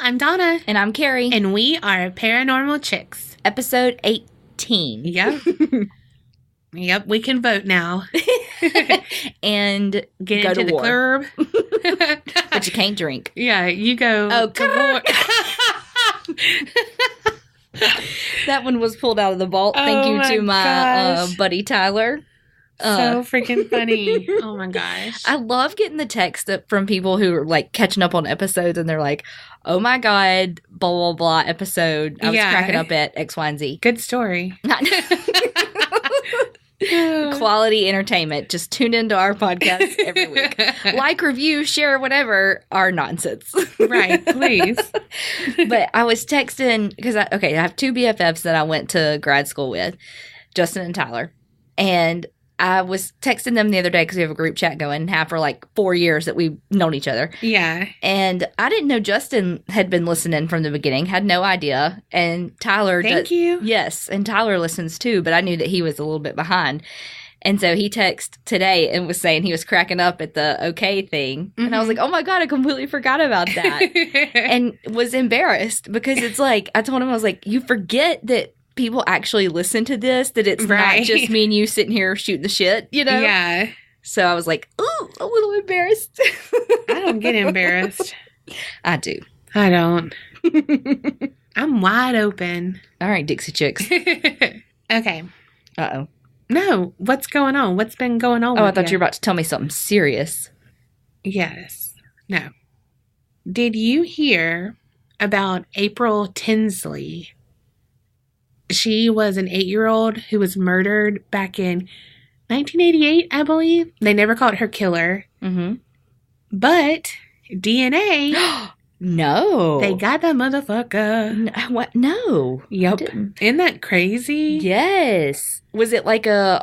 I'm Donna. And I'm Kerri. And we are Paranormal Chicks. Episode 18. Yep. Yep, we can vote now. And get go into to the war. club. But you can't drink. Yeah, you go to war. That one was pulled out of the vault. Thank you to my buddy Tyler. So freaking funny. Oh my gosh. I love getting the text from people who are like catching up on episodes and they're like, oh my God, blah, blah, blah episode. I was cracking up at X, Y, and Z. Good story. Quality entertainment. Just tune into our podcast every week. Like, review, share, whatever, our nonsense. Right, please. But I was texting because I have two BFFs that I went to grad school with, Justin and Tyler. And I was texting them the other day because we have a group chat going and have for like 4 years that we've known each other. Yeah. And I didn't know Justin had been listening from the beginning, had no idea. And Tyler Thank you. Yes, and Tyler listens too, but I knew that he was a little bit behind. And so he texted today and was saying he was cracking up at the okay thing. Mm-hmm. And I was like, oh my God, I completely forgot about that. And was embarrassed because it's like, I told him, I was like, you forget that people actually listen to this, that it's not just me and you sitting here shooting the shit, you know? Yeah. So I was like, ooh, a little embarrassed. I don't get embarrassed. I do. I don't. I'm wide open. All right, Dixie Chicks. Okay. Uh-oh. No, what's going on? What's been going on? Oh, I thought you were about to tell me something serious. Yes. No. Did you hear about April Tinsley? She was an 8-year-old who was murdered back in 1988, I believe. They never caught her killer. Mm-hmm. But DNA... No. They got that motherfucker. What? No. Yep. Isn't that crazy? Yes. Was it like a...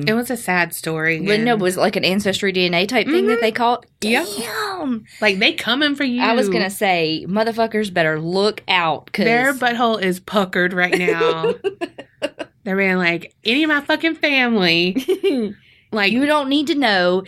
It was a sad story. No, was it like an Ancestry DNA type thing that they caught? Yep. Damn. Like, they coming for you. I was going to say, motherfuckers better look out. Cause... Their butthole is puckered right now. They're being like, any of my fucking family... Like, you don't need to know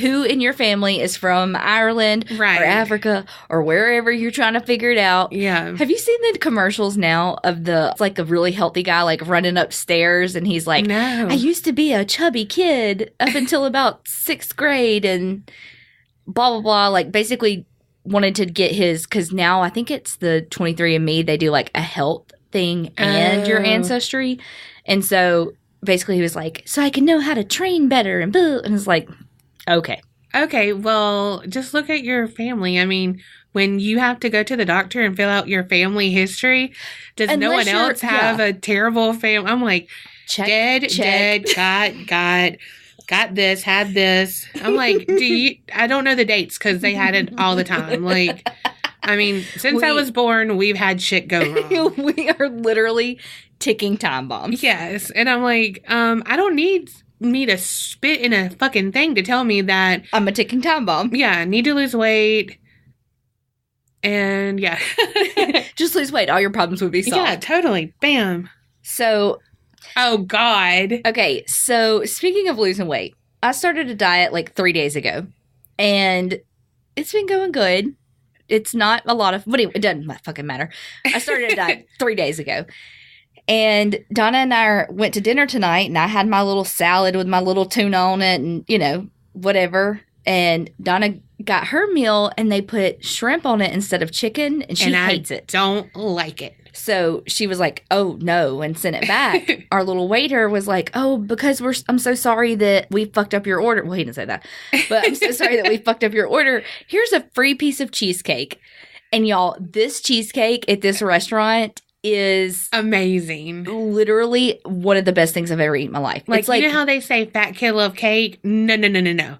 who in your family is from Ireland or Africa or wherever you're trying to figure it out. Yeah. Have you seen the commercials now of it's like a really healthy guy like running upstairs and he's like, no. I used to be a chubby kid up until about 6th grade and blah, blah, blah. Like basically wanted to get because now I think it's the 23andMe. They do like a health thing and your ancestry. And so basically he was like, so I can know how to train better and boo. And it's like, okay. Okay, well, just look at your family. I mean, when you have to go to the doctor and fill out your family history, does no one else have a terrible family? I'm like, check. got this, had this. I'm like, I don't know the dates because they had it all the time. Like, I mean, since I was born, we've had shit go wrong. We are literally ticking time bombs. Yes. And I'm like, I don't need me to spit in a fucking thing to tell me that I'm a ticking time bomb. Yeah, need to lose weight. And yeah. Just lose weight. All your problems would be solved. Yeah, totally. Bam. So. Oh, God. Okay, so speaking of losing weight, I started a diet like 3 days ago. And it's been going good. It's not a lot of, but it doesn't fucking matter. I started a diet 3 days ago. And Donna and I went to dinner tonight, and I had my little salad with my little tuna on it and, you know, whatever. And Donna got her meal, and they put shrimp on it instead of chicken, and she hates it. Don't like it. So she was like, oh, no, and sent it back. Our little waiter was like, oh, because I'm so sorry that we fucked up your order. Well, he didn't say that. But I'm so sorry that we fucked up your order. Here's a free piece of cheesecake. And y'all, this cheesecake at this restaurant is amazing. Literally one of the best things I've ever eaten in my life. Like, you know how they say fat kid love cake? No.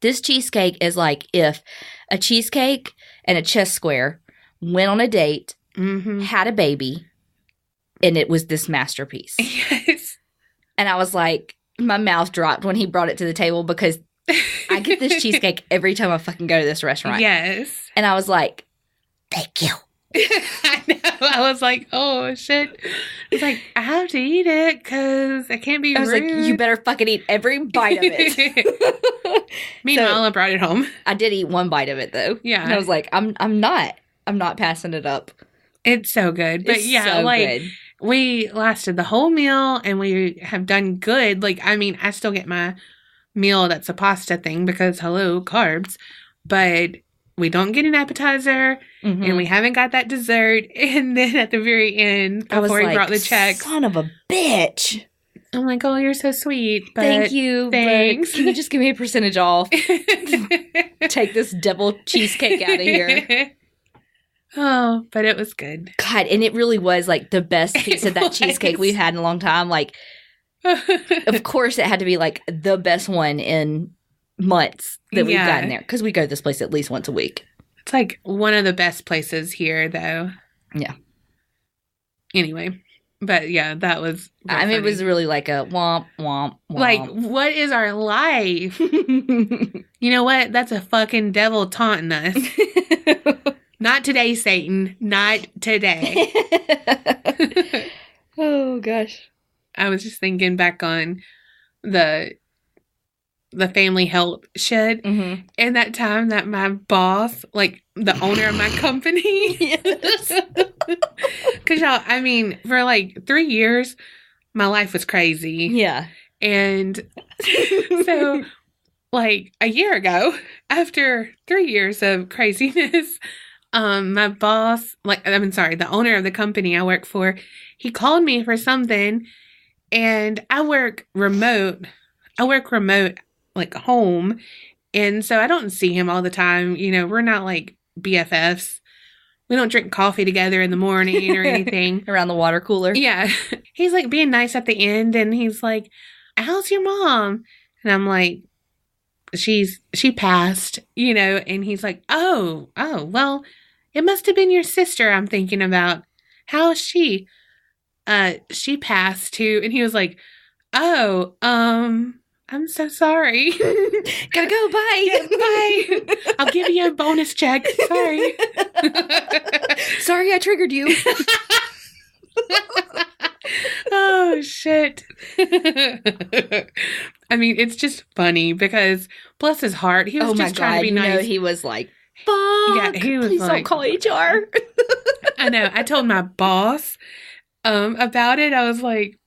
This cheesecake is like if a cheesecake and a chess square went on a date, had a baby, and it was this masterpiece. Yes. And I was like, my mouth dropped when he brought it to the table because I get this cheesecake every time I fucking go to this restaurant. Yes. And I was like, thank you. I know. I was like, oh, shit. It's like, I have to eat it because I can't be rude. I was like, you better fucking eat every bite of it. Meanwhile, I brought it home. I did eat one bite of it, though. Yeah. And I was like, I'm not. I'm not passing it up. It's so good. But It's yeah, so like, good. we lasted the whole meal and we have done good. Like, I mean, I still get my meal that's a pasta thing because, hello, carbs. But we don't get an appetizer and we haven't got that dessert. And then at the very end, I was before he like, brought the checks, son of a bitch. I'm like, oh, you're so sweet. But Thank you. thanks. But can you just give me a percentage off? Take this devil cheesecake out of here. Oh, but it was good. God, and it really was like the best piece of that cheesecake we've had in a long time. Like, of course, it had to be like the best one in months that we've gotten there because we go to this place at least once a week. It's like one of the best places here, though. Yeah. Anyway, but yeah, that was. I mean, it was really like a womp, womp, womp. Like, what is our life? You know what? That's a fucking devil taunting us. Not today, Satan. Not today. Oh, gosh. I was just thinking back on the family health shit. And that time that my boss, like the owner of my company. Yes. Because y'all, I mean, for like 3 years, my life was crazy. Yeah. And so, like, a year ago, after 3 years of craziness, my boss, the owner of the company I work for, he called me for something, and I work remote, like, home, and so I don't see him all the time. You know, we're not, like, BFFs. We don't drink coffee together in the morning or anything. Around the water cooler. Yeah. He's, like, being nice at the end, and he's like, how's your mom? And I'm like, she passed, you know, and he's like, oh, well, it must have been your sister I'm thinking about. How is she? She passed too. And he was like, oh, I'm so sorry. Gotta go, bye. Yeah, bye. I'll give you a bonus check. Sorry. Sorry I triggered you. Oh, shit. I mean, it's just funny because, bless his heart, he was just trying to be nice. No, he was like, fuck. Yeah, he was please like, don't call HR. I know. I told my boss about it. I was like,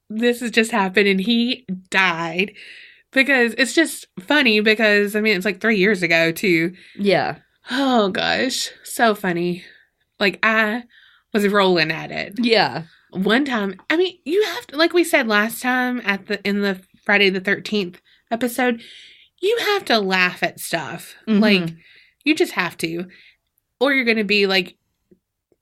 this has just happened, and he died. Because it's just funny because, I mean, it's like 3 years ago, too. Yeah. Oh, gosh. So funny. Like, I was rolling at it. Yeah. One time, I mean, you have to, like we said last time in the Friday the 13th episode, you have to laugh at stuff. Like, you just have to. Or you're going to be, like,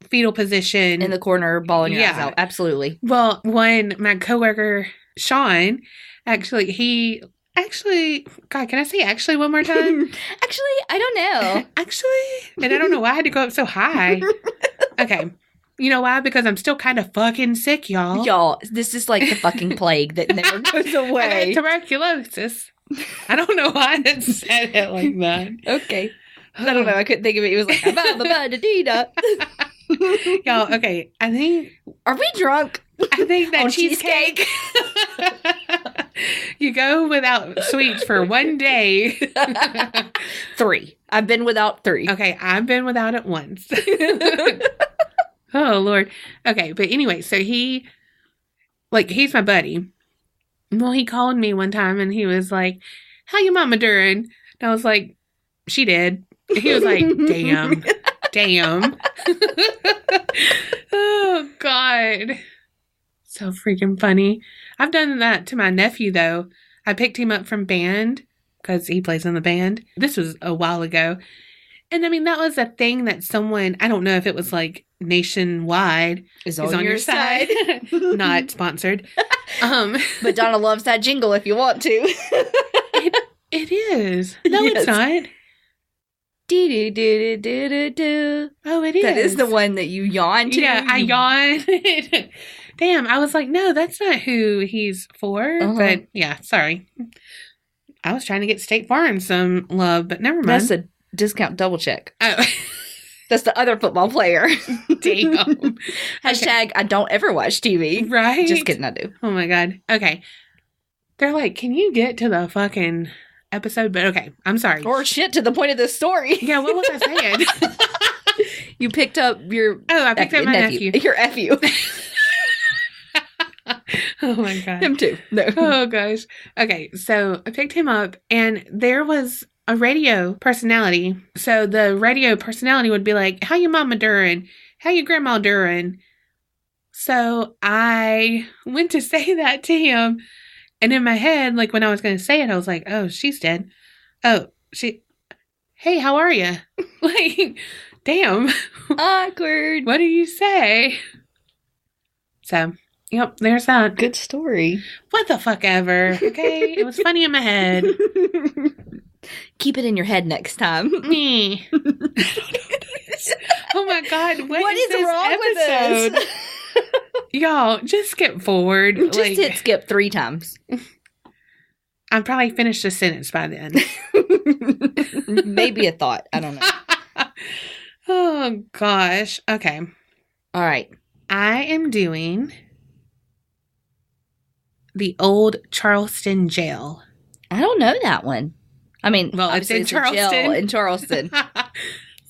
fetal position. In the corner, bawling your eyes out. Absolutely. Well, when my coworker, Sean, God, can I say actually one more time? Actually, I don't know. And I don't know why I had to go up so high. Okay. You know why? Because I'm still kind of fucking sick, y'all. Y'all, this is like the fucking plague that never goes away. I got tuberculosis. I don't know why I said it like that. Okay. I don't know. I couldn't think of it. It was like, ba-ba-ba-da-dee-da. Y'all, okay. I think... Are we drunk? I think that On cheesecake. You go without sweets for 1 day. 3. I've been without 3. Okay, I've been without it once. Oh, Lord. Okay, but anyway, so he's my buddy. Well, he called me one time and he was like, how your mama doing? And I was like, she did. And he was like, damn. Oh, God. So freaking funny. I've done that to my nephew, though. I picked him up from band because he plays in the band. This was a while ago. And I mean, that was a thing that someone, I don't know if it was like nationwide, is on your side. Not sponsored. But Donna loves that jingle if you want to. It is. No, yes. It's not. Do-do-do-do-do-do. Oh, it is. That is the one that you yawn to. Yeah, I yawn. Damn, I was like, no, that's not who he's for. But yeah, sorry. I was trying to get State Farm some love, but never mind. That's a discount double check. Oh. That's the other football player. Damn. Hashtag I don't ever watch TV. Right? Just kidding, I do. Oh my God. Okay. They're like, can you get to the fucking episode? But okay, I'm sorry. Or shit to the point of the story. Yeah, what was I saying? You picked up your Oh, I picked up my nephew. Your nephew. Oh my God. Him too. No. Oh gosh. Okay, so I picked him up and there was a radio personality. So the radio personality would be like, how your mama doing? How your grandma doing? So I went to say that to him. And in my head, like when I was going to say it, I was like, oh, she's dead. Oh, hey, how are you? Like, damn. Awkward. What do you say? So, yep, there's that. Good story. What the fuck ever. Okay, it was funny in my head. Keep it in your head next time. Me. Oh my God, what is this wrong episode? with this? Y'all, just skip forward. Just hit skip 3 times. I'll probably finish the sentence by then. Maybe a thought. I don't know. Oh gosh. Okay. All right. I am doing the old Charleston jail. I don't know that one. I mean, well, it's in Charleston. A jail in Charleston.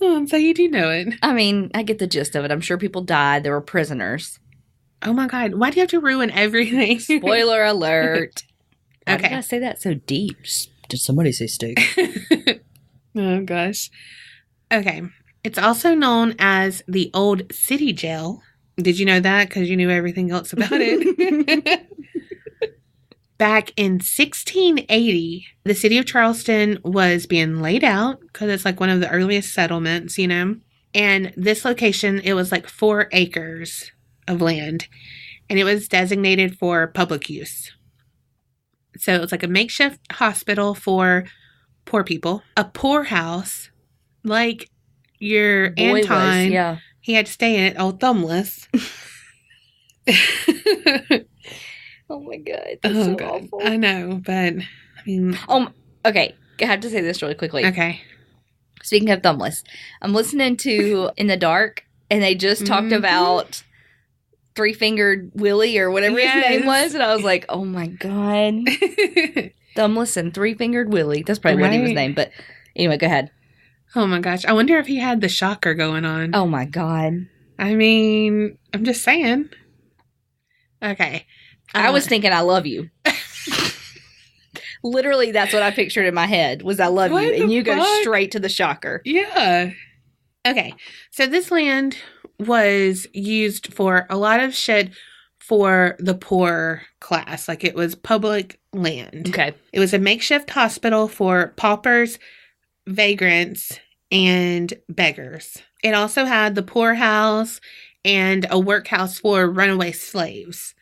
Oh, so you do know it. I mean, I get the gist of it. I'm sure people died. There were prisoners. Oh my God. Why do you have to ruin everything? Spoiler alert. Why Okay. did I say that so deep? Did somebody say steak? Oh gosh. Okay. It's also known as the Old City Jail. Did you know that? Because you knew everything else about it. Back in 1680, the city of Charleston was being laid out because it's like one of the earliest settlements, you know. And this location, it was like 4 acres of land. And it was designated for public use. So it was like a makeshift hospital for poor people. A poorhouse, like your Boy Anton. was, yeah. He had to stay in it all thumbless. Oh my God. That's so God. awful. I know, but I mean. Okay. I have to say this really quickly. Okay. Speaking of thumbless, I'm listening to In the Dark, and they just talked about 3-fingered Willie or whatever his name was, and I was like, oh my God. Thumbless and 3-fingered Willie. That's probably what he was named, but anyway, go ahead. Oh my gosh. I wonder if he had the shocker going on. Oh my God. I mean, I'm just saying. Okay. I was thinking I love you. Literally, that's what I pictured in my head was I love you. And you go straight to the shocker. Yeah. Okay. So this land was used for a lot of shit for the poor class. Like it was public land. Okay. It was a makeshift hospital for paupers, vagrants, and beggars. It also had the poorhouse and a workhouse for runaway slaves.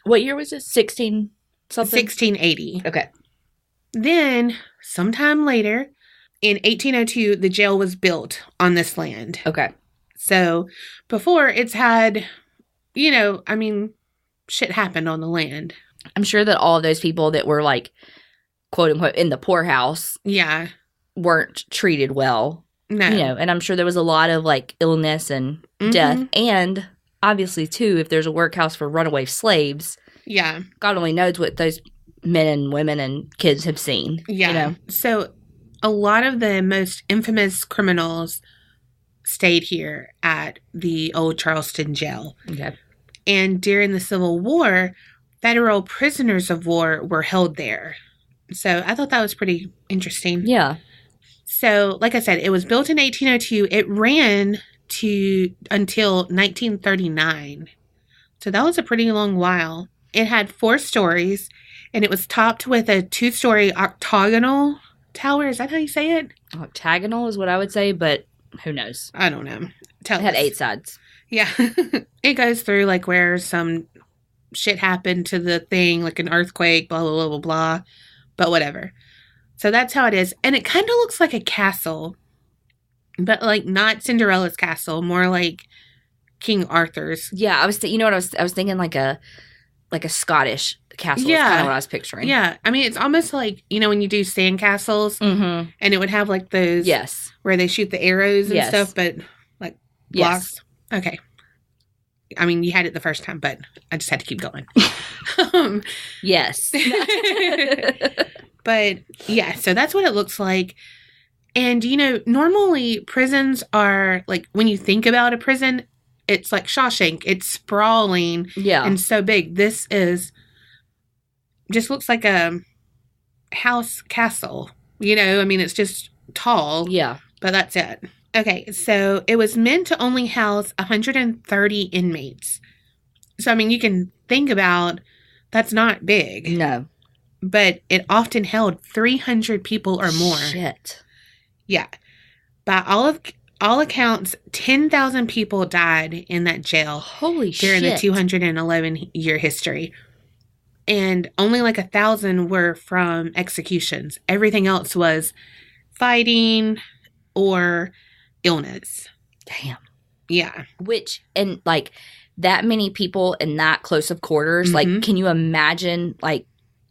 What year was this? 16 something? 1680. Okay. Then, sometime later, in 1802, the jail was built on this land. Okay. So, before it's had, you know, I mean, shit happened on the land. I'm sure that all of those people that were like, quote unquote, in the poorhouse. Yeah. Weren't treated well. No. You know, and I'm sure there was a lot of like illness and death. And obviously, too, if there's a workhouse for runaway slaves. Yeah. God only knows what those men and women and kids have seen. Yeah. You know? So a lot of the most infamous criminals stayed here at the old Charleston jail. Okay. And during the Civil War, federal prisoners of war were held there. So I thought that was pretty interesting. Yeah. So, like I said, it was built in 1802. It ran until 1939. So that was a pretty long while. It had 4 stories, and it was topped with a 2-story octagonal tower. Is that how you say it? Octagonal is what I would say, but who knows? I don't know. It had 8 sides. Yeah. It goes through like where some shit happened to the thing, like an earthquake, blah, blah, blah, blah, blah. But whatever. So that's how it is. And it kind of looks like a castle, but like not Cinderella's castle, more like King Arthur's. Yeah, I was thinking like a Scottish castle. Yeah, kind of what I was picturing. Yeah, I mean it's almost like when you do sand castles, and it would have like those where they shoot the arrows and stuff, but like blocks. Okay, I mean you had it the first time, but I just had to keep going. Yes, but yeah, so that's what it looks like. And, normally prisons are, like, when you think about a prison, it's like Shawshank. It's sprawling and so big. This just looks like a house castle. It's just tall. Yeah. But that's it. Okay, so it was meant to only house 130 inmates. So, you can think about, that's not big. No. But it often held 300 people or more. Shit. Yeah. By all accounts, 10,000 people died in that jail. Holy during shit. the 211-year history. And only like 1,000 were from executions. Everything else was fighting or illness. Damn. Yeah. And like that many people in that close of quarters, like, can you imagine, like,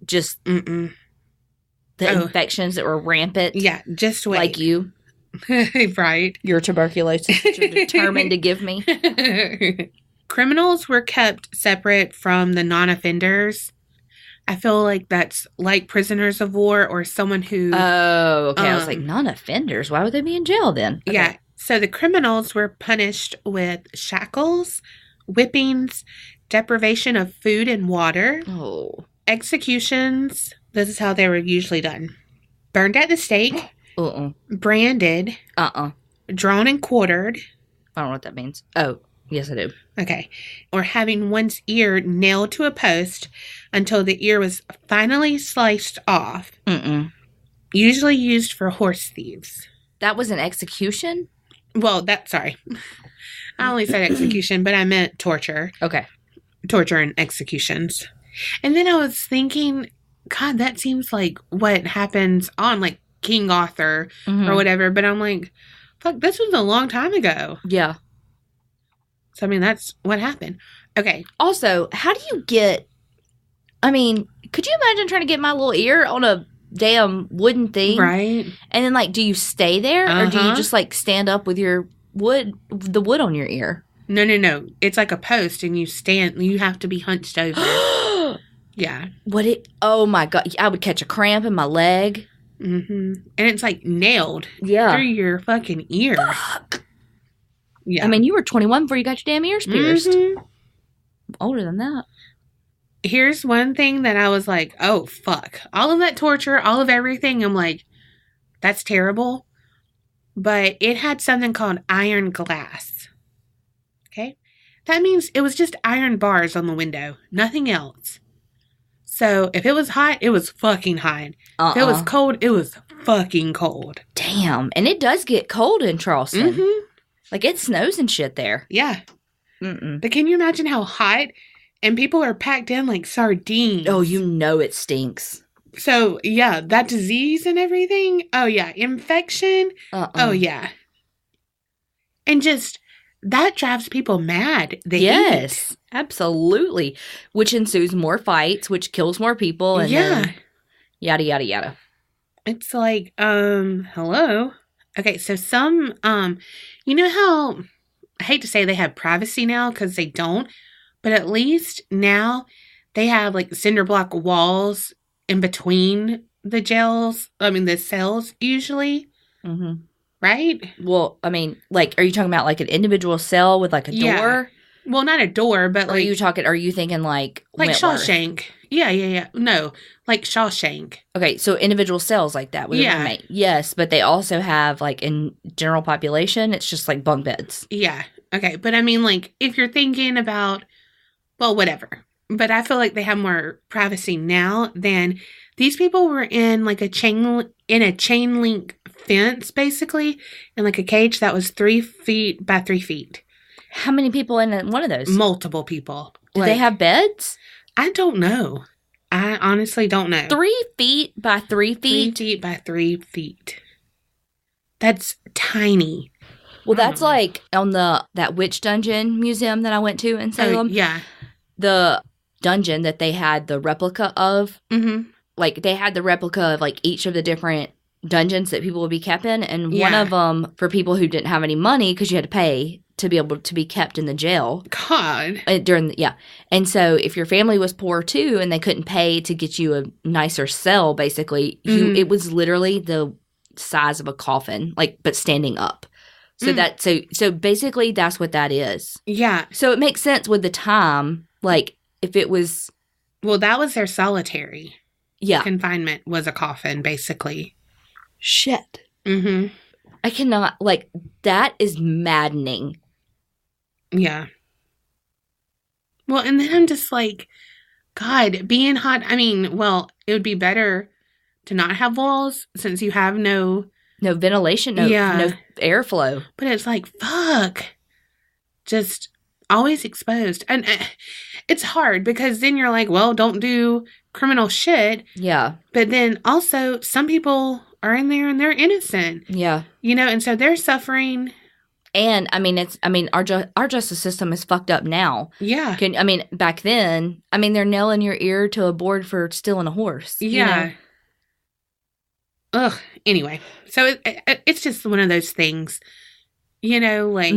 just the infections that were rampant? Yeah, just wait. Like you. Right. Your tuberculosis that you're determined to give me. Criminals were kept separate from the non-offenders. I feel like that's like prisoners of war or someone who... Oh, okay. I was like, non-offenders? Why would they be in jail then? Okay. Yeah. So the criminals were punished with shackles, whippings, deprivation of food and water. Oh. Executions. This is how they were usually done. Burned at the stake. Branded. Drawn and quartered. I don't know what that means. Oh, yes, I do. Okay. Or having one's ear nailed to a post until the ear was finally sliced off. Usually used for horse thieves. That was an execution? Well, sorry. I only said execution, but I meant torture. Okay. Torture and executions. And then I was thinking, God, that seems like what happens on, like, King Arthur or whatever. But I'm like, fuck, this was a long time ago. Yeah. So, that's what happened. Okay. Also, how do you get... could you imagine trying to get my little ear on a damn wooden thing? Right. And then, like, do you stay there? Or do you just, like, stand up with the wood on your ear? No. It's like a post and you have to be hunched over. Yeah. Oh my God. I would catch a cramp in my leg. And it's like nailed through your fucking ear. Fuck. Yeah. You were 21 before you got your damn ears pierced. Older than that. Here's one thing that I was like, oh, fuck. All of that torture, all of everything, I'm like, that's terrible. But it had something called iron glass. Okay? That means it was just iron bars on the window. Nothing else. So if it was hot, it was fucking hot. If it was cold, it was fucking cold. Damn. And it does get cold in Charleston. Like, it snows and shit there. Yeah. But can you imagine how hot? And people are packed in like sardines. Oh, it stinks. So, yeah, that disease and everything. Oh, yeah. Infection. Oh, yeah. And just, that drives people mad. Yes, absolutely. Which ensues more fights, which kills more people. And then yada, yada, yada. It's like, hello? Okay, so some, you know how, I hate to say they have privacy now because they don't, but at least now they have like cinder block walls in between the the cells usually. Right? Well, like, are you talking about like an individual cell with like a door? Well, not a door, but like... Are you thinking like Shawshank. Yeah. No, like Shawshank. Okay, so individual cells like that with a roommate. Yes, but they also have like in general population, it's just like bunk beds. Yeah. Okay, but like if you're thinking about, well, whatever. But I feel like they have more privacy now than these people were in like a chain link fence, basically, in like a cage that was 3 feet by 3 feet. How many people in one of those? Multiple people. Do they have beds? I don't know. I honestly don't know. 3 feet by 3 feet? 3 feet by 3 feet. That's tiny. Well, that's like on that witch dungeon museum that I went to in Salem. Yeah. The dungeon that they had the replica of. Like, they had the replica of like each of the different dungeons that people would be kept in, and one of them for people who didn't have any money because you had to pay to be able to be kept in the jail. God. And so if your family was poor too and they couldn't pay to get you a nicer cell, basically, it was literally the size of a coffin, like, but standing up. So basically that's what that is. Yeah. So it makes sense with the time, like, if it was... Well, that was their solitary. Yeah. Confinement was a coffin, basically. Shit. Mm-hmm. I cannot, like, that is maddening. Yeah. Well, and then I'm just like, God, being hot. I mean, well, it would be better to not have walls since you have no ventilation, no airflow. But it's like, fuck. Just always exposed. And it's hard because then you're like, well, don't do criminal shit. Yeah. But then also some people are in there and they're innocent. Yeah. And so they're suffering. And our justice system is fucked up now. Yeah. Back then, they're nailing your ear to a board for stealing a horse. Yeah. Ugh. Anyway, so it's just one of those things, like,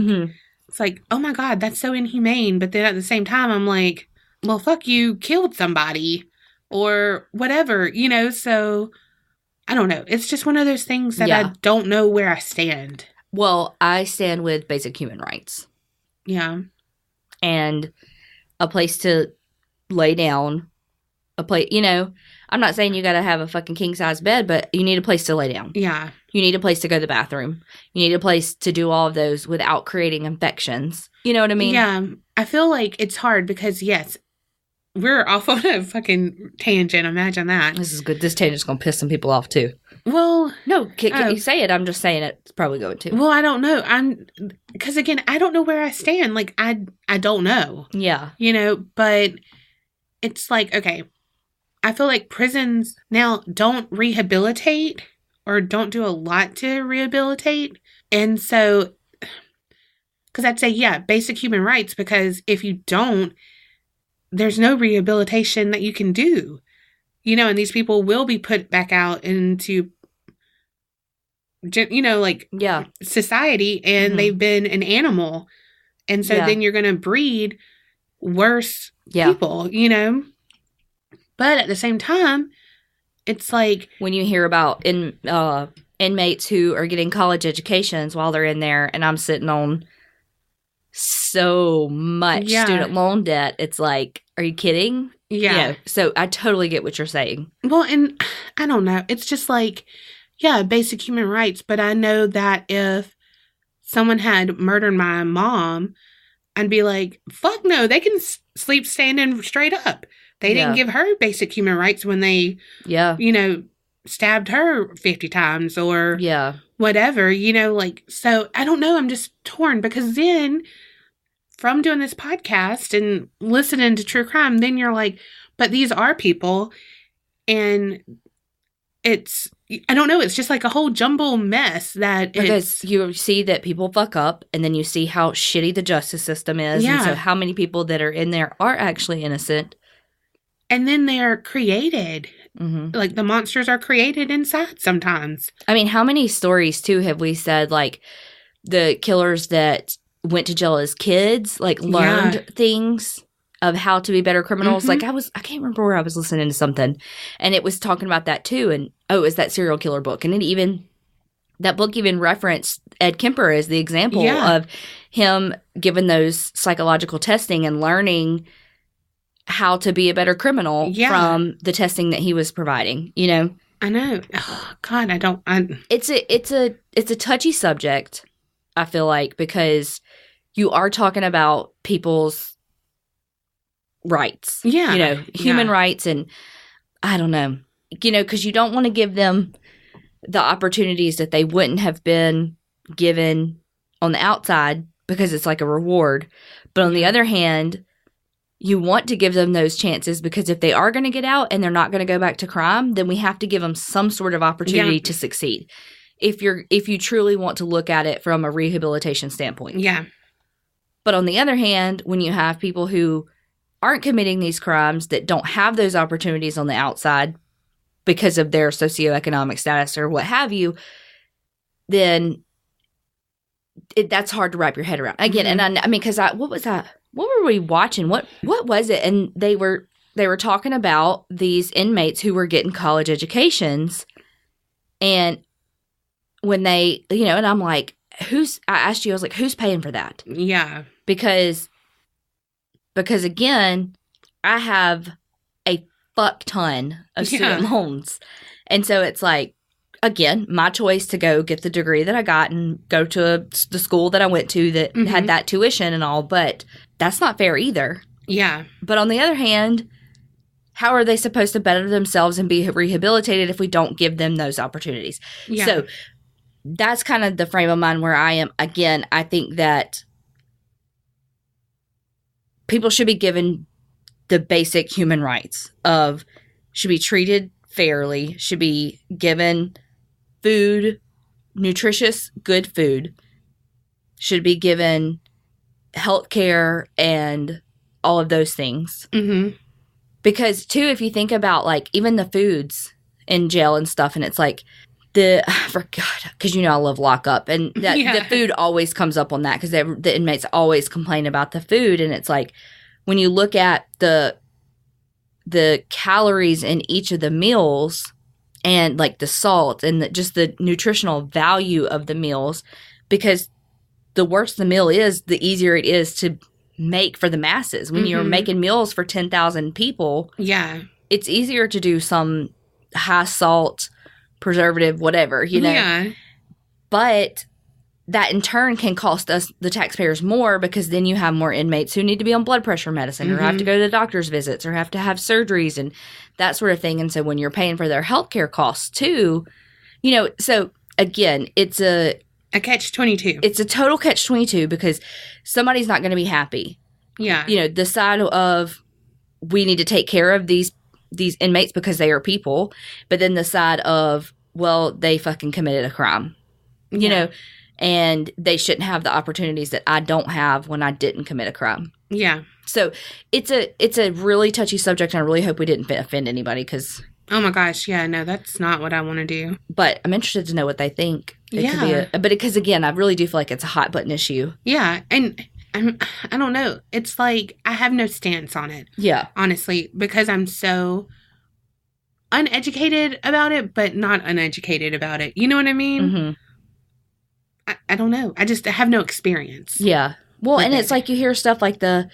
It's like, oh my God, that's so inhumane. But then at the same time, I'm like, well, fuck, you killed somebody or whatever, so I don't know. It's just one of those things that I don't know where I stand. Well, I stand with basic human rights. Yeah. And a place to lay down, I'm not saying you got to have a fucking king-size bed, but you need a place to lay down. Yeah. You need a place to go to the bathroom. You need a place to do all of those without creating infections. You know what I mean? Yeah. I feel like it's hard because, yes, we're off on a fucking tangent. Imagine that. This is good. This tangent's going to piss some people off, too. Well. No, can you say it? I'm just saying it's probably going to. Well, I don't know. Because, again, I don't know where I stand. Like, I don't know. Yeah. But it's like, okay. I feel like prisons now don't rehabilitate or don't do a lot to rehabilitate. And so, because I'd say, yeah, basic human rights, because if you don't, there's no rehabilitation that you can do, and these people will be put back out into, society, and they've been an animal. And so then you're going to breed worse people, But at the same time, it's like... When you hear about inmates who are getting college educations while they're in there, and I'm sitting on so much student loan debt, it's like, are you kidding? Yeah. So I totally get what you're saying. Well, and I don't know. It's just like, yeah, basic human rights. But I know that if someone had murdered my mom, I'd be like, fuck no, they can sleep standing straight up. They didn't give her basic human rights when they, stabbed her 50 times or whatever, so I don't know. I'm just torn because then from doing this podcast and listening to true crime, then you're like, but these are people and it's, I don't know. It's just like a whole jumble mess because you see that people fuck up and then you see how shitty the justice system is. Yeah. And so how many people that are in there are actually innocent. And then they're created. Mm-hmm. Like, the monsters are created inside sometimes. How many stories, too, have we said, like, the killers that went to jail as kids, like, learned things of how to be better criminals? Mm-hmm. Like, I can't remember where I was listening to something, and it was talking about that, too, and, it was that serial killer book. And that book even referenced Ed Kemper as the example of him giving those psychological testing and learning how to be a better criminal from the testing that he was providing, I know. Oh, God, It's a touchy subject, I feel like, because you are talking about people's rights. Yeah. Human rights, and I don't know. Because you don't want to give them the opportunities that they wouldn't have been given on the outside because it's like a reward. But on the other hand, you want to give them those chances because if they are going to get out and they're not going to go back to crime, then we have to give them some sort of opportunity to succeed. If you truly want to look at it from a rehabilitation standpoint. Yeah. But on the other hand, when you have people who aren't committing these crimes that don't have those opportunities on the outside because of their socioeconomic status or what have you, then that's hard to wrap your head around. Again, and because what was that? What were we watching? What was it? And they were talking about these inmates who were getting college educations, and when they, and I'm like, I asked you, I was like, who's paying for that? Yeah. Because again, I have a fuck ton of student loans. And so it's like, again, my choice to go get the degree that I got and go to the school that I went to that had that tuition and all, but that's not fair either. Yeah. But on the other hand, how are they supposed to better themselves and be rehabilitated if we don't give them those opportunities? Yeah. So that's kind of the frame of mind where I am. Again, I think that people should be given the basic human rights of should be treated fairly, should be given food, nutritious, good food, should be given health care and all of those things. Mm-hmm. Because, too, if you think about, like, even the foods in jail and stuff, and it's like, because I love lockup, and the food always comes up on that, because the inmates always complain about the food, and it's like, when you look at the calories in each of the meals, and, like, the salt, and just the nutritional value of the meals, because the worse the meal is, the easier it is to make for the masses. When you're making meals for 10,000 people, it's easier to do some high salt, preservative, whatever, Yeah. But that in turn can cost us, the taxpayers, more, because then you have more inmates who need to be on blood pressure medicine or have to go to doctor's visits or have to have surgeries and that sort of thing. And so when you're paying for their healthcare costs too, so again, it's a catch-22. It's a total catch-22 because somebody's not going to be happy. Yeah. The side of we need to take care of these inmates because they are people, but then the side of, well, they fucking committed a crime, and they shouldn't have the opportunities that I don't have when I didn't commit a crime. Yeah. So it's a really touchy subject, and I really hope we didn't offend anybody because... Oh my gosh, yeah, no, that's not what I want to do. But I'm interested to know what they think. But because, again, I really do feel like it's a hot button issue. Yeah, and I don't know. It's like I have no stance on it. Yeah. Honestly, because I'm so uneducated about it, but not uneducated about it. You know what I mean? Mm-hmm. I don't know. I have no experience. Yeah. Well, and it's like you hear stuff like the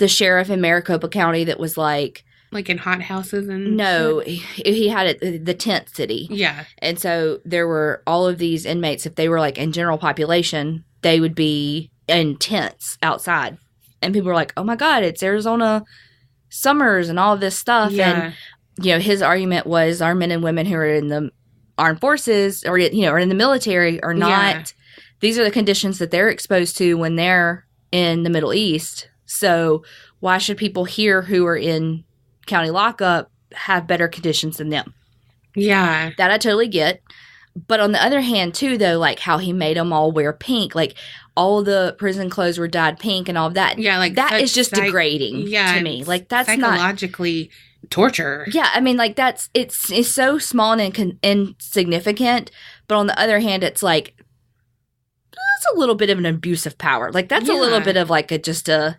sheriff in Maricopa County that was like... Like in hot houses and... No, he had it, the tent city. Yeah. And so there were all of these inmates, if they were like in general population, they would be in tents outside. And people were like, oh my God, it's Arizona summers and all of this stuff. Yeah. And, his argument was our men and women who are in the armed forces or, or in the military are not... Yeah. These are the conditions that they're exposed to when they're in the Middle East. So why should people here who are in county lockup have better conditions than them? Yeah. That I totally get. But on the other hand, too, though, like how he made them all wear pink, like all the prison clothes were dyed pink and all of that. Yeah, like that is just degrading to me. Like that's psychologically torture. Yeah, I mean, like it's so small and insignificant. But on the other hand, it's like that's a little bit of an abuse of power. Like that's a little bit of like just a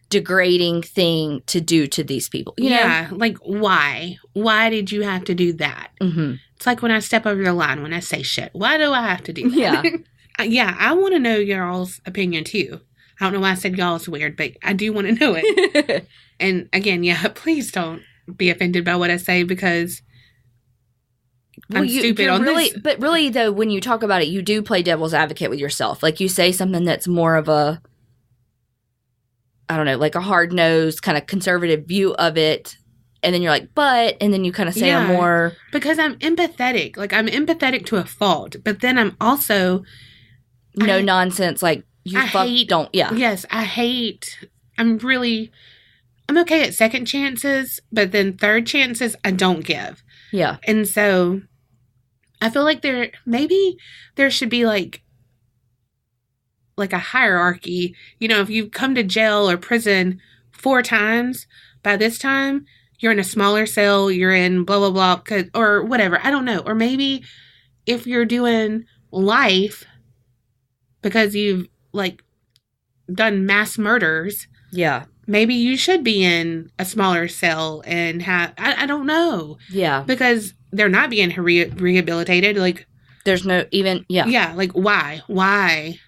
degrading thing to do to these people. You know? Like why? Why did you have to do that? Mm-hmm. It's like when I step over the line, when I say shit. Why do I have to do that? Yeah. I want to know y'all's opinion too. I don't know why I said y'all's weird, but I do want to know it. And again, please don't be offended by what I say because I'm stupid on this. But really, though, when you talk about it, you do play devil's advocate with yourself. Like you say something that's more of a, I don't know, like a hard-nosed kind of conservative view of it. And then you're like, and then you kind of say a more... Because I'm empathetic. Like, I'm empathetic to a fault. But then I'm also... No nonsense. Like, don't... Yeah. Yes, I hate... I'm okay at second chances, but then third chances, I don't give. Yeah. And so, I feel like maybe there should be, like a hierarchy. If you come to jail or prison 4 times, by this time, you're in a smaller cell, you're in blah, blah, blah, or whatever. I don't know. Or maybe if you're doing life because you've, done mass murders. Yeah. Maybe you should be in a smaller cell and I don't know. Yeah. Because they're not being rehabilitated. Like, There's no even, yeah. Yeah, like, why? Why?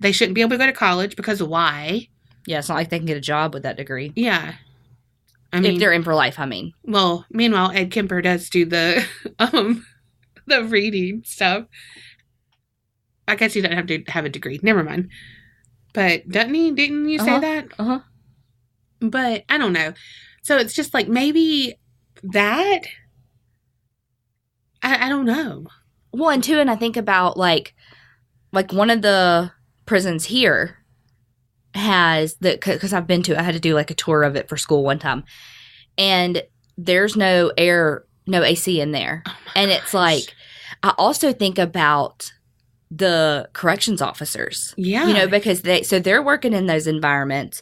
They shouldn't be able to go to college because why? Yeah, it's not like they can get a job with that degree. Yeah. I mean, if they're in for life, I mean. Well, meanwhile, Ed Kemper does do the reading stuff. I guess he doesn't have to have a degree. Never mind. But doesn't he? Didn't you say that? Uh-huh. But I don't know. So it's just like maybe that. I don't know. Well, and two, and I think about like one of the prisons here has because I've been to, I had to do like a tour of it for school one time, and there's no air, no AC in there, and it's like I also think about the corrections officers, because they're working in those environments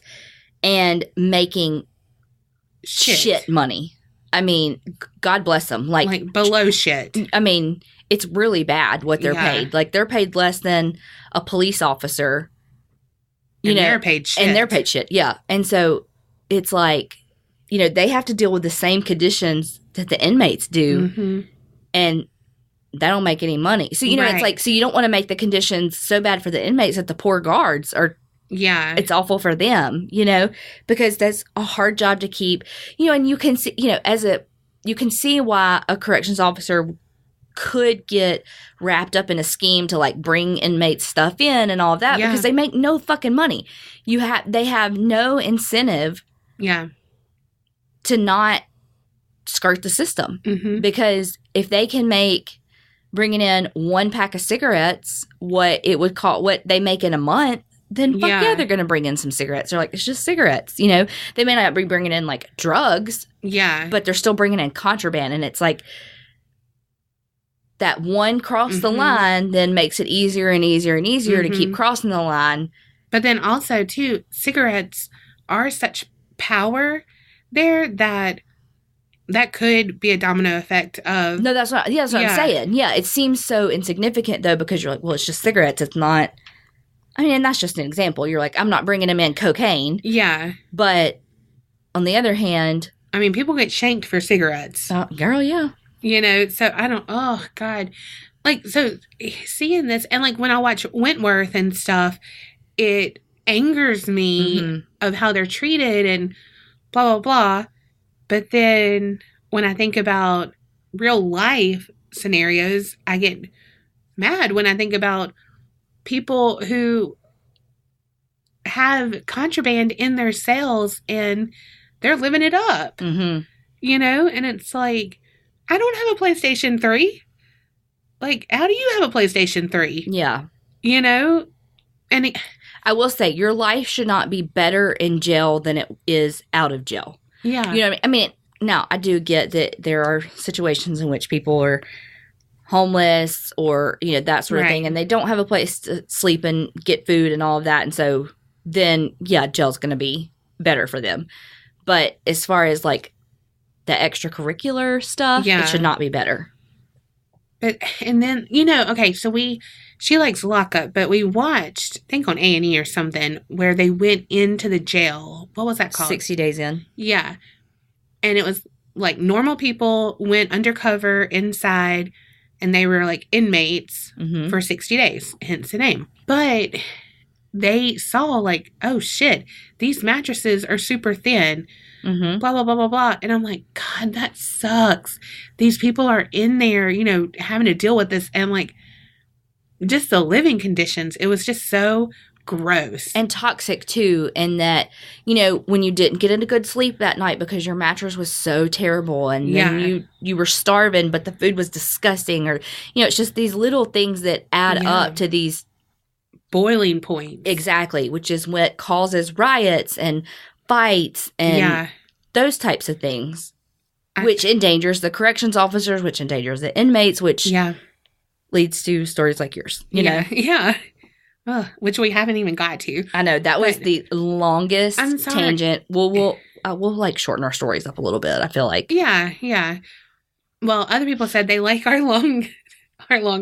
and making shit money. I mean, God bless them. Like below shit. I mean, it's really bad what they're paid. Like they're paid less than a police officer. They're paid shit. And they're paid shit, yeah. And so it's like, they have to deal with the same conditions that the inmates do, and they don't make any money. So, it's like, so you don't want to make the conditions so bad for the inmates that the poor guards are, it's awful for them, because that's a hard job to keep, and you can see, you can see why a corrections officer could get wrapped up in a scheme to like bring inmates stuff in and all of that because they make no fucking money. They have no incentive to not skirt the system, because if they can make bringing in one pack of cigarettes what they make in a month, then they're going to bring in some cigarettes. They're like, it's just cigarettes, They may not be bringing in like drugs, but they're still bringing in contraband, and it's like that one cross the line then makes it easier and easier and easier to keep crossing the line. But then also, too, cigarettes are such power there that could be a domino effect of... No, that's what I'm saying. Yeah, it seems so insignificant, though, because you're like, well, it's just cigarettes. It's not... I mean, and that's just an example. You're like, I'm not bringing them in cocaine. Yeah. But on the other hand... I mean, people get shanked for cigarettes. Girl, yeah. So I don't, oh God. Like, so seeing this, and like when I watch Wentworth and stuff, it angers me of how they're treated and blah, blah, blah. But then when I think about real life scenarios, I get mad when I think about people who have contraband in their cells and they're living it up, and it's like, I don't have a PlayStation 3. Like, how do you have a PlayStation 3? Yeah. And I will say, your life should not be better in jail than it is out of jail. Yeah. You know what I mean? Now, I do get that there are situations in which people are homeless or, that sort of thing, and they don't have a place to sleep and get food and all of that. And so then, jail's going to be better for them. But as far as, like, the extracurricular stuff, it should not be better. But, and then, okay, so she likes lockup, but we watched, I think on A&E or something, where they went into the jail. What was that called? 60 Days In. Yeah. And it was like normal people went undercover inside, and they were like inmates for 60 days, hence the name. But they saw like, oh shit, these mattresses are super thin. Blah, blah, blah, blah, blah. And I'm like, God, that sucks. These people are in there, having to deal with this. And like, just the living conditions. It was just so gross. And toxic, too, in that, when you didn't get into good sleep that night because your mattress was so terrible. And then you were starving, but the food was disgusting. Or, it's just these little things that add up to these boiling points. Exactly. Which is what causes riots and fights and those types of things, which endangers the corrections officers, which endangers the inmates, which leads to stories like yours. You know? Yeah. Which we haven't even got to. I know that was the longest tangent. We'll like shorten our stories up a little bit. I feel like. Yeah. Well, other people said they like our long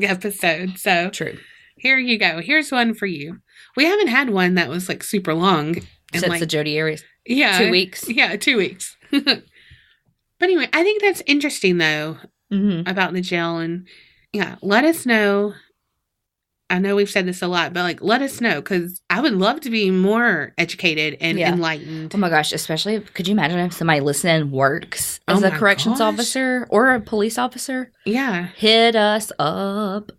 episodes. So true. Here you go. Here's one for you. We haven't had one that was like super long. Since the Jodi Arias. Yeah. 2 weeks. Yeah, 2 weeks. But anyway, I think that's interesting though about the jail, and Yeah, let us know. I know we've said this a lot, but like, let us know because I would love to be more educated and enlightened. Oh my gosh, especially could you imagine if somebody listening works as a corrections officer or a police officer? Yeah. Hit us up.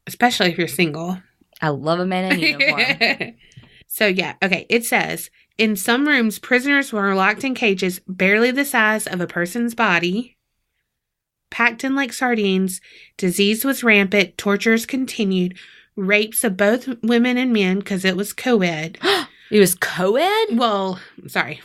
Especially if you're single. I love a man in uniform. So, yeah. Okay. It says, in some rooms, prisoners were locked in cages barely the size of a person's body, packed in like sardines. Disease was rampant. Tortures continued. Rapes of both women and men because it was co-ed. It was co-ed? Well, sorry.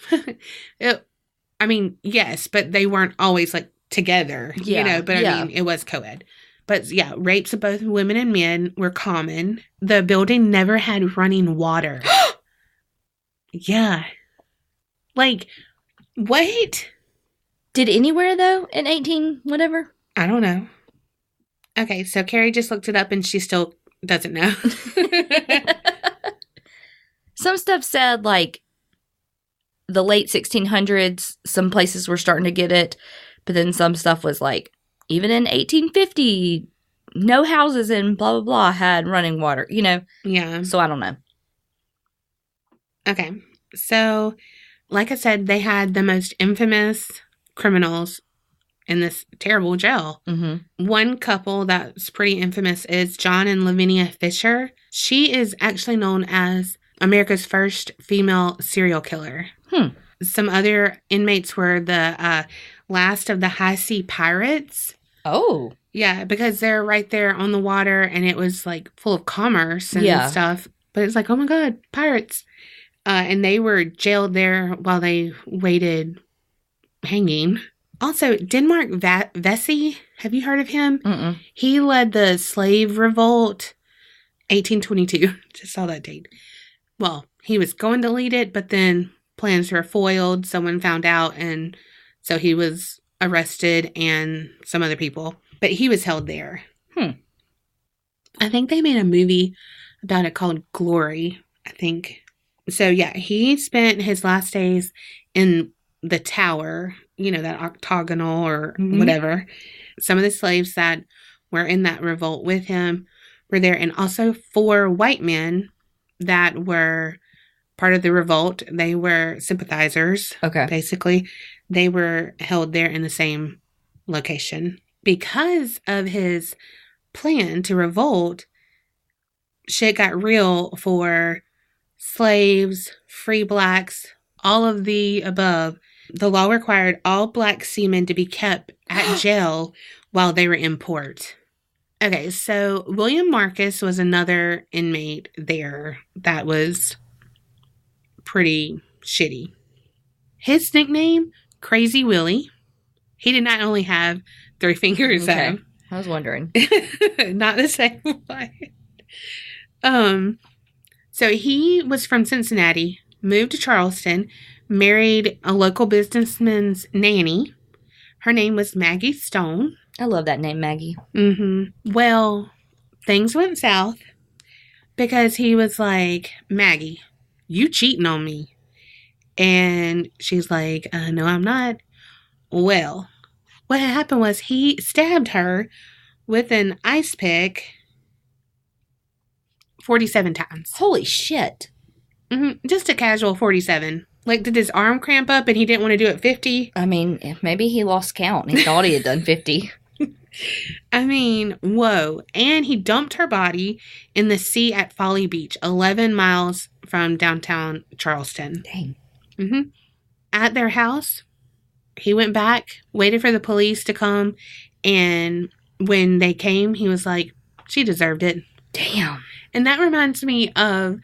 I mean, yes, but they weren't always like together, but I mean, it was co-ed. But yeah, rapes of both women and men were common. The building never had running water. Yeah. Like, what? Did anywhere, though, in 18 whatever? I don't know. Okay, so Kerri just looked it up and she still doesn't know. Some stuff said, like, the late 1600s, some places were starting to get it. But then some stuff was like, even in 1850, no houses in blah, blah, blah had running water, Yeah. So I don't know. Okay. So, like I said, they had the most infamous criminals in this terrible jail. Mm-hmm. One couple that's pretty infamous is John and Lavinia Fisher. She is actually known as America's first female serial killer. Some other inmates were the last of the high sea pirates. Oh. Yeah, because they're right there on the water and it was like full of commerce and stuff. But it's like, oh my God, pirates. And they were jailed there while they waited hanging. Also, Denmark Vesey, have you heard of him? Mm-mm. He led the slave revolt, 1822. Just saw that date. Well, he was going to lead it, but then plans were foiled. Someone found out, and so he was arrested and some other people. But he was held there. I think they made a movie about it called Glory, I think. So, yeah, he spent his last days in the tower, that octagonal or whatever. Some of the slaves that were in that revolt with him were there. And also 4 white men that were part of the revolt. They were sympathizers. Okay. Basically, they were held there in the same location. Because of his plan to revolt, shit got real for slaves, free blacks, all of the above. The law required all black seamen to be kept at jail while they were in port. Okay, so William Marcus was another inmate there that was pretty shitty. His nickname, Crazy Willie. He did not only have 3 fingers. Okay. I was wondering. Not the same one. So he was from Cincinnati, moved to Charleston, married a local businessman's nanny. Her name was Maggie Stone. I love that name, Maggie. Mm-hmm. Well, things went south because he was like, Maggie, you cheating on me. And she's like, no, I'm not. Well, what happened was he stabbed her with an ice pick 47 times. Holy shit. Mm-hmm. Just a casual 47. Like, did his arm cramp up and he didn't want to do it 50? I mean, maybe he lost count. He thought he had done 50. I mean, whoa. And he dumped her body in the sea at Folly Beach, 11 miles from downtown Charleston. Dang. Mm-hmm. At their house, he went back, waited for the police to come, and when they came, he was like, she deserved it. Damn. And that reminds me of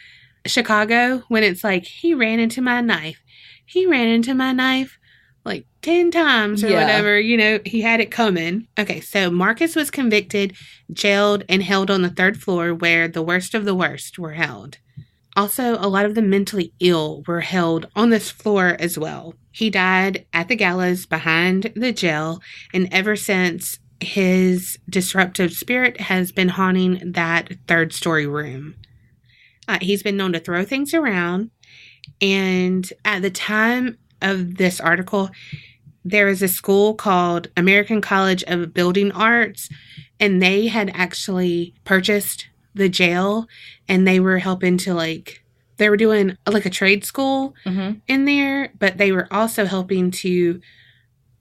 Chicago when it's like, he ran into my knife. He ran into my knife like 10 times or whatever. He had it coming. Okay, so Marcus was convicted, jailed, and held on the 3rd floor where the worst of the worst were held. Also, a lot of the mentally ill were held on this floor as well. He died at the gallows behind the jail, and ever since, his disruptive spirit has been haunting that 3rd-story room. He's been known to throw things around, and at the time of this article, there is a school called American College of Building Arts, And they had actually purchased the jail, and they were helping to, like, they were doing, like, a trade school in there, but they were also helping to,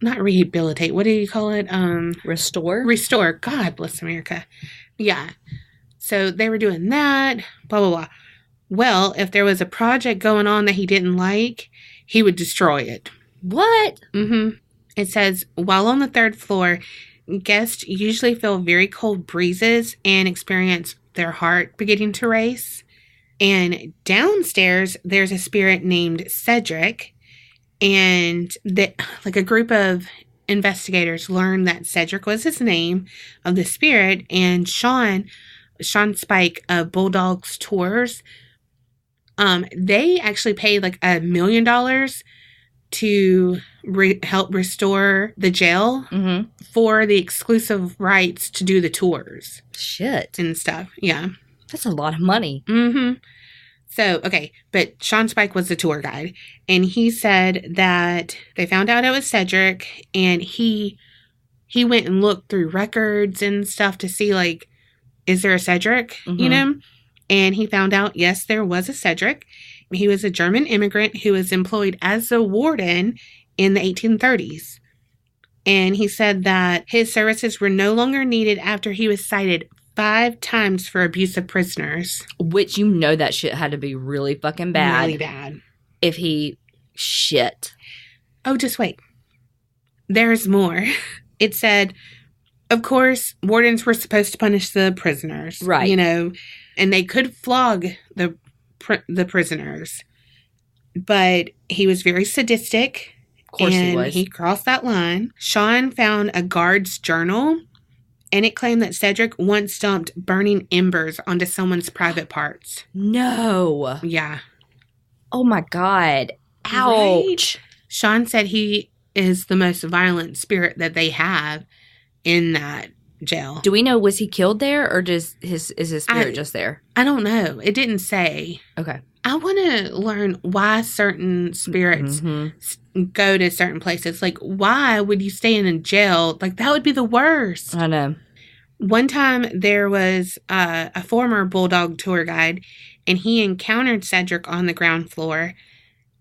not rehabilitate, what do you call it? Restore? Restore. God bless America. Yeah. So they were doing that, blah, blah, blah. Well, if there was a project going on that he didn't like, he would destroy it. What? It says, while on the 3rd floor, guests usually feel very cold breezes and experience their heart beginning to race. And downstairs, there's a spirit named Cedric. And like a group of investigators learned that Cedric was his name of the spirit. And Sean Spike of Bulldogs Tours, they actually paid like $1 million to help restore the jail for the exclusive rights to do the tours. Shit. And stuff. Yeah. That's a lot of money. So, okay, but Sean Spike was the tour guide, and he said that they found out it was Cedric, and he went and looked through records and stuff to see, like, is there a Cedric, you know? And he found out, yes, there was a Cedric. He was a German immigrant who was employed as a warden in the 1830s. And he said that his services were no longer needed after he was cited 5 times for abuse of prisoners. Which, you know, that shit had to be really fucking bad. Really bad. If he... Shit. Oh, just wait. There's more. It said, of course, wardens were supposed to punish the prisoners. Right. You know, and they could flog the prisoners. But he was very sadistic. Of course he was. He crossed that line. Sean found a guard's journal, and it claimed that Cedric once dumped burning embers onto someone's private parts. No. Yeah. Oh my God. Ouch. Right? Sean said he is the most violent spirit that they have in that jail. Do we know, was he killed there, or is his spirit just there? I don't know. It didn't say. Okay. I want to learn why certain spirits go to certain places. Like, why would you stay in a jail? Like, that would be the worst. I know. One time, there was a former Bulldog tour guide, and he encountered Cedric on the ground floor.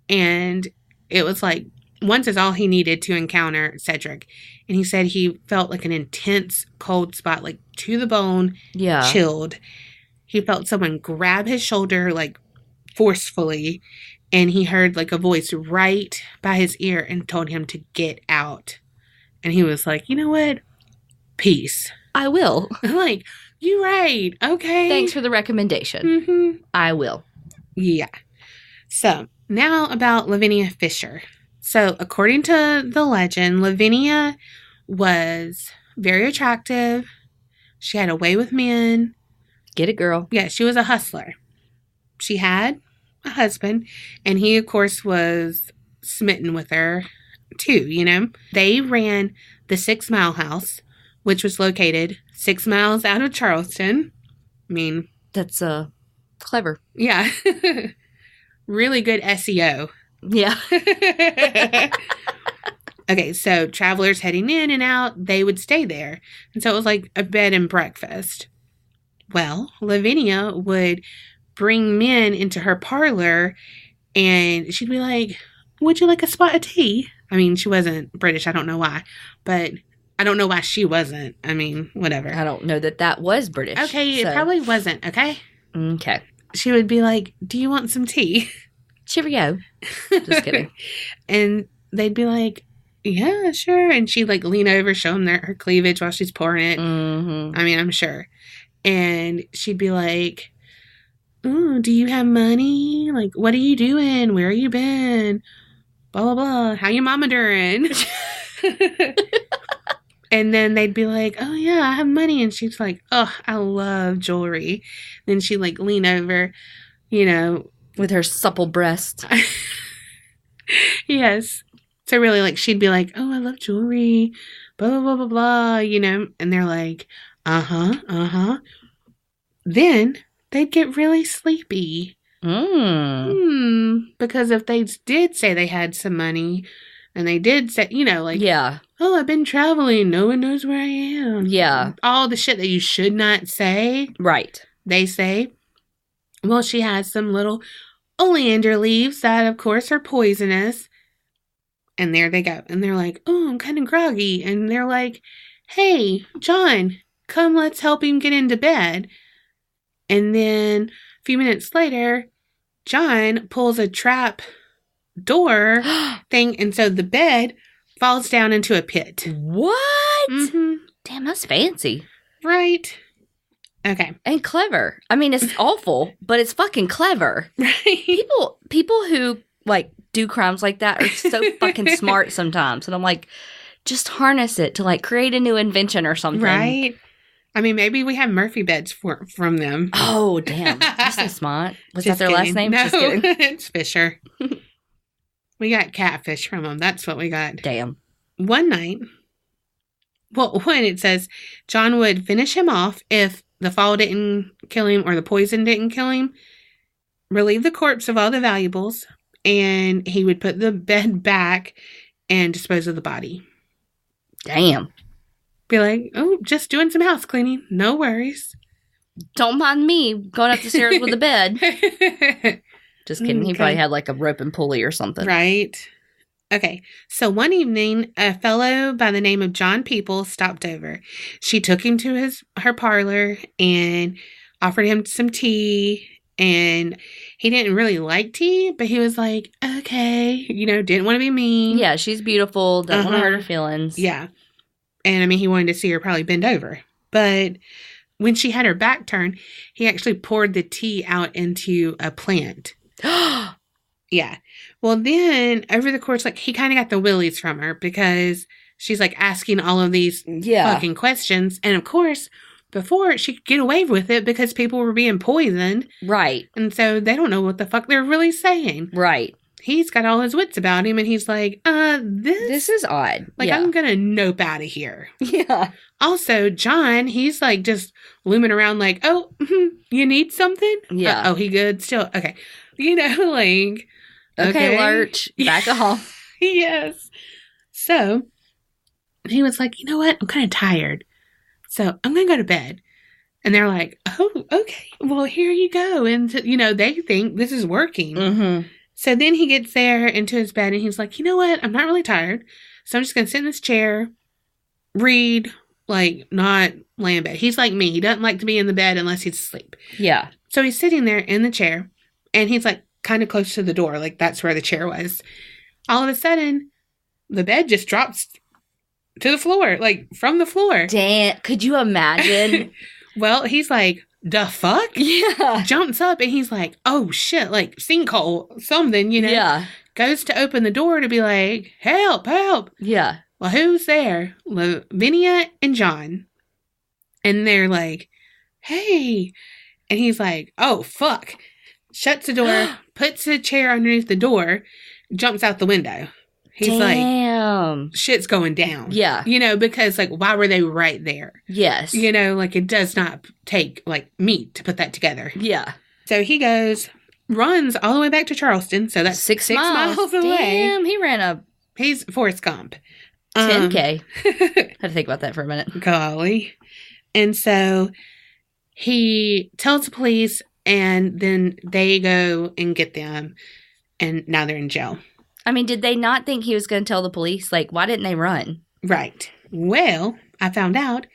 And it was like, once is all he needed to encounter Cedric. And he said he felt like an intense cold spot, like to the bone, chilled. He felt someone grab his shoulder, like, forcefully, and he heard like a voice right by his ear and told him to get out. And he was like, you know what? Peace. I will. I'm like, you right. Okay. Thanks for the recommendation. I will. Yeah. So now about Lavinia Fisher. So according to the legend, Lavinia was very attractive. She had a way with men. Get it, girl. Yeah, she was a hustler. She had a husband, and he, of course, was smitten with her, too, you know. They ran the 6 Mile House, which was located 6 miles out of Charleston. I mean... That's, clever. Yeah. Really good SEO. Yeah. Okay, so travelers heading in and out, they would stay there. And so it was like a bed and breakfast. Well, Lavinia would bring men into her parlor, and she'd be like, would you like a spot of tea? I mean, she wasn't British. I don't know why. But I don't know why she wasn't. I mean, whatever. I don't know that was British. Okay, so. It probably wasn't, okay? Okay. She would be like, do you want some tea? Cheerio. Just kidding. And they'd be like, yeah, sure. And she'd like lean over, show them her cleavage while she's pouring it. I mean, I'm sure. And she'd be like, oh, do you have money? Like, what are you doing? Where you been? Blah, blah, blah. How your mama doing? And then they'd be like, oh, yeah, I have money. And she's like, oh, I love jewelry. Then she'd like lean over, you know. With her supple breast. Yes. So really, like, she'd be like, oh, I love jewelry. Blah, blah, blah, blah, blah, you know. And they're like, uh-huh. Then they'd get really sleepy. Because if they did say they had some money, and they did say, you know, like... Yeah. oh, I've been traveling. No one knows where I am. Yeah. All the shit that you should not say. Right. They say. Well, she has some little oleander leaves that, of course, are poisonous. And there they go. And they're like, oh, I'm kind of groggy. And they're like, hey, John, come, let's help him get into bed. And then a few minutes later, John pulls a trap door thing. And so the bed falls down into a pit. What? Mm-hmm. Damn, that's fancy. Right. Okay. And clever. I mean, it's awful, but it's fucking clever. Right. People who, like, do crimes like that are so fucking smart sometimes. And I'm like, just harness it to, like, create a new invention or something. Right. I mean, maybe we have Murphy beds from them. Oh, damn. That's so smart. Was Just that their kidding. last name? No, Just kidding. it's Fisher. We got catfish from them. That's what we got. Damn. One night, well, when it says John would finish him off if the fall didn't kill him or the poison didn't kill him, relieve the corpse of all the valuables, and he would put the bed back and dispose of the body. Damn. Be like, oh, just doing some house cleaning. No worries. Don't mind me going up the stairs with a bed. Just kidding. He Okay. probably had like a rope and pulley or something. Right. Okay. So one evening, a fellow by the name of John People stopped over. She took him to her parlor and offered him some tea. And he didn't really like tea, but he was like, okay, didn't want to be mean. Yeah, she's beautiful. Doesn't want to hurt her feelings. Yeah. And I mean, he wanted to see her probably bend over. But when she had her back turned, he actually poured the tea out into a plant. Yeah. Well, then over the course, like, he kind of got the willies from her because she's like asking all of these fucking questions. And of course, before she could get away with it because people were being poisoned. Right. And so they don't know what the fuck they're really saying. Right. He's got all his wits about him and he's like, this is odd. Like, yeah. I'm going to nope out of here. Yeah. Also, John, he's like just looming around like, oh, you need something? Yeah. Oh, he good still? Okay. Like, okay. Lurch. Back off. Yes. So he was like, you know what? I'm kind of tired. So I'm going to go to bed. And they're like, oh, okay. Well, here you go. And, they think this is working. Mm-hmm. So then he gets there into his bed and he's like, you know what? I'm not really tired. So I'm just going to sit in this chair, read, like, not lay in bed. He's like me. He doesn't like to be in the bed unless he's asleep. Yeah. So he's sitting there in the chair and he's like kind of close to the door. Like, that's where the chair was. All of a sudden, the bed just drops to the floor, like from the floor. Damn. Could you imagine? Well, he's like, the fuck? Yeah. Jumps up and he's like, oh shit, like sinkhole, something, Yeah. Goes to open the door to be like, help, help. Yeah. Well, who's there? Lavinia and John. And they're like, hey. And he's like, oh, fuck. Shuts the door, puts a chair underneath the door, jumps out the window. He's Damn. like, shit's going down. Yeah. Because, like, why were they right there? Yes. Like, it does not take, like, meat to put that together. Yeah. So he goes, runs all the way back to Charleston. So that's 6 miles away. Damn, he ran He's Forrest Gump. 10K. Had to think about that for a minute. Golly. And so he tells the police, and then they go and get them, and now they're in jail. I mean, did they not think he was going to tell the police? Like, why didn't they run? Right. Well, I found out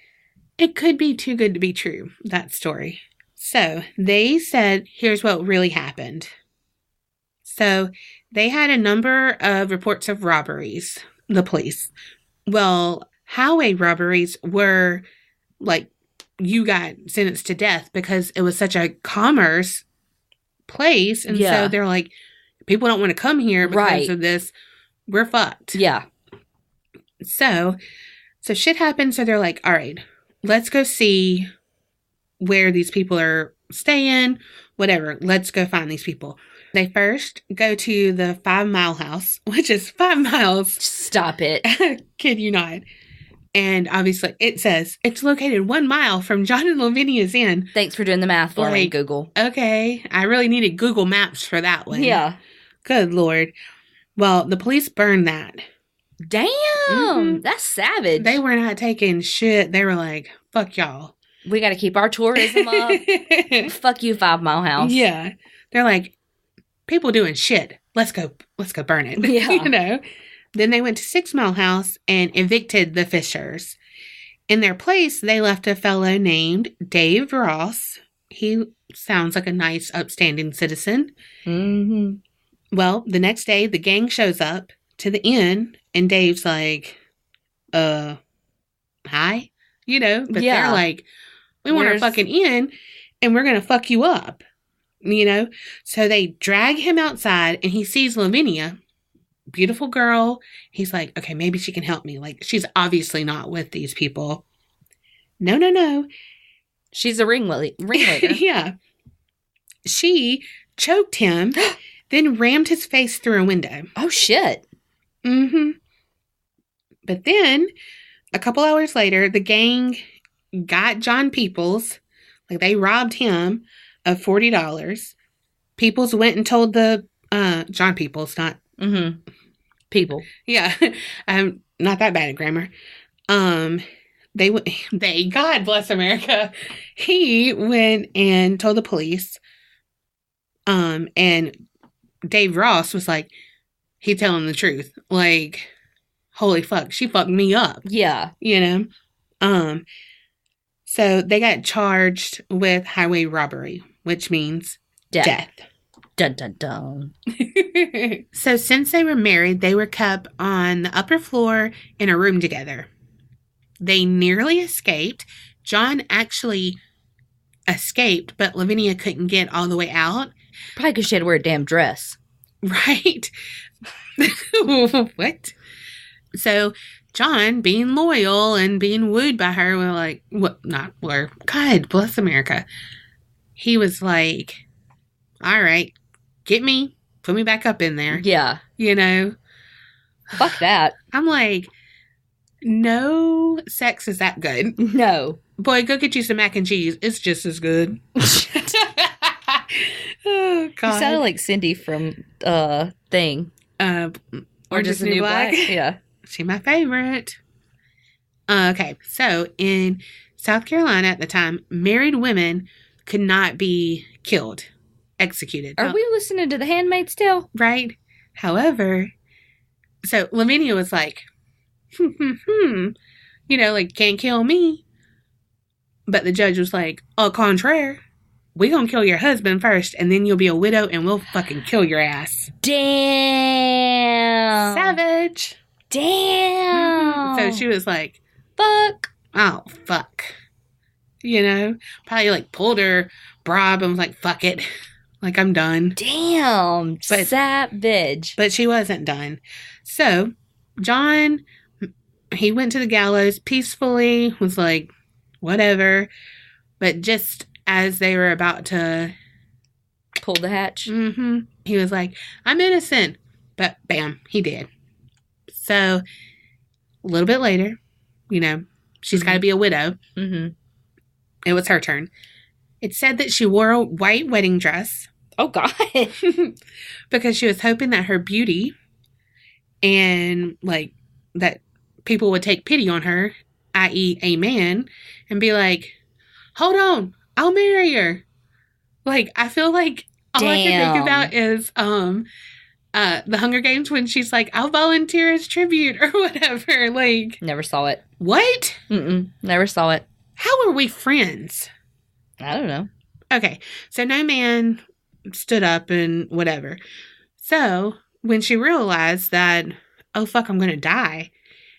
it could be too good to be true, that story. So they said, here's what really happened. So they had a number of reports of robberies, the police. Well, highway robberies were like, you got sentenced to death because it was such a commerce place. And so they're like, people don't want to come here because of this. We're fucked. Yeah. So shit happened. So they're like, all right, let's go see where these people are staying, whatever. Let's go find these people. They first go to the 5 Mile House, which is 5 miles. Stop it. Kid you not. And obviously it says it's located 1 mile from John and Lavinia's Inn. Thanks for doing the math for me, Google. Okay. I really needed Google Maps for that one. Yeah. Good Lord. Well, the police burned that. Damn, that's savage. They were not taking shit. They were like, fuck y'all. We got to keep our tourism up. Fuck you, 5 Mile House. Yeah. They're like, people doing shit. Let's go burn it. Yeah. You know? Then they went to 6 Mile House and evicted the Fishers. In their place, they left a fellow named Dave Ross. He sounds like a nice, upstanding citizen. Mm-hmm. Well, the next day, the gang shows up to the inn, and Dave's like, hi? You know? But they're like, we want our fucking inn, and we're going to fuck you up. You know? So they drag him outside, and he sees Lavinia, beautiful girl. He's like, okay, maybe she can help me. Like, she's obviously not with these people. No. She's a ringleader. Yeah. She choked him, then rammed his face through a window. Oh, shit. Mm-hmm. But then, a couple hours later, the gang got John Peoples. Like, they robbed him of $40. Peoples went and told the, John Peoples, not... Mm-hmm. People. Yeah. Not that bad at grammar. God bless America. He went and told the police. And Dave Ross was like, he telling the truth. Like, holy fuck, she fucked me up. Yeah. You know? So they got charged with highway robbery, which means death. Dun, dun, dun. So since they were married, they were kept on the upper floor in a room together. They nearly escaped. John actually escaped, but Lavinia couldn't get all the way out. Probably because she had to wear a damn dress. Right? What? So John, being loyal and being wooed by her, were like, what? Not were. God bless America. He was like, all right, get me, put me back up in there. Yeah. You know? Fuck that. I'm like, no sex is that good. No. Boy, go get you some mac and cheese. It's just as good. Oh, God. You sounded like Cindy from Thing. Orange is the New Black. Yeah. She's my favorite. Okay, so in South Carolina at the time, married women could not be killed, executed. Are we listening to The Handmaid's Tale? Right? However, so Lavinia was like, you know, like, can't kill me. But the judge was like, au contraire, we gonna kill your husband first, and then you'll be a widow, and we'll fucking kill your ass. Damn. Savage. Damn. So she was like, fuck. Oh, fuck. You know? Probably, like, pulled her bra and was like, fuck it. Like, I'm done. Damn. But, savage. But she wasn't done. So, John, he went to the gallows peacefully, was like, whatever. But just as they were about to pull the hatch, he was like, I'm innocent. But bam, he did. So, a little bit later, you know, she's got to be a widow. It was her turn. It said that she wore a white wedding dress. Oh, God. Because she was hoping that her beauty and, like, that people would take pity on her, i.e. a man, and be like, hold on, I'll marry her. Like, I feel like all I can think about is the Hunger Games when she's like, I'll volunteer as tribute or whatever. Like, never saw it. What? Never saw it. How are we friends? I don't know. Okay, so no man stood up and whatever. So when she realized that, oh fuck, I'm gonna die,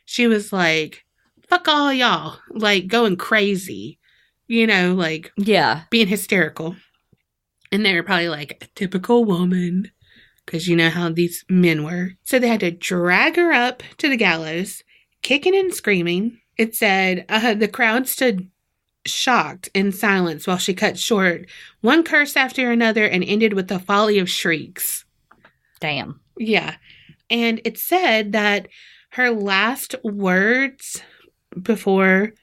she was like, fuck all y'all, like going crazy, you know, like, yeah, being hysterical. And they were probably like, a typical woman, because you know how these men were. So they had to drag her up to the gallows, kicking and screaming. It said the crowd stood shocked in silence while she cut short one curse after another and ended with a volley of shrieks. Damn. Yeah. And it said that her last words before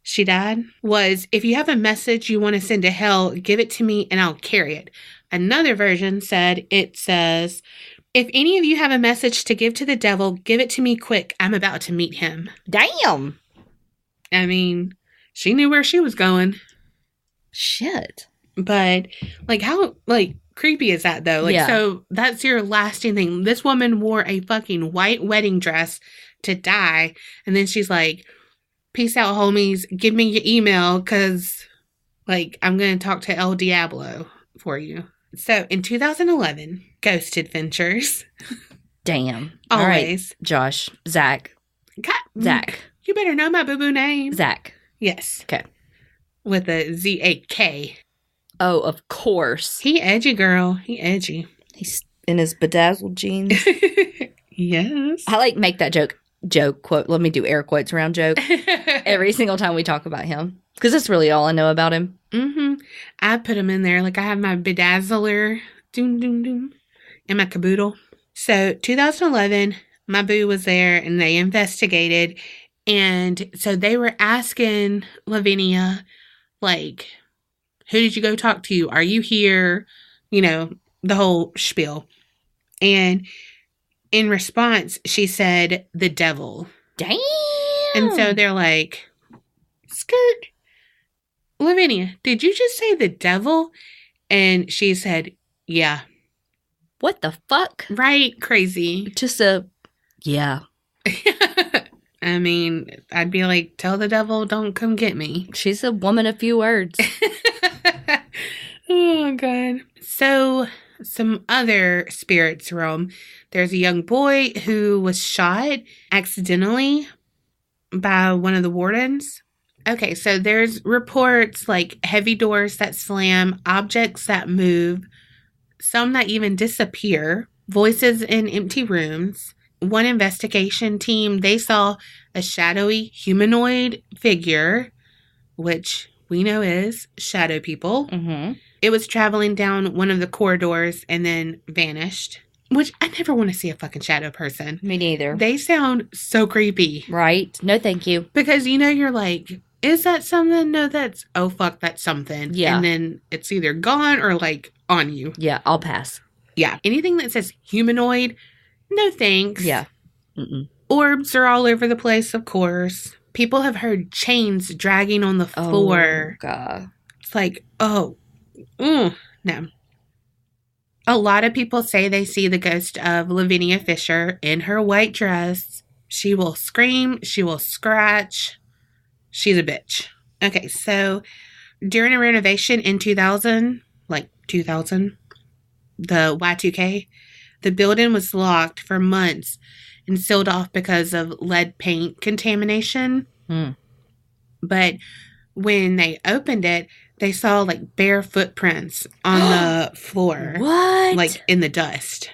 she died was, if you have a message you want to send to hell, give it to me and I'll carry it. Another version said, it says, If any of you have a message to give to the devil, give it to me quick. I'm about to meet him. Damn. I mean, she knew where she was going. Shit. But, like, how, like, creepy is that, though? Like, Yeah. So that's your lasting thing. This woman wore a fucking white wedding dress to die. And then she's like, peace out, homies. Give me your email because, like, I'm going to talk to El Diablo for you. So, in 2011, Ghost Adventures. Damn. Always. All right, Josh. Zach. Zach. You better know my boo-boo name. Zach. Yes. Okay. With a Z-A-K. Oh, of course. He edgy, girl. He edgy. He's in his bedazzled jeans. Yes. I like make that joke quote. Let me do air quotes around joke every single time we talk about him. Because that's really all I know about him. Mm-hmm. I put him in there. Like, I have my bedazzler. Doom, doom, doom. And my caboodle. So, 2011, my boo was there and they investigated. And so they were asking Lavinia, like, who did you go talk to? Are you here? You know, the whole spiel. And in response, she said, the devil. Damn. And so they're like, skirt. Lavinia, did you just say the devil? And she said, yeah. What the fuck? Right? Crazy. Just yeah. I mean, I'd be like, tell the devil, don't come get me. She's a woman of few words. Oh, God. So, some other spirits roam. There's a young boy who was shot accidentally by one of the wardens. Okay, so there's reports like heavy doors that slam, objects that move, some that even disappear, voices in empty rooms. One investigation team, they saw a shadowy humanoid figure, which we know is shadow people. Mm-hmm. It was traveling down one of the corridors and then vanished, which I never want to see a fucking shadow person. Me neither. They sound so creepy. Right? No, thank you. Because, you know, you're like, is that something? No, that's, oh, fuck, that's something. Yeah. And then it's either gone or, like, on you. Yeah, I'll pass. Yeah. Anything that says humanoid, no thanks. Yeah. Mm-mm. Orbs are all over the place, of course. People have heard chains dragging on the floor. Oh, God. It's like, oh, no. A lot of people say they see the ghost of Lavinia Fisher in her white dress. She will scream. She will scratch. She's a bitch. Okay, so during a renovation in 2000, the Y2K, the building was locked for months and sealed off because of lead paint contamination. But when they opened it, they saw like bare footprints on the floor. What? Like in the dust.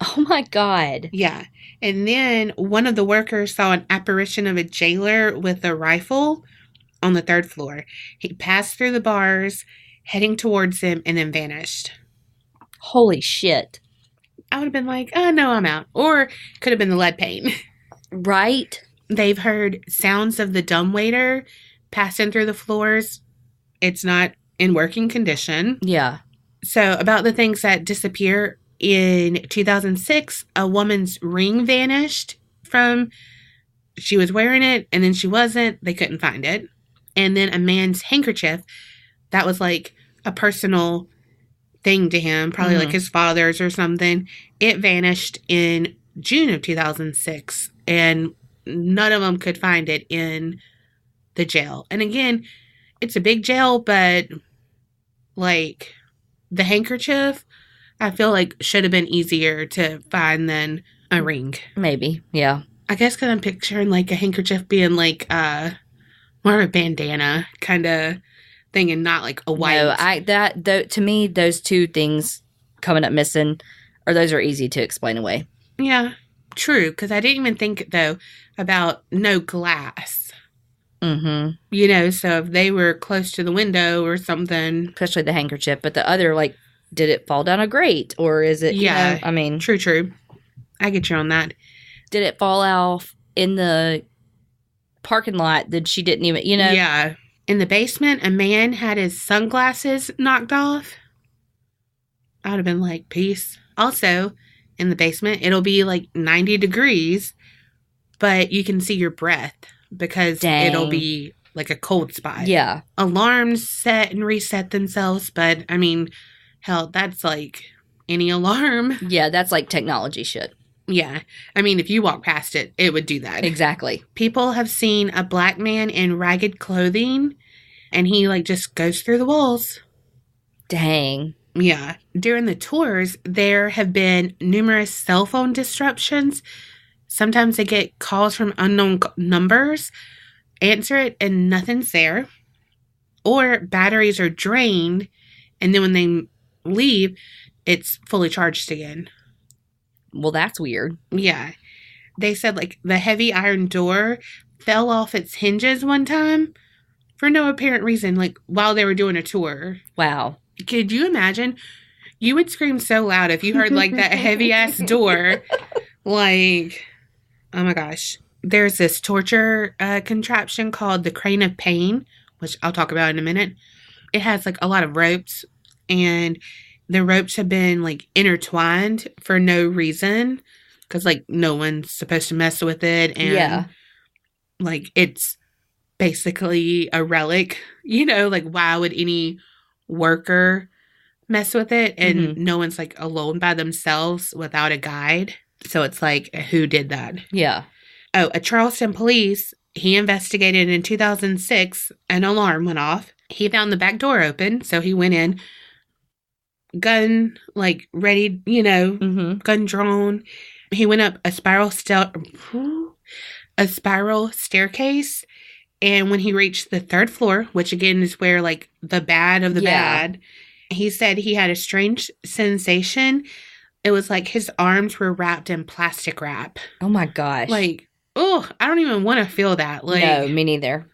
Oh my God. Yeah. And then one of the workers saw an apparition of a jailer with a rifle on the third floor. He passed through the bars, heading towards him, and then vanished. Holy shit. I would have been like, oh, no, I'm out. Or could have been the lead paint. Right? They've heard sounds of the dumbwaiter passing through the floors. It's not in working condition. Yeah. So about the things that disappear, in 2006, a woman's ring vanished from, she was wearing it and then she wasn't. They couldn't find it. And then a man's handkerchief that was like a personal thing to him, probably like his father's or something. It vanished in June of 2006 and none of them could find it in the jail. And again, it's a big jail, but like the handkerchief, I feel like should have been easier to find than a ring. Maybe. Yeah. I guess because I'm picturing like a handkerchief being like more of a bandana kind of thing and not like a white. No, to me, those two things coming up missing, or those are easy to explain away. Yeah, true. Because I didn't even think though about no glass. Mm-hmm. You know, so if they were close to the window or something. Especially the handkerchief, but the other, like, did it fall down a grate or is it? Yeah, you know, I mean, true. I get you on that. Did it fall off in the parking lot that she didn't even, you know? Yeah. In the basement, a man had his sunglasses knocked off. I would have been like, peace. Also, in the basement. It'll be like 90 degrees, but you can see your breath because it'll be like a cold spot. Yeah. Alarms set and reset themselves, but I mean, hell, that's like any alarm. Yeah, that's like technology shit. Yeah. I mean, if you walk past it, it would do that. Exactly. People have seen a black man in ragged clothing, and he like just goes through the walls. Dang. Yeah. During the tours, there have been numerous cell phone disruptions. Sometimes they get calls from unknown numbers, answer it, and nothing's there. Or batteries are drained, and then when they leave, it's fully charged again. Well, that's weird. Yeah. They said, like, the heavy iron door fell off its hinges one time for no apparent reason, like, while they were doing a tour. Wow. Could you imagine? You would scream so loud if you heard, like, that heavy-ass door. Like, oh, my gosh. There's this torture contraption called the crane of pain, which I'll talk about in a minute. It has, like, a lot of ropes, and the ropes have been, like, intertwined for no reason, because, like, no one's supposed to mess with it, and, like, it's basically a relic, you know, like, why would any worker mess with it? And no one's, like, alone by themselves without a guide, so it's like, who did that? Yeah. Oh, a Charleston police, he investigated in 2006, an alarm went off. He found the back door open, so he went in, gun, like, ready, you know, gun drawn. He went up a spiral staircase, and when he reached the 3rd floor, which again is where, like, the bad of the bad, he said he had a strange sensation. It was like his arms were wrapped in plastic wrap. Oh my gosh. Like, oh, I don't even want to feel that. Like, no, me neither.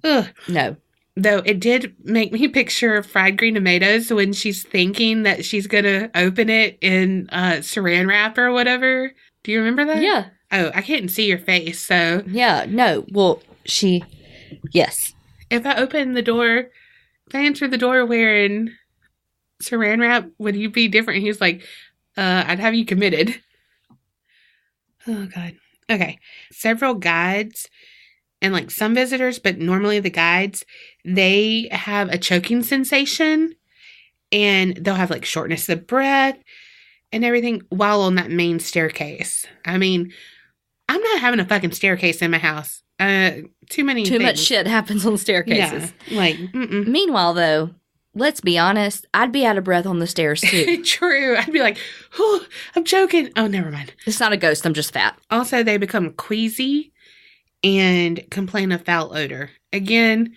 Ugh. No. Though it did make me picture fried green tomatoes when she's thinking that she's going to open it in saran wrap or whatever. Do you remember that? Yeah. Oh, I can't see your face, so. Yeah, no. Well, yes. If I open the door, if I answer the door wearing saran wrap, would you be different? He's like, I'd have you committed. Oh, God. Okay. Several guides and, like, some visitors, but normally the guides, they have a choking sensation, and they'll have, like, shortness of breath and everything while on that main staircase. I mean, I'm not having a fucking staircase in my house. Too much shit happens on staircases. Yeah, like, Meanwhile, though, let's be honest, I'd be out of breath on the stairs, too. True. I'd be like, oh, I'm choking. Oh, never mind. It's not a ghost. I'm just fat. Also, they become queasy and complain of foul odor. Again,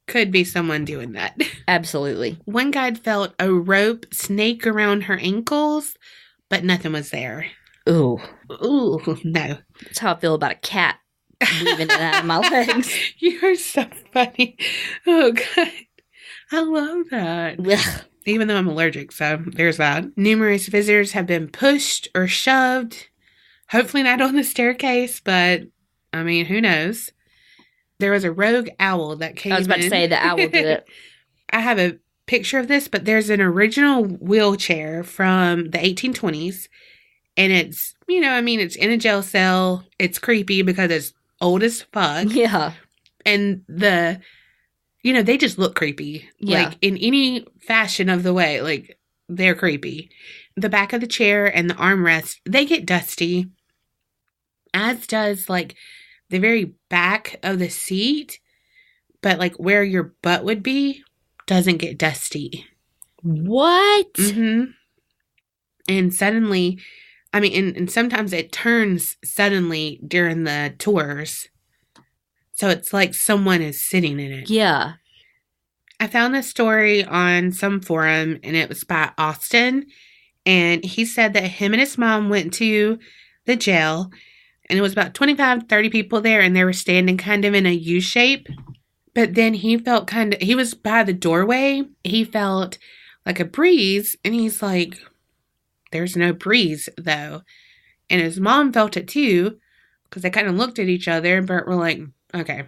could be someone doing that. Absolutely. One guide felt a rope snake around her ankles, but nothing was there. Ooh. Ooh, no. That's how I feel about a cat weaving it out of my legs. You're so funny. Oh, God. I love that. Ugh. Even though I'm allergic, so there's that. Numerous visitors have been pushed or shoved. Hopefully not on the staircase, but, I mean, who knows? There was a rogue owl that came in. I was about to say the owl did it. I have a picture of this, but there's an original wheelchair from the 1820s. And it's, you know, I mean, it's in a jail cell. It's creepy because it's old as fuck. Yeah. And you know, they just look creepy. Yeah. Like, in any fashion of the way, like, they're creepy. The back of the chair and the armrest, they get dusty. As does, like, the very back of the seat. But, like, where your butt would be doesn't get dusty. What? Mm-hmm. And suddenly, I mean, and sometimes it turns suddenly during the tours. So it's like someone is sitting in it. Yeah. I found this story on some forum, and it was by Austin. And he said that him and his mom went to the jail, and it was about 25, 30 people there, and they were standing kind of in a U shape. But then he felt he was by the doorway. He felt like a breeze, and he's like, there's no breeze, though. And his mom felt it, too, because they kind of looked at each other, but were like, okay.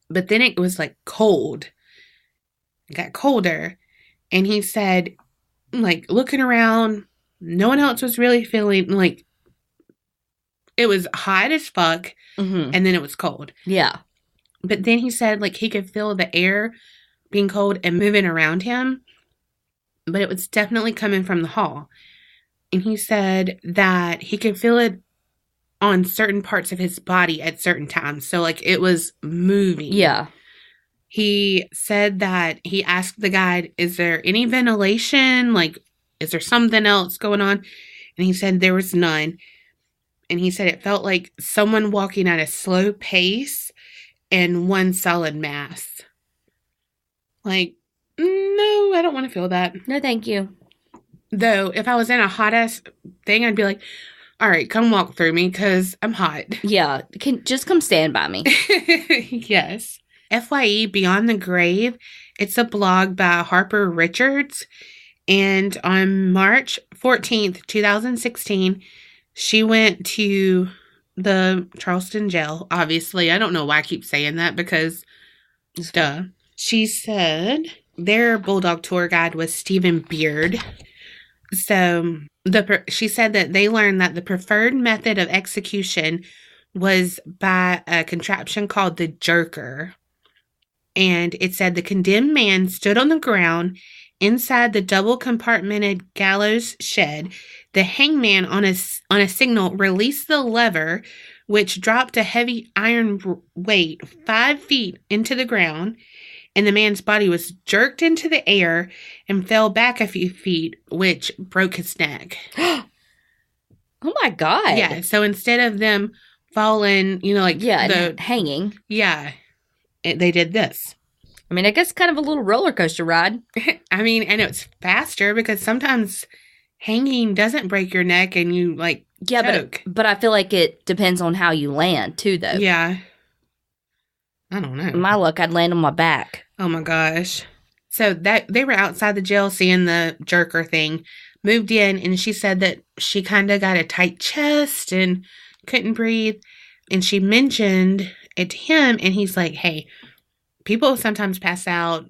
But then it was, like, cold. It got colder. And he said, like, looking around, No one else was really feeling like it was hot as fuck, and then it was cold. Yeah. But then he said like he could feel the air being cold and moving around him, but it was definitely coming from the hall. And he said that he could feel it on certain parts of his body at certain times. So like it was moving. Yeah. He said that he asked the guide, is there any ventilation? Like, is there something else going on? And he said there was none. And he said it felt like someone walking at a slow pace in one solid mass. Like, no, I don't want to feel that. No, thank you. Though, if I was in a hot-ass thing, I'd be like, all right, come walk through me because I'm hot. Yeah. Just come stand by me. Yes. FYE, Beyond the Grave, it's a blog by Harper Richards. And on March 14th, 2016, she went to the Charleston jail. Obviously, I don't know why I keep saying that because, duh. She said their bulldog tour guide was Stephen Beard. So she said that they learned that the preferred method of execution was by a contraption called the jerker. And it said the condemned man stood on the ground inside the double compartmented gallows shed. The hangman on a signal released the lever, which dropped a heavy iron weight 5 feet into the ground, and the man's body was jerked into the air and fell back a few feet, which broke his neck. Oh my God. Yeah, so instead of them falling, and hanging. Yeah, they did this. I mean, I guess kind of a little roller coaster ride. I mean, and it's faster because sometimes hanging doesn't break your neck and you choke. But I feel like it depends on how you land too, though. Yeah. I don't know. My luck, I'd land on my back. Oh my gosh. So that they were outside the jail seeing the jerker thing, moved in, and she said that she kind of got a tight chest and couldn't breathe. And she mentioned it to him, and he's like, hey, people sometimes pass out,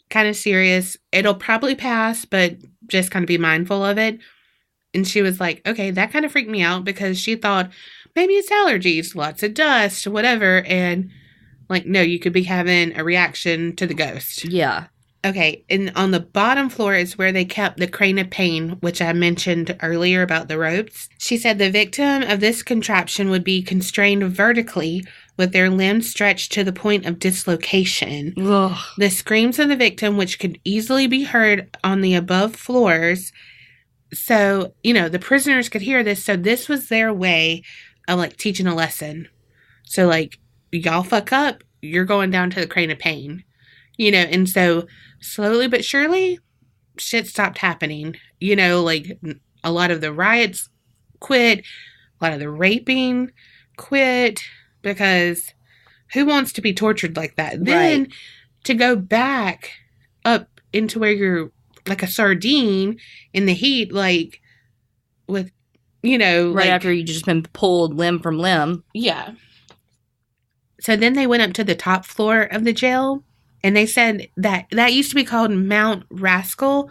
kind of serious. It'll probably pass, but just kind of be mindful of it. And she was like, okay, that kind of freaked me out because she thought maybe it's allergies, lots of dust, whatever. And no, you could be having a reaction to the ghost. Yeah. Okay. And on the bottom floor is where they kept the crane of pain, which I mentioned earlier about the ropes. She said the victim of this contraption would be constrained vertically with their limbs stretched to the point of dislocation. Ugh. The screams of the victim, which could easily be heard on the above floors. So, the prisoners could hear this. So this was their way of teaching a lesson. So y'all fuck up, you're going down to the crane of pain. And so slowly but surely, shit stopped happening. A lot of the riots quit, a lot of the raping quit, because who wants to be tortured like that? Then Right. To go back up into where you're like a sardine in the heat, with, Right after you just been pulled limb from limb. Yeah. So then they went up to the top floor of the jail, and they said that used to be called Mount Rascal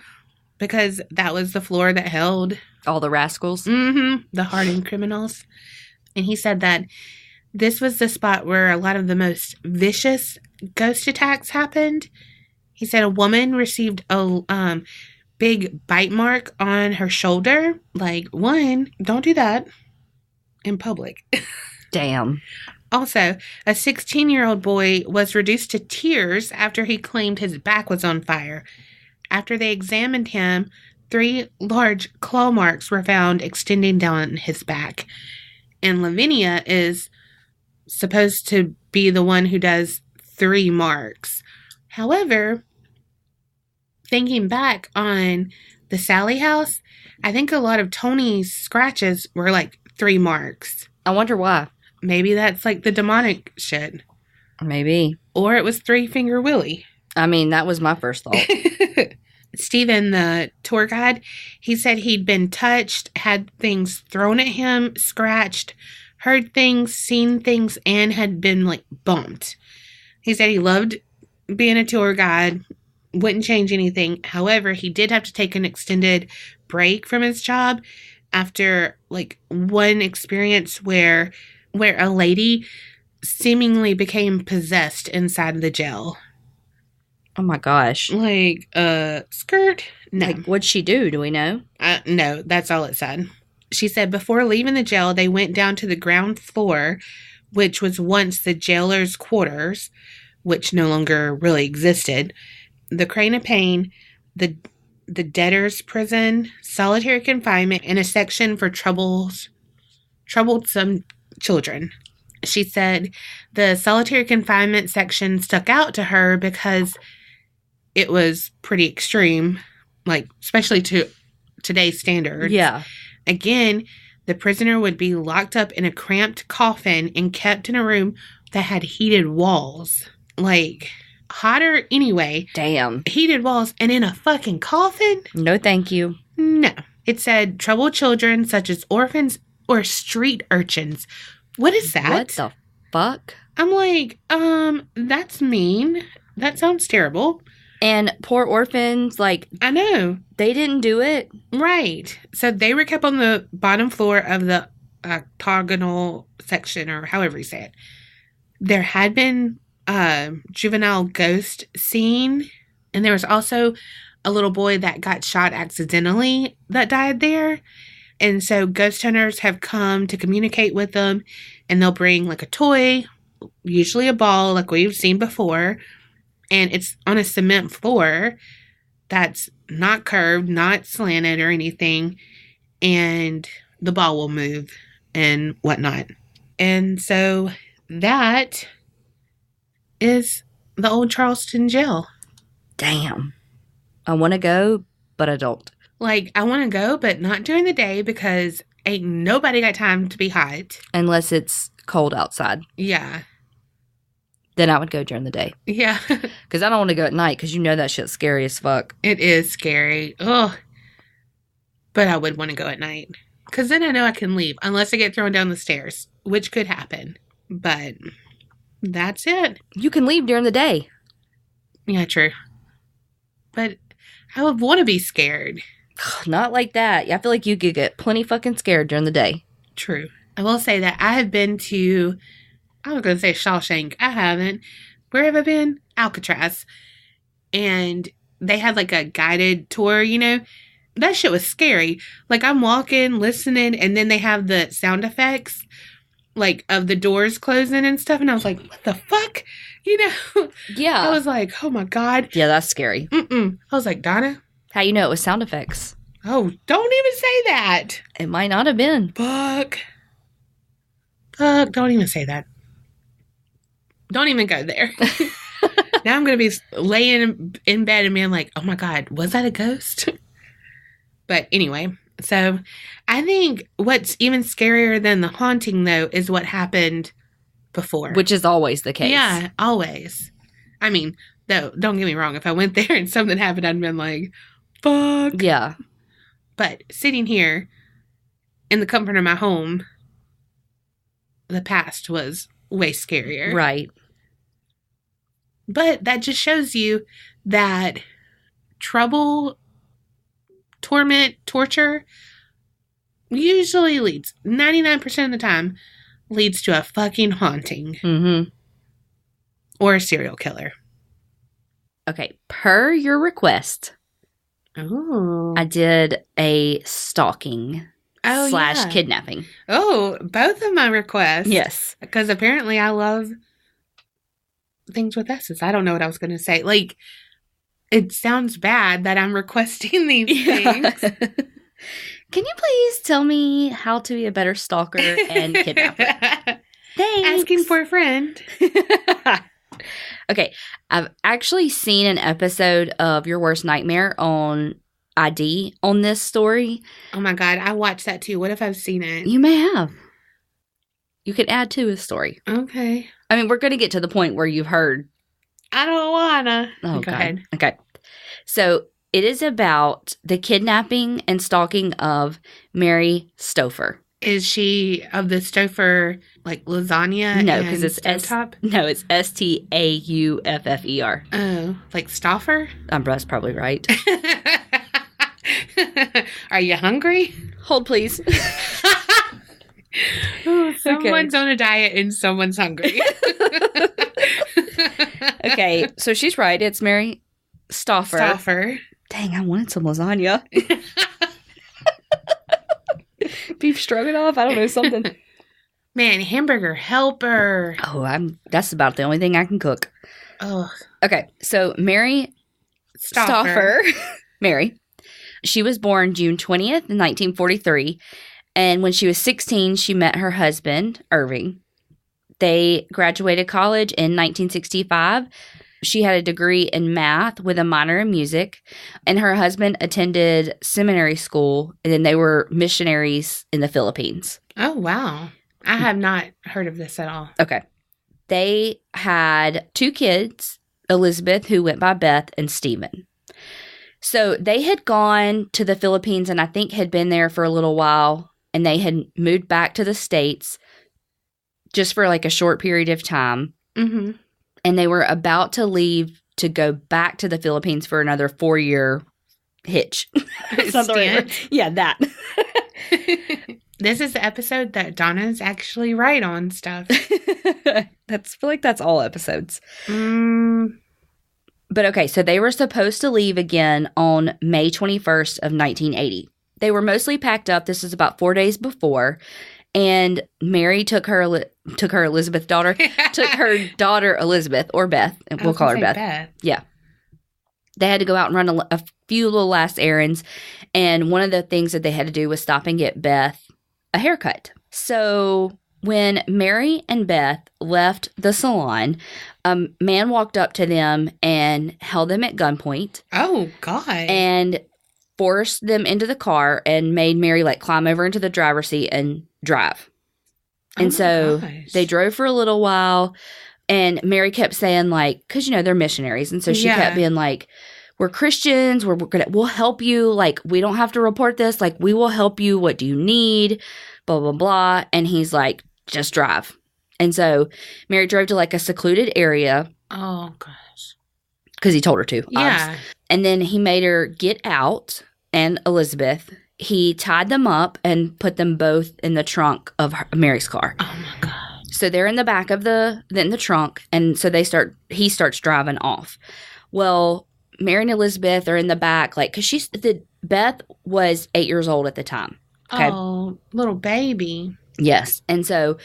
because that was the floor that held All the rascals. the hardened criminals. And he said that this was the spot where a lot of the most vicious ghost attacks happened. He said a woman received a big bite mark on her shoulder. Don't do that in public. Damn. Also, a 16-year-old boy was reduced to tears after he claimed his back was on fire. After they examined him, 3 large claw marks were found extending down his back. And Lavinia is supposed to be the one who does 3 marks. However, thinking back on the Sally house, I think a lot of Tony's scratches were 3 marks. I wonder why. Maybe that's the demonic shit. Maybe. Or it was 3-Finger Willie. I mean, that was my first thought. Stephen, the tour guide, he said he'd been touched, had things thrown at him, scratched, heard things, seen things, and had been bumped. He said he loved being a tour guide, wouldn't change anything. However, he did have to take an extended break from his job after like one experience where a lady seemingly became possessed inside the jail. Oh my gosh. Like, skirt? No. Like, what'd she do? Do we know? No, that's all it said. She said before leaving the jail, they went down to the ground floor, which was once the jailer's quarters, which no longer really existed. The Crane of Pain, the debtor's prison, solitary confinement, and a section for troublesome children. She said the solitary confinement section stuck out to her because it was pretty extreme, like, especially to today's standards. Yeah. Again, the prisoner would be locked up in a cramped coffin and kept in a room that had heated walls. Like, hotter anyway. Damn. Heated walls and in a fucking coffin? No, thank you. No. It said troubled children such as orphans or street urchins. What is that? What the fuck? I'm like, that's mean. That sounds terrible. And poor orphans, like, I know. they didn't do it. Right. So they were kept on the bottom floor of the octagonal section, or however you say it. There had been juvenile ghost seen, and there was also a little boy that got shot accidentally that died there. And so ghost hunters have come to communicate with them, and they'll bring like a toy, usually a ball like we've seen before, and it's on a cement floor that's not curved, not slanted or anything, and the ball will move and whatnot. And so that is the old Charleston jail. Damn. I want to go, but I don't. Like, I want to go, but not during the day because ain't nobody got time to be hot. Unless it's cold outside. Yeah. Then I would go during the day. Yeah. Because I don't want to go at night because you know that shit's scary as fuck. It is scary. Ugh. But I would want to go at night. Because then I know I can leave unless I get thrown down the stairs, which could happen. But that's it. You can leave during the day. Yeah, true. But I would want to be scared. Not like that. I feel like you could get plenty fucking scared during the day. True. I will say that I have been to, I was going to say Shawshank. I haven't. Where have I been? Alcatraz. And they had like a guided tour, you know? That shit was scary. Like, I'm walking, listening, and then they have the sound effects, like, of the doors closing and stuff. And I was like, what the fuck? You know? Yeah. I was like, oh my God. Yeah, that's scary. I was like, Donna? How you know it was sound effects? Oh, don't even say that. It might not have been. Fuck. Don't even say that. Don't even go there. Now I'm going to be laying in bed and being like, oh my God, was that a ghost? But anyway, so I think what's even scarier than the haunting, though, is what happened before. Which is always the case. Yeah, always. I mean, though, don't get me wrong. If I went there and something happened, I'd been like, fuck. Yeah. But sitting here in the comfort of my home, the past was way scarier. Right. But that just shows you that trouble, torment, torture usually leads, 99% of the time, leads to a fucking haunting. Mm-hmm. Or a serial killer. Okay. Per your request, Oh. I did a stalking / kidnapping. Oh, both of my requests. Yes. Because apparently I love things with S's. I don't know what I was going to say. Like, it sounds bad that I'm requesting these things. Can you please tell me how to be a better stalker and kidnapper? Thanks. Asking for a friend. Okay. I've actually seen an episode of Your Worst Nightmare on ID on this story. Oh my God, I watched that too. What if I've seen it? You may have. You could add to his story. Okay. I mean, we're going to get to the point where you've heard. I don't wanna. Oh, Go God. ahead. Okay. So it is about the kidnapping and stalking of Mary Stauffer. Is she of the Stauffer, like lasagna? No, because it's stovetop? No, it's Stauffer. Oh, like Stauffer? That's probably right. Are you hungry? Hold, please. Someone's on a diet and someone's hungry. Okay, so she's right. It's Mary Stauffer. Stauffer. Dang, I wanted some lasagna. Beef stroganoff. I don't know, something. Man, hamburger helper. Oh, that's about the only thing I can cook. Oh. Okay, so Mary Stauffer. Mary. She was born June 20th in 1943. And when she was 16, she met her husband, Irving. They graduated college in 1965. She had a degree in math with a minor in music. And her husband attended seminary school. And then they were missionaries in the Philippines. Oh, wow. I have not heard of this at all. Okay. They had 2 kids, Elizabeth, who went by Beth, and Stephen. So they had gone to the Philippines and I think had been there for a little while. And they had moved back to the States just for like a short period of time. Mm-hmm. And they were about to leave to go back to the Philippines for another 4-year hitch. Yeah, that. This is the episode that Donna's actually right on stuff. I feel like that's all episodes. But okay, so they were supposed to leave again on May 21st of 1980. They were mostly packed up. This was about 4 days before. And Mary took her Elizabeth daughter, took her daughter Elizabeth, or Beth, and we'll call her Beth. Yeah. They had to go out and run a few little last errands. And one of the things that they had to do was stop and get Beth a haircut. So when Mary and Beth left the salon, a man walked up to them and held them at gunpoint. Oh, God. And forced them into the car and made Mary like climb over into the driver's seat and drive. And so they drove for a little while, and Mary kept saying like, because they're missionaries, and so she kept being like, we're Christians, we'll help you, like we don't have to report this, like we will help you, what do you need, blah blah blah. And he's like, just drive. And so Mary drove to like a secluded area. Oh gosh. Because he told her to. Yeah. And then he made her get out, and Elizabeth. He tied them up and put them both in the trunk of Mary's car. Oh my God. So they're in the back of in the trunk, and so he starts driving off. Well, Mary and Elizabeth are in the back, like, because Beth was 8 years old at the time. Okay? Oh, little baby. Yes. And so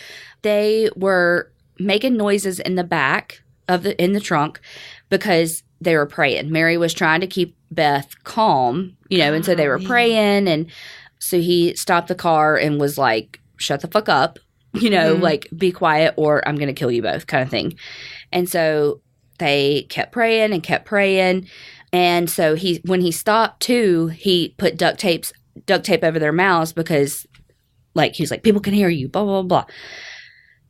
they were making noises in the back in the trunk because they were praying. Mary was trying to keep Beth calm, and so they were praying. And so he stopped the car and was like, shut the fuck up, like be quiet or I'm going to kill you both kind of thing. And so they kept praying and kept praying. And so when he stopped too, he put duct tape over their mouths because like, he was like, people can hear you, blah, blah, blah.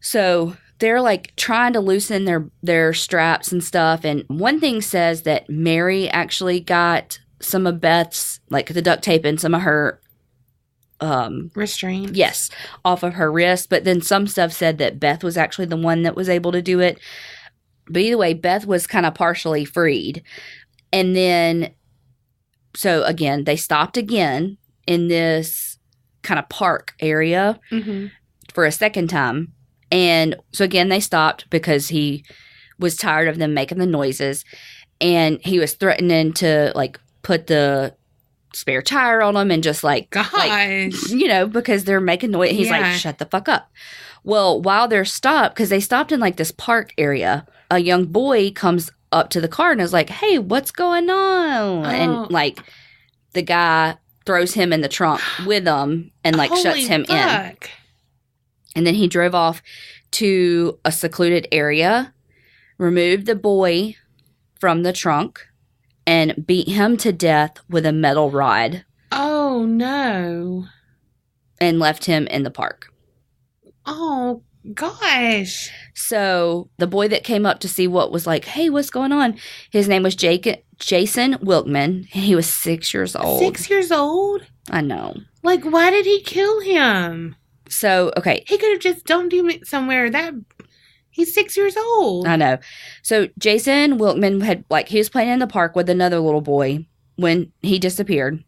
So they're like trying to loosen their straps and stuff. And one thing says that Mary actually got some of Beth's, like the duct tape and some of her restraints. Yes, off of her wrist. But then some stuff said that Beth was actually the one that was able to do it. But either way, Beth was kind of partially freed. And then, so again, they stopped again in this kind of park area for a second time. And so again, they stopped because he was tired of them making the noises, and he was threatening to like put the spare tire on them and just like, because they're making noise. He's like, shut the fuck up. Well, while they're stopped, because they stopped in like this park area, a young boy comes up to the car and is like, hey, what's going on? And like the guy throws him in the trunk with them and like shuts him in. And then he drove off to a secluded area, removed the boy from the trunk, and beat him to death with a metal rod. Oh, no. And left him in the park. Oh, gosh. So the boy that came up to see what was like, hey, what's going on? His name was Jason Wilkman. And he was 6 years old. 6 years old? I know. Like, why did he kill him? So, okay. He could have just dumped him somewhere that he's 6 years old. I know. So Jason Wilkman had he was playing in the park with another little boy when he disappeared.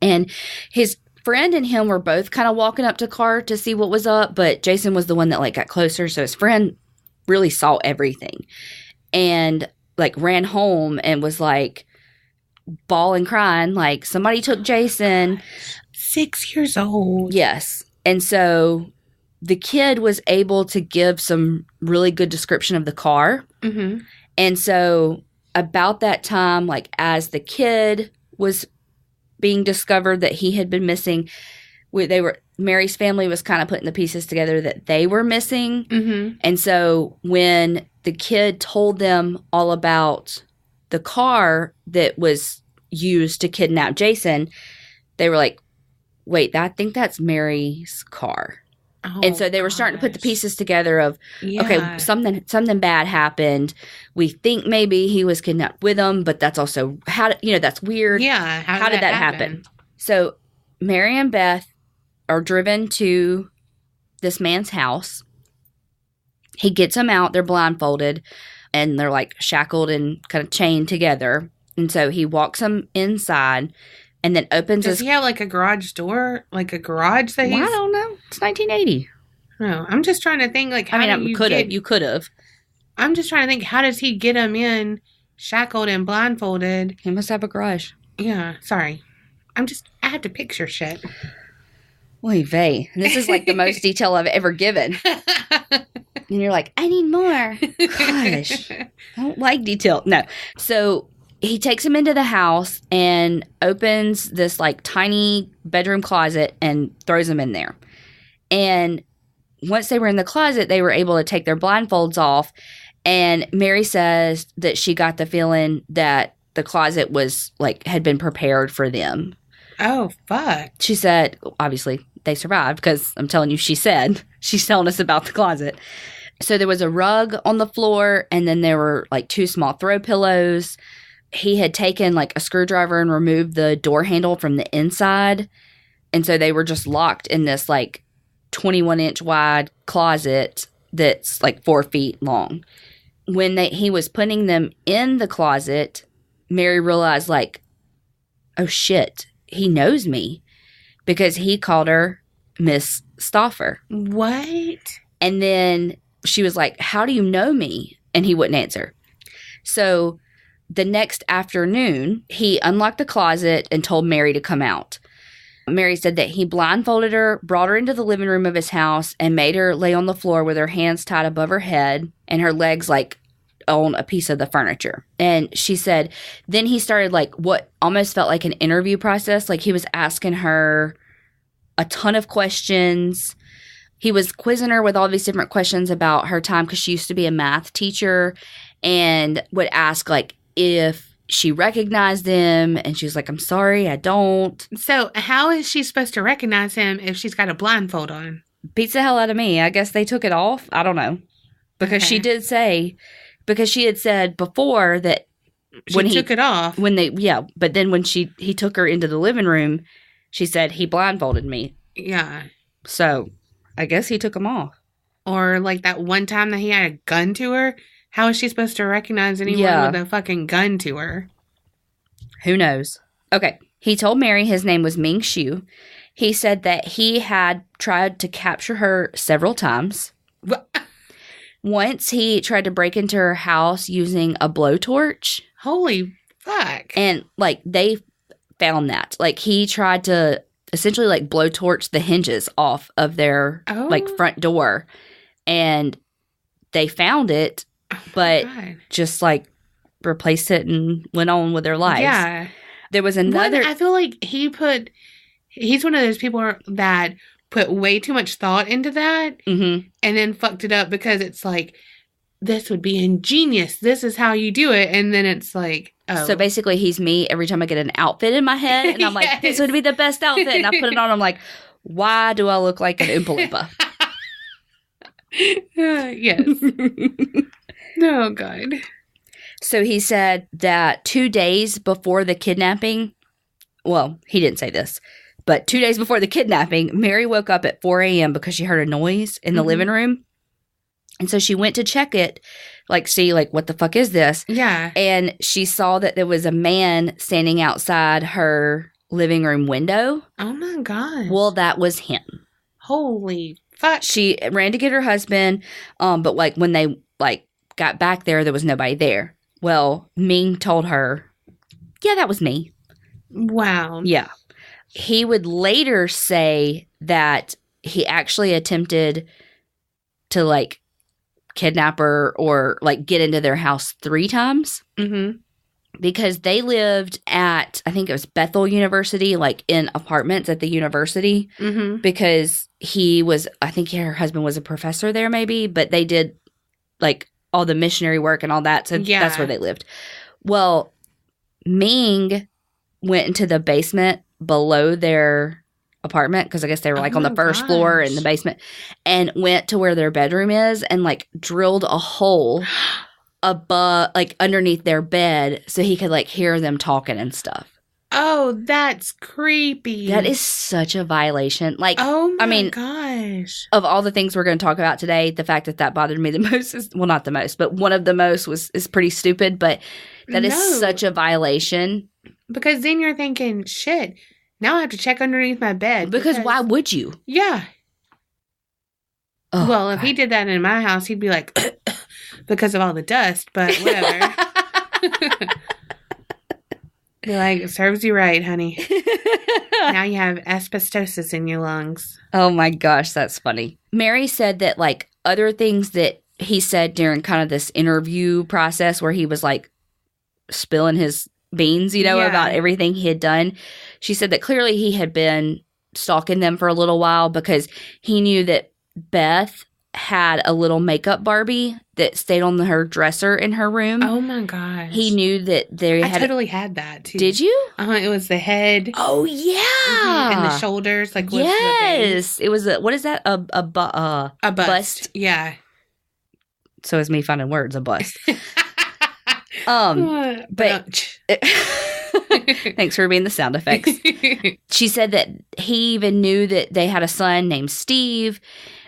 And his friend and him were both kind of walking up to the car to see what was up, but Jason was the one that got closer, so his friend really saw everything. And ran home and was bawling, crying, somebody took Jason. 6 years old. Yes. And so the kid was able to give some really good description of the car. Mm-hmm. And so about that time, as the kid was being discovered that he had been missing, Mary's family was kind of putting the pieces together that they were missing. Mm-hmm. And so when the kid told them all about the car that was used to kidnap Jason, they were like, wait, I think that's Mary's car. Oh, and so they were starting to put the pieces together of, okay, something bad happened. We think maybe he was kidnapped with them, but that's also, that's weird. Yeah. How did that happen? So Mary and Beth are driven to this man's house. He gets them out. They're blindfolded, and they're shackled and kind of chained together. And so he walks them inside. And then opens Does he have a garage door? A garage that he's... I don't know. It's 1980. No, I'm just trying to think you could have. I'm just trying to think, how does he get him in shackled and blindfolded? He must have a garage. Yeah, sorry. I have to picture shit. Oy vey. This is the most detail I've ever given. And you're I need more. Gosh. I don't like detail. No. So he takes him into the house and opens this tiny bedroom closet and throws him in there. And once they were in the closet, they were able to take their blindfolds off. And Mary says that she got the feeling that the closet was had been prepared for them. Oh, fuck. She said, obviously they survived because I'm telling you, she's telling us about the closet. So there was a rug on the floor, and then there were 2 small throw pillows. He had taken a screwdriver and removed the door handle from the inside. And so they were just locked in this 21-inch wide closet that's 4 feet long. When he was putting them in the closet, Mary realized oh shit, he knows me, because he called her Miss Stauffer. What? And then she was how do you know me? And he wouldn't answer. So the next afternoon, he unlocked the closet and told Mary to come out. Mary said that he blindfolded her, brought her into the living room of his house, and made her lay on the floor with her hands tied above her head and her legs on a piece of the furniture. And she said then he started what almost felt like an interview process. He was asking her a ton of questions. He was quizzing her with all these different questions about her time, because she used to be a math teacher, and would ask if she recognized him, and she was I'm sorry, I don't. So how is she supposed to recognize him if she's got a blindfold on? Beats the hell out of me. I guess they took it off. I don't know. Because she did say, because she had said before that when he took it off. But then when he took her into the living room, she said he blindfolded me. Yeah. So I guess he took them off. Or that one time that he had a gun to her. How is she supposed to recognize anyone with a fucking gun to her? Who knows? Okay. He told Mary his name was Ming Xu. He said that he had tried to capture her several times. Once he tried to break into her house using a blowtorch. Holy fuck. And they found that. He tried to essentially blowtorch the hinges off of their front door. And they found it. But just replaced it and went on with their lives. Yeah. There was another. I feel he's one of those people that put way too much thought into that, mm-hmm. and then fucked it up, because it's this would be ingenious. This is how you do it. And then it's oh. So basically he's me every time I get an outfit in my head, and I'm yes. This would be the best outfit. And I put it on. I'm why do I look like an Oompa Loompa? Yes. Oh, God. So he said that 2 days before the kidnapping, well, he didn't say this. But 2 days before the kidnapping, Mary woke up at 4 a.m. because she heard a noise in the living room. And so she went to check it, like, see, like, what the fuck is this? Yeah. And she saw that there was a man standing outside her living room window. Oh, my gosh. Well, that was him. Holy fuck. She ran to get her husband, but, like, when they, like, got back there was nobody there. Well, Ming told her, yeah, that was me. Wow. Yeah. He would later say that he actually attempted to, like, kidnap her or, like, get into their house 3 times. Mm-hmm. Because they lived at, I think it was Bethel University, like, in apartments at the university. Mm-hmm. Because he was, I think her husband was a professor there maybe, but they did, like, all the missionary work and all that. So that's where they lived. Well, Ming went into the basement below their apartment because I guess they were like on the first floor in the basement, and went to where their bedroom is and, like, drilled a hole above, like, underneath their bed so he could, like, hear them talking and stuff. Oh, that's creepy. That is such a violation. Like, oh my I mean, gosh. of all the things we're going to talk about today, the fact that bothered me the most is, well, not the most, but one of the most is pretty stupid, but that is such a violation. Because then you're thinking, shit, now I have to check underneath my bed. Because why would you? Yeah. Oh, well, if he did that in my house, he'd be like, because of all the dust, but whatever. Be like, serves you right, honey. Now you have asbestosis in your lungs. Oh my gosh, that's funny. Mary said that, like, other things that he said during kind of this interview process where he was, like, spilling his beans, you know, about everything he had done. She said that clearly he had been stalking them for a little while because he knew that Beth had a little makeup Barbie that stayed on her dresser in her room. Oh my gosh. He knew that they had... I totally had that too. Did you? It was the head. Oh, yeah. Mm-hmm. And the shoulders. Like, yes. It was what is that? A bust. Yeah. So is me finding words, a bust. But thanks for being the sound effects. She said that he even knew that they had a son named Steve.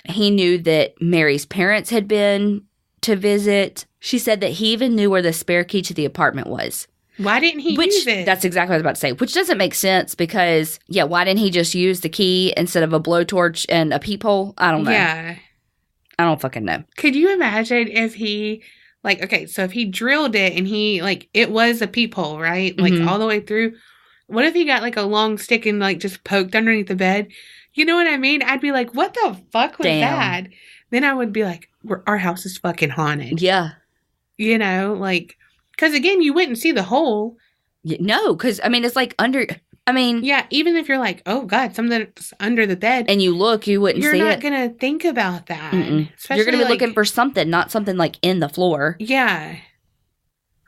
He knew that Mary's parents had been to visit. She said that he even knew where the spare key to the apartment was. Why didn't he use it? That's exactly what I was about to say, which doesn't make sense because, yeah, why didn't he just use the key instead of a blowtorch and a peephole? I don't know. Yeah. I don't fucking know. Could you imagine if he... Like, okay, so if he drilled it and he, like, it was a peephole, right? Like, all the way through. What if he got, like, a long stick and, like, just poked underneath the bed? You know what I mean? I'd be like, what the fuck was that? Then I would be like, our house is fucking haunted. Yeah. You know, like, because, again, you wouldn't see the hole. No, because, I mean, it's, like, under... I mean... Yeah, even if you're like, oh, God, something's under the bed. And you look, you wouldn't see it. You're not going to think about that. You're going to be looking for something, not something, like, in the floor. Yeah.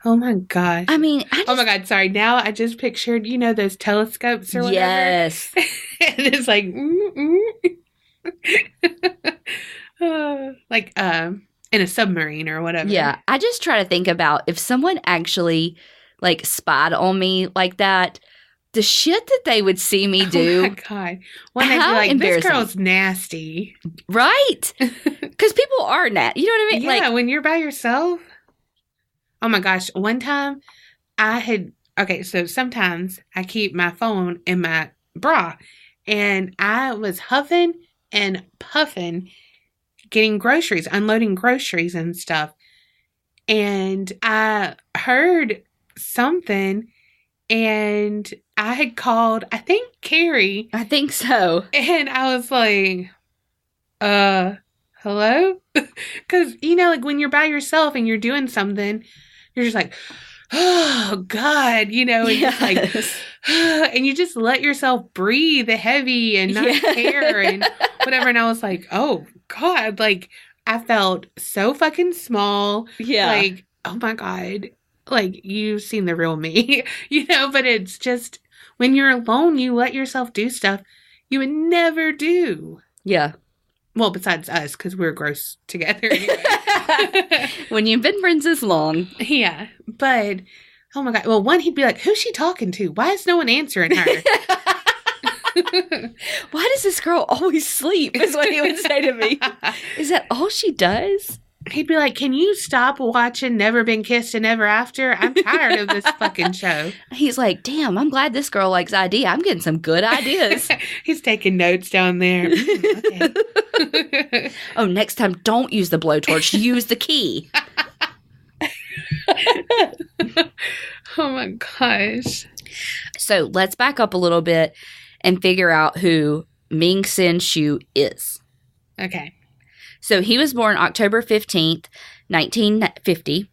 Oh, my gosh. I mean... oh, my God, sorry. Now I just pictured, you know, those telescopes or whatever. Yes. And it's like... like, in a submarine or whatever. Yeah. I just try to think about if someone actually, like, spied on me like that... The shit that they would see me do. Oh, my God. When they'd be like, this girl's nasty. Right? Because people are nasty. You know what I mean? Yeah, like, when you're by yourself. Oh, my gosh. One time, okay, so sometimes I keep my phone in my bra. And I was huffing and puffing, getting groceries, unloading groceries and stuff. And I heard something. And I had called, I think, Kerri. I think so. And I was like, hello? Because, you know, like when you're by yourself and you're doing something, you're just like, oh, God, you know, and just like, and you just let yourself breathe heavy and not care and whatever. And I was like, oh, God, like I felt so fucking small. Yeah. Like, oh, my God. Like, you've seen the real me, you know, but it's just, when you're alone, you let yourself do stuff you would never do. Yeah. Well, besides us, because we're gross together anyway. When you've been friends this long. Yeah. But, oh my God. Well, one, he'd be like, who's she talking to? Why is no one answering her? Why does this girl always sleep? Is what he would say to me. Is that all she does? He'd be like, can you stop watching Never Been Kissed and Ever After? I'm tired of this fucking show. He's like, damn, I'm glad this girl likes ID. I'm getting some good ideas. He's taking notes down there. Okay. Oh, next time, don't use the blowtorch. Use the key. Oh my gosh. So let's back up a little bit and figure out who Ming Sin Shu is. Okay. So he was born October 15th, 1950.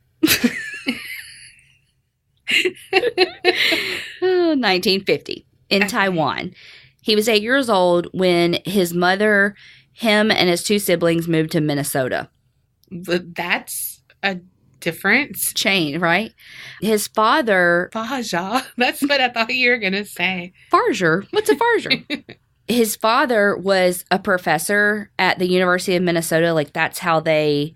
1950 in Taiwan. He was 8 years old when his mother, him, and his two siblings moved to Minnesota. But that's a difference. Chain, right? His father... Faja. That's what I thought you were going to say. Farger? What's a farger? His father was a professor at the University of Minnesota. Like, that's how they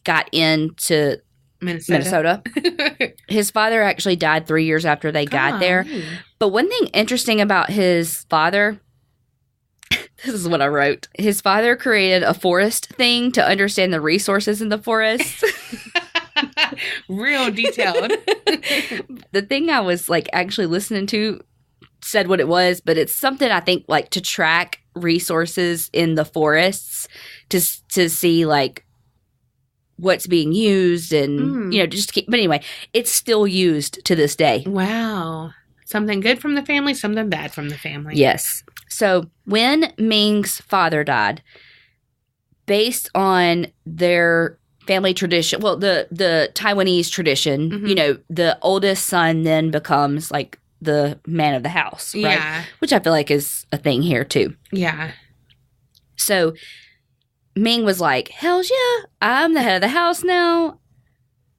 got into Minnesota. His father actually died 3 years after they got there. But one thing interesting about his father, this is what I wrote. His father created a forest thing to understand the resources in the forest. Real detailed. The thing I was, like, actually listening to said what it was, but it's something I think, like, to track resources in the forests to see, like, what's being used and, you know, just keep, but anyway, it's still used to this day. Wow. Something good from the family, something bad from the family. Yes. So when Ming's father died, based on their family tradition, well, the Taiwanese tradition, you know, the oldest son then becomes, like, the man of the house, right? Yeah. Which I feel like is a thing here too. Yeah. So Ming was like, hell yeah, I'm the head of the house now.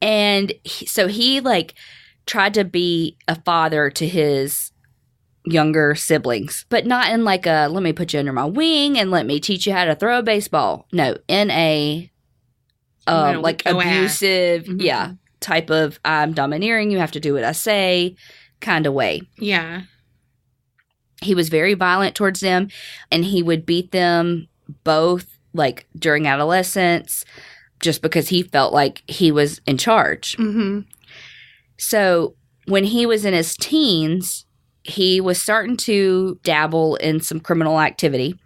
And so he, like, tried to be a father to his younger siblings, but not in, like, a, let me put you under my wing and let me teach you how to throw a baseball. No, in a, like, abusive, type of, I'm domineering, you have to do what I say kind of way. Yeah. He was very violent towards them, and he would beat them both, like, during adolescence, just because he felt like he was in charge. So when he was in his teens, he was starting to dabble in some criminal activity.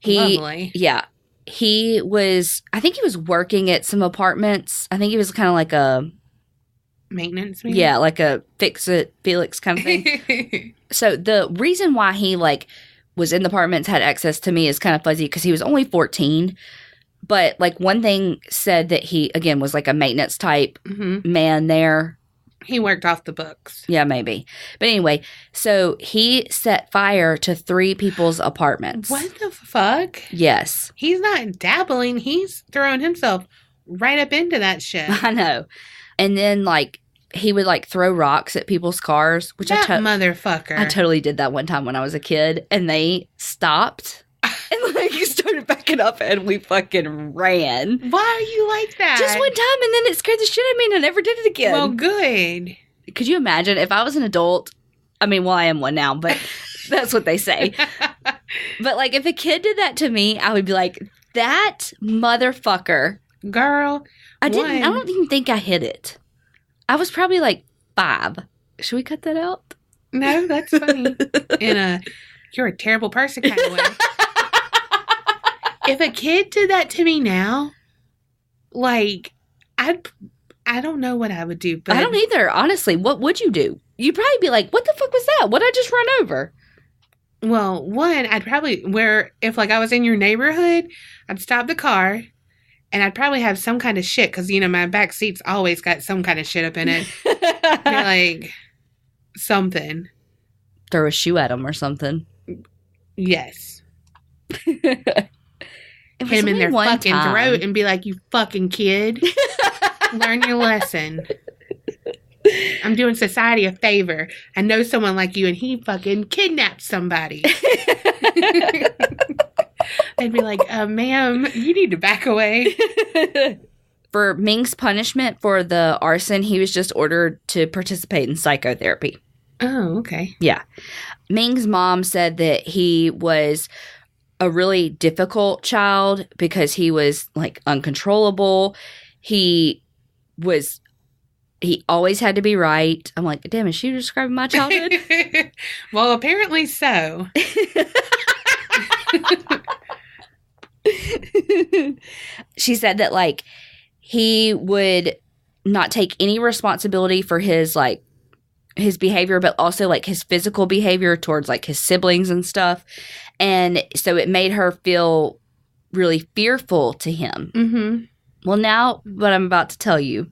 Lovely. Yeah. He was, I think he was working at some apartments. I think he was kind of like a maintenance, maybe? Yeah, like a fix-it Felix kind of thing. So the reason why he, like, was in the apartments, had access to me is kind of fuzzy because he was only 14. But, like, one thing said that he, again, was like a maintenance type man there. He worked off the books. Yeah, maybe. But anyway, so he set fire to 3 people's apartments. What the fuck? Yes. He's not dabbling. He's throwing himself right up into that shit. I know. And then, like, he would, like, throw rocks at people's cars, which motherfucker. I totally did that one time when I was a kid, and they stopped and, like, started backing up, and we fucking ran. Why are you like that? Just one time, and then it scared the shit out of me, and I never did it again. Well, good. Could you imagine if I was an adult? I mean, well, I am one now, but that's what they say. But, like, if a kid did that to me, I would be like, that motherfucker. Girl. I don't even think I hit it. I was probably like 5. Should we cut that out? No, that's funny. You're a terrible person kind of way. If a kid did that to me now, like, I don't know what I would do. But I don't either, honestly. What would you do? You'd probably be like, what the fuck was that? What'd I just run over? Well, one, I'd probably, if, like, I was in your neighborhood, I'd stop the car. And I'd probably have some kind of shit because, you know, my back seat's always got some kind of shit up in it. Like, something. Throw a shoe at him or something. Yes. Hit him in their fucking throat and be like, you fucking kid. Learn your lesson. I'm doing society a favor. I know someone like you and he fucking kidnapped somebody. They'd be like, ma'am, you need to back away. For Ming's punishment for the arson, he was just ordered to participate in psychotherapy. Oh, okay. Yeah. Ming's mom said that he was a really difficult child because he was like uncontrollable. He always had to be right. I'm like, damn, is she describing my childhood? Well, apparently so. She said that like he would not take any responsibility for his behavior, but also like his physical behavior towards like his siblings and stuff. And so it made her feel really fearful to him. Mm-hmm. Well, now what I'm about to tell you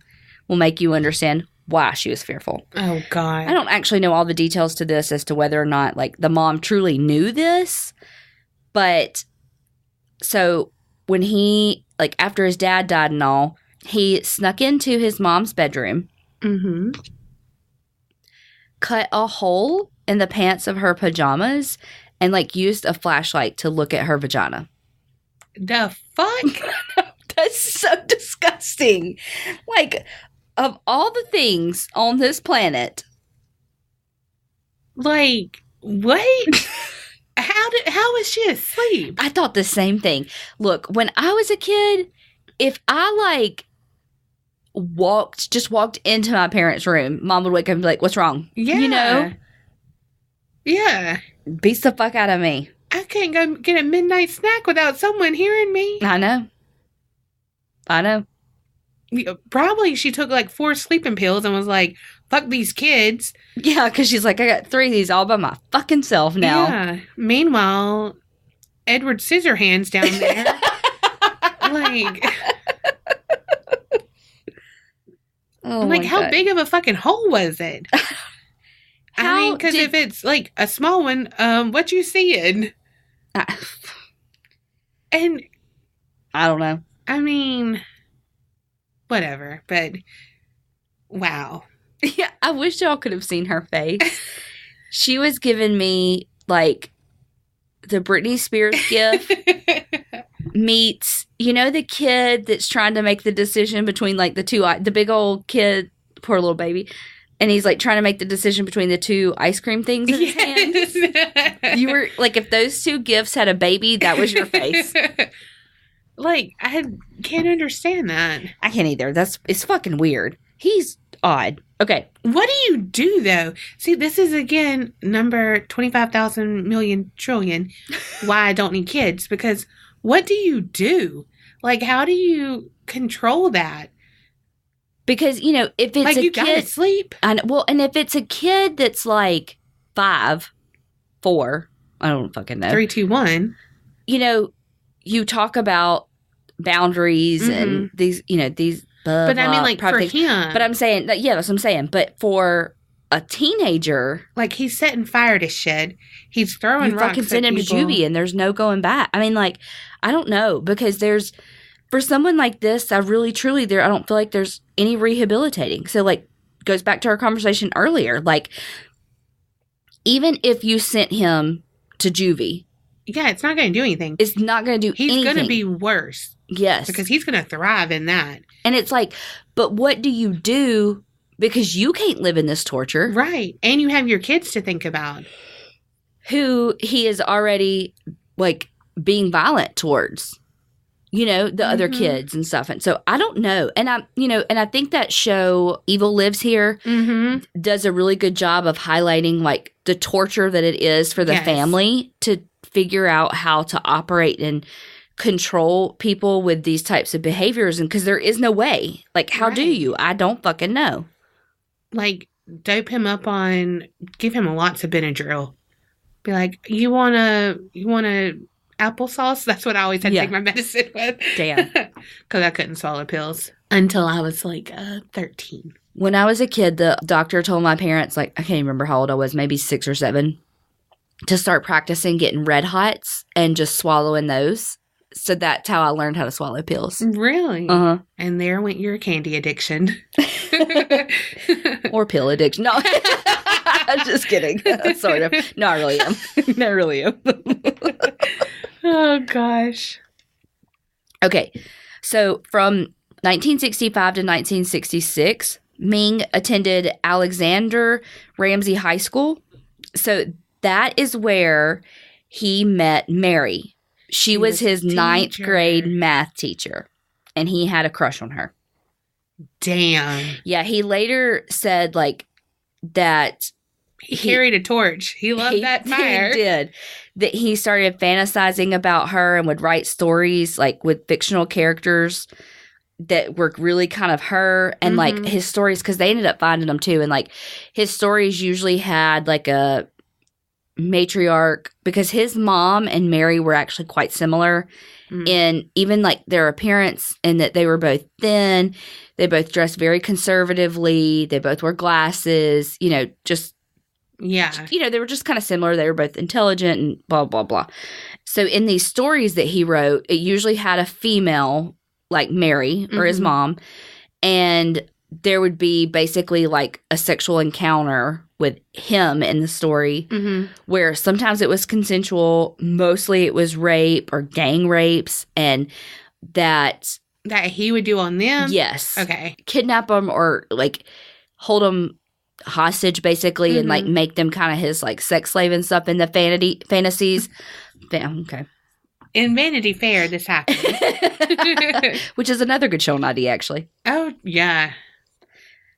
will make you understand why she was fearful. Oh, God. I don't actually know all the details to this as to whether or not like the mom truly knew this, but so when he, like after his dad died and all, he snuck into his mom's bedroom, Mm-hmm. cut a hole in the pants of her pajamas, and like used a flashlight to look at her vagina. The fuck? That's so disgusting. Like, of all the things on this planet. Like, what? How was she asleep? I thought the same thing. Look, when I was a kid, if I like walked into my parents' room, mom would wake up and be like, what's wrong? Yeah. You know? Yeah. Beats the fuck out of me. I can't go get a midnight snack without someone hearing me. I know. Probably she took like 4 sleeping pills and was like, fuck these kids. Yeah, because she's like, I got 3 of these all by my fucking self now. Yeah. Meanwhile, Edward Scissorhands down there. Like, Oh like my how God. big of a fucking hole was it? I mean, because if it's like a small one, what you seeing? And I don't know. I mean, whatever. But wow. Yeah, I wish y'all could have seen her face. She was giving me like the Britney Spears gift meets, you know, the kid that's trying to make the decision between like the big old kid, poor little baby, and he's like trying to make the decision between the 2 ice cream things in his hand. You were like, if those 2 gifts had a baby, that was your face. Like, I can't understand that. I can't either. It's fucking weird. He's odd. Okay. What do you do, though? See, this is, again, number 25,000 million trillion why I don't need kids. Because what do you do? Like, how do you control that? Because, you know, if it's like, a you kid... gotta sleep? and if it's a kid that's like 5, 4, I don't fucking know. 3, 2, 1. You know, you talk about boundaries and these, you know, these... Blah, but I mean, like, for things. him. But I'm saying, yeah, that's what I'm saying. But for a teenager... Like, he's setting fire to shit. He's throwing you rocks fucking at send him to people. juvie and there's no going back. I mean, like, I don't know. Because there's... For someone like this, I really, truly, I don't feel like there's any rehabilitating. So, like, goes back to our conversation earlier. Like, even if you sent him to juvie... Yeah, it's not going to do anything. It's not going to do anything. He's going to be worse. Yes. Because he's going to thrive in that. And it's like, but what do you do? Because you can't live in this torture. Right. And you have your kids to think about. Who he is already, like, being violent towards. You know, the other kids and stuff. And so I don't know. And I think that show Evil Lives Here does a really good job of highlighting like the torture that it is for the family to figure out how to operate and control people with these types of behaviors. And because there is no way. Like, how do you? I don't fucking know. Like, dope him up give him lots of Benadryl. Be like, you want a applesauce? That's what I always had to take my medicine with. Damn. Because I couldn't swallow pills until I was like 13. When I was a kid, the doctor told my parents, like, I can't even remember how old I was, maybe 6 or 7, to start practicing getting Red Hots and just swallowing those. So that's how I learned how to swallow pills. Really? Uh-huh. And there went your candy addiction. Or pill addiction. No. I'm just kidding. Sort of. No, I really am. No, I really am. Oh, gosh. Okay. So from 1965 to 1966, Ming attended Alexander Ramsey High School. So that is where he met Mary. She was his ninth grade math teacher, and he had a crush on her. Damn. Yeah, he later said, like, that he carried a torch. He loved that fire. He did. That he started fantasizing about her and would write stories, like, with fictional characters that were really kind of her. And, like, his stories, because they ended up finding them, too. And, like, his stories usually had, like, a matriarch, because his mom and Mary were actually quite similar in even, like, their appearance, and that they were both thin. They both dressed very conservatively. They both wore glasses, you know, just, you know, they were just kind of similar. They were both intelligent and blah, blah, blah. So in these stories that he wrote, it usually had a female, like Mary or his mom, and there would be basically like a sexual encounter with him in the story where sometimes it was consensual, mostly it was rape or gang rapes, and that he would do on them? Yes. Okay. Kidnap them or like hold them hostage basically and like make them kind of his like sex slave and stuff in the fantasies. Okay. In Vanity Fair, this happened. Which is another good show on ID, actually. Oh, yeah.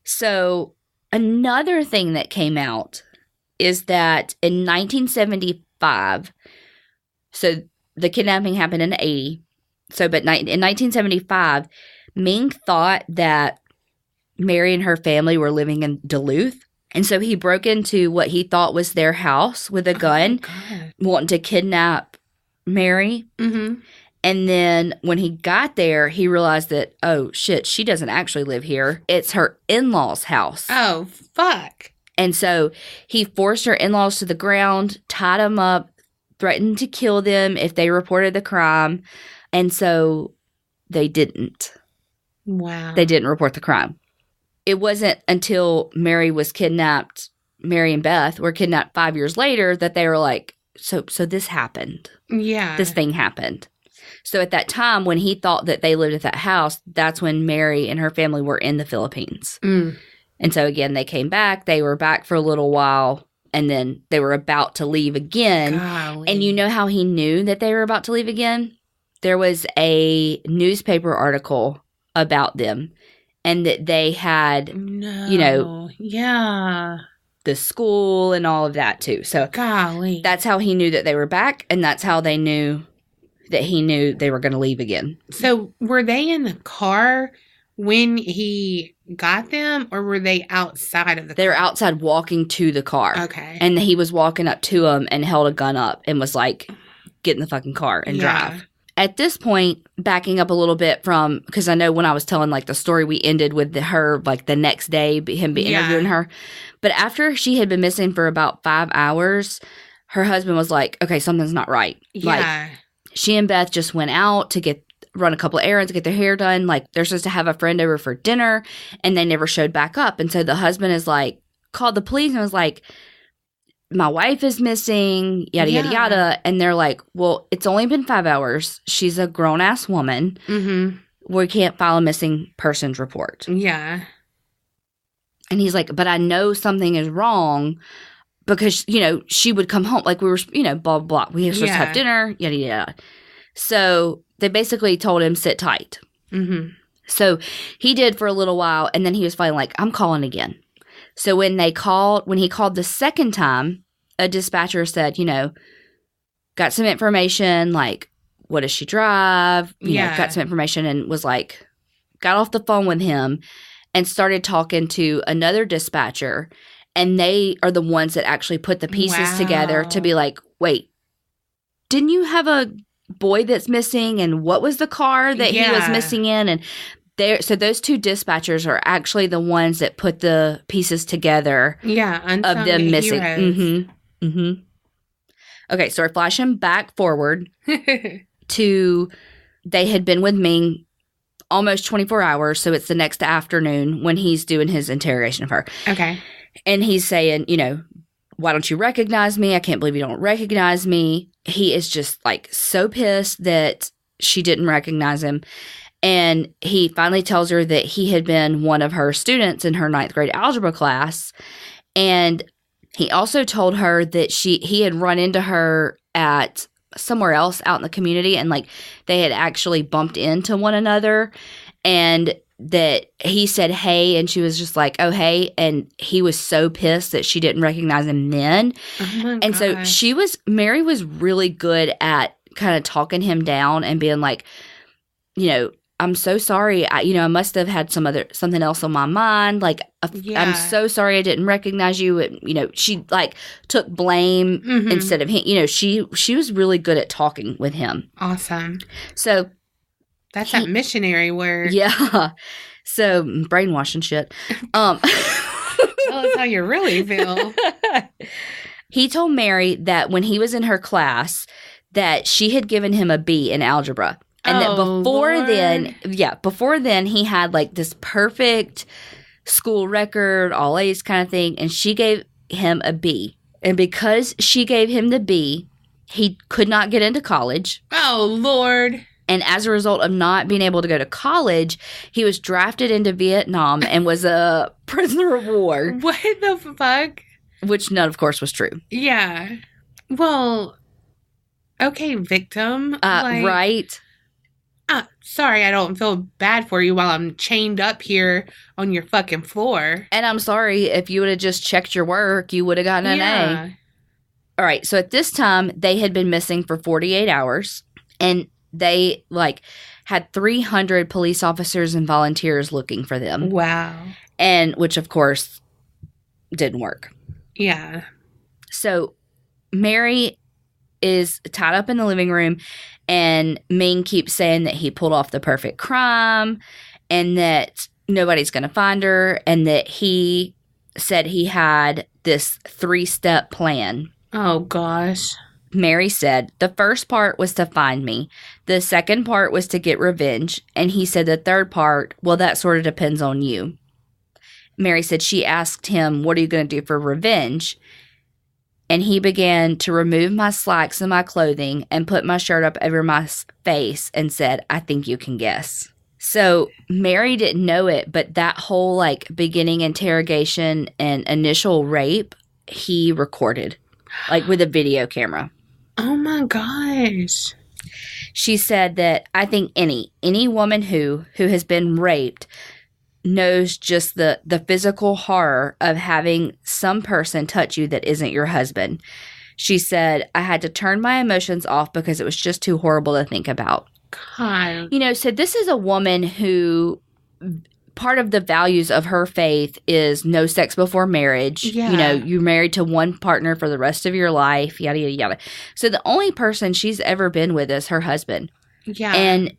So another thing that came out is that in 1975, so the kidnapping happened in 80. So, but in 1975, Ming thought that Mary and her family were living in Duluth. And so he broke into what he thought was their house with a gun, wanting to kidnap Mary. And then when he got there, he realized that, oh, shit, she doesn't actually live here. It's her in-laws' house. Oh, fuck. And so he forced her in-laws to the ground, tied them up, threatened to kill them if they reported the crime. And so they didn't. Wow. They didn't report the crime. It wasn't until Mary was kidnapped, Mary and Beth were kidnapped 5 years later, that they were like, so this happened. Yeah. This thing happened. So at that time, when he thought that they lived at that house, that's when Mary and her family were in the Philippines. And so again, they came back. They were back for a little while, and then they were about to leave again. Golly. And you know how he knew that they were about to leave again? There was a newspaper article about them, and that they had, you know, the school and all of that too. So golly, that's how he knew that they were back, and that's how they knew that he knew they were going to leave again. So were they in the car when he got them, or were they outside of the car? They were outside walking to the car. Okay. And he was walking up to them and held a gun up and was like, get in the fucking car and drive. At this point, backing up a little bit from, because I know when I was telling like the story, we ended with her like the next day, him interviewing her. But after she had been missing for about 5 hours, her husband was like, okay, something's not right. Like, she and Beth just went out to run a couple of errands, get their hair done. Like, they're supposed to have a friend over for dinner, and they never showed back up. And so the husband is like, called the police and was like, my wife is missing, yada, yada, yada. And they're like, well, it's only been 5 hours. She's a grown-ass woman. We can't file a missing persons report. Yeah. And he's like, but I know something is wrong because, you know, she would come home. Like, we were, you know, blah, blah, blah. We were supposed to have dinner, yada, yada. So they basically told him, sit tight. So he did for a little while, and then he was finally like, I'm calling again. So when he called the second time, a dispatcher said, you know, got some information, like, what does she drive? You know, got some information, and was like, got off the phone with him and started talking to another dispatcher. And they are the ones that actually put the pieces together to be like, wait, didn't you have a boy that's missing? And what was the car that he was missing in? And so those two dispatchers are actually the ones that put the pieces together of them missing. Okay, so we're flashing back forward to they had been with Ming almost 24 hours, so it's the next afternoon when he's doing his interrogation of her. Okay. And he's saying, you know, why don't you recognize me? I can't believe you don't recognize me. He is just like so pissed that she didn't recognize him. And he finally tells her that he had been one of her students in her 9th grade algebra class. And he also told her that he had run into her at somewhere else out in the community, and like they had actually bumped into one another, and that he said, hey, and she was just like, oh, hey. And he was so pissed that she didn't recognize him then. Oh my And so Mary was really good at kind of talking him down and being like, I'm so sorry. I must have had something else on my mind. Like, I'm so sorry I didn't recognize you. She like took blame instead of him. She was really good at talking with him. Awesome. So that's that missionary word. Yeah. So brainwashing shit. Tell us how you really feel. He told Mary that when he was in her class, that she had given him a B in algebra. And that before then, he had like this perfect school record, all A's kind of thing. And she gave him a B. And because she gave him the B, he could not get into college. Oh, Lord. And as a result of not being able to go to college, he was drafted into Vietnam and was a prisoner of war. What the fuck? Which none, of course, was true. Yeah. Well, okay, victim. Right. Sorry, I don't feel bad for you while I'm chained up here on your fucking floor. And I'm sorry, if you would have just checked your work, you would have gotten an A. All right, so at this time, they had been missing for 48 hours, and they, had 300 police officers and volunteers looking for them. Wow. And, which, of course, didn't work. Yeah. So, Mary is tied up in the living room, and Ming keeps saying that he pulled off the perfect crime and that nobody's going to find her, and that he said he had this 3-step plan. Oh, gosh. Mary said the first part was to find me. The second part was to get revenge. And he said the third part, well, that sort of depends on you. Mary said she asked him, what are you going to do for revenge? And he began to remove my slacks and my clothing and put my shirt up over my face and said, I think you can guess. So Mary didn't know it, but that whole beginning interrogation and initial rape, he recorded with a video camera. Oh my gosh. She said that I think any woman who has been raped knows just the physical horror of having some person touch you that isn't your husband. She said, I had to turn my emotions off because it was just too horrible to think about. God. So this is a woman who, part of the values of her faith is no sex before marriage. Yeah. You're married to one partner for the rest of your life, yada, yada, yada. So the only person she's ever been with is her husband. Yeah. And,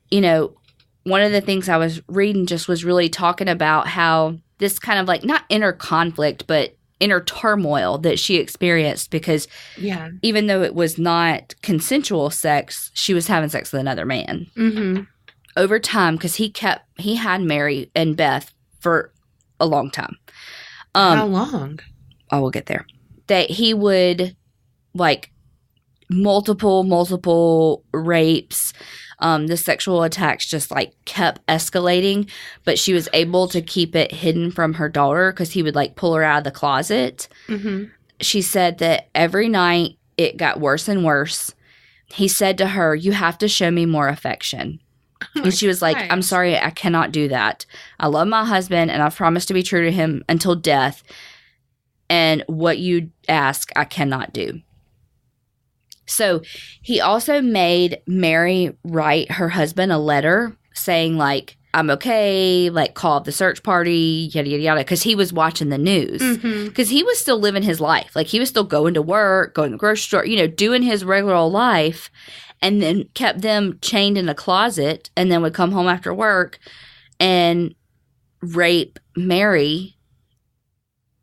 one of the things I was reading just was really talking about how this kind of not inner conflict, but inner turmoil that she experienced because even though it was not consensual sex, she was having sex with another man. Mm-hmm. Over time, because he had Mary and Beth for a long time. How long? I will get there. That he would multiple rapes. The sexual attacks just kept escalating, but she was able to keep it hidden from her daughter because he would pull her out of the closet. Mm-hmm. She said that every night it got worse and worse. He said to her, you have to show me more affection. And she was like, I'm sorry, I cannot do that. I love my husband and I've promised to be true to him until death. And what you ask, I cannot do. So he also made Mary write her husband a letter saying I'm okay, call up the search party, yada, yada, yada, because he was watching the news. Because he was still living his life. He was still going to work, going to the grocery store, doing his regular old life, and then kept them chained in a closet and then would come home after work and rape Mary.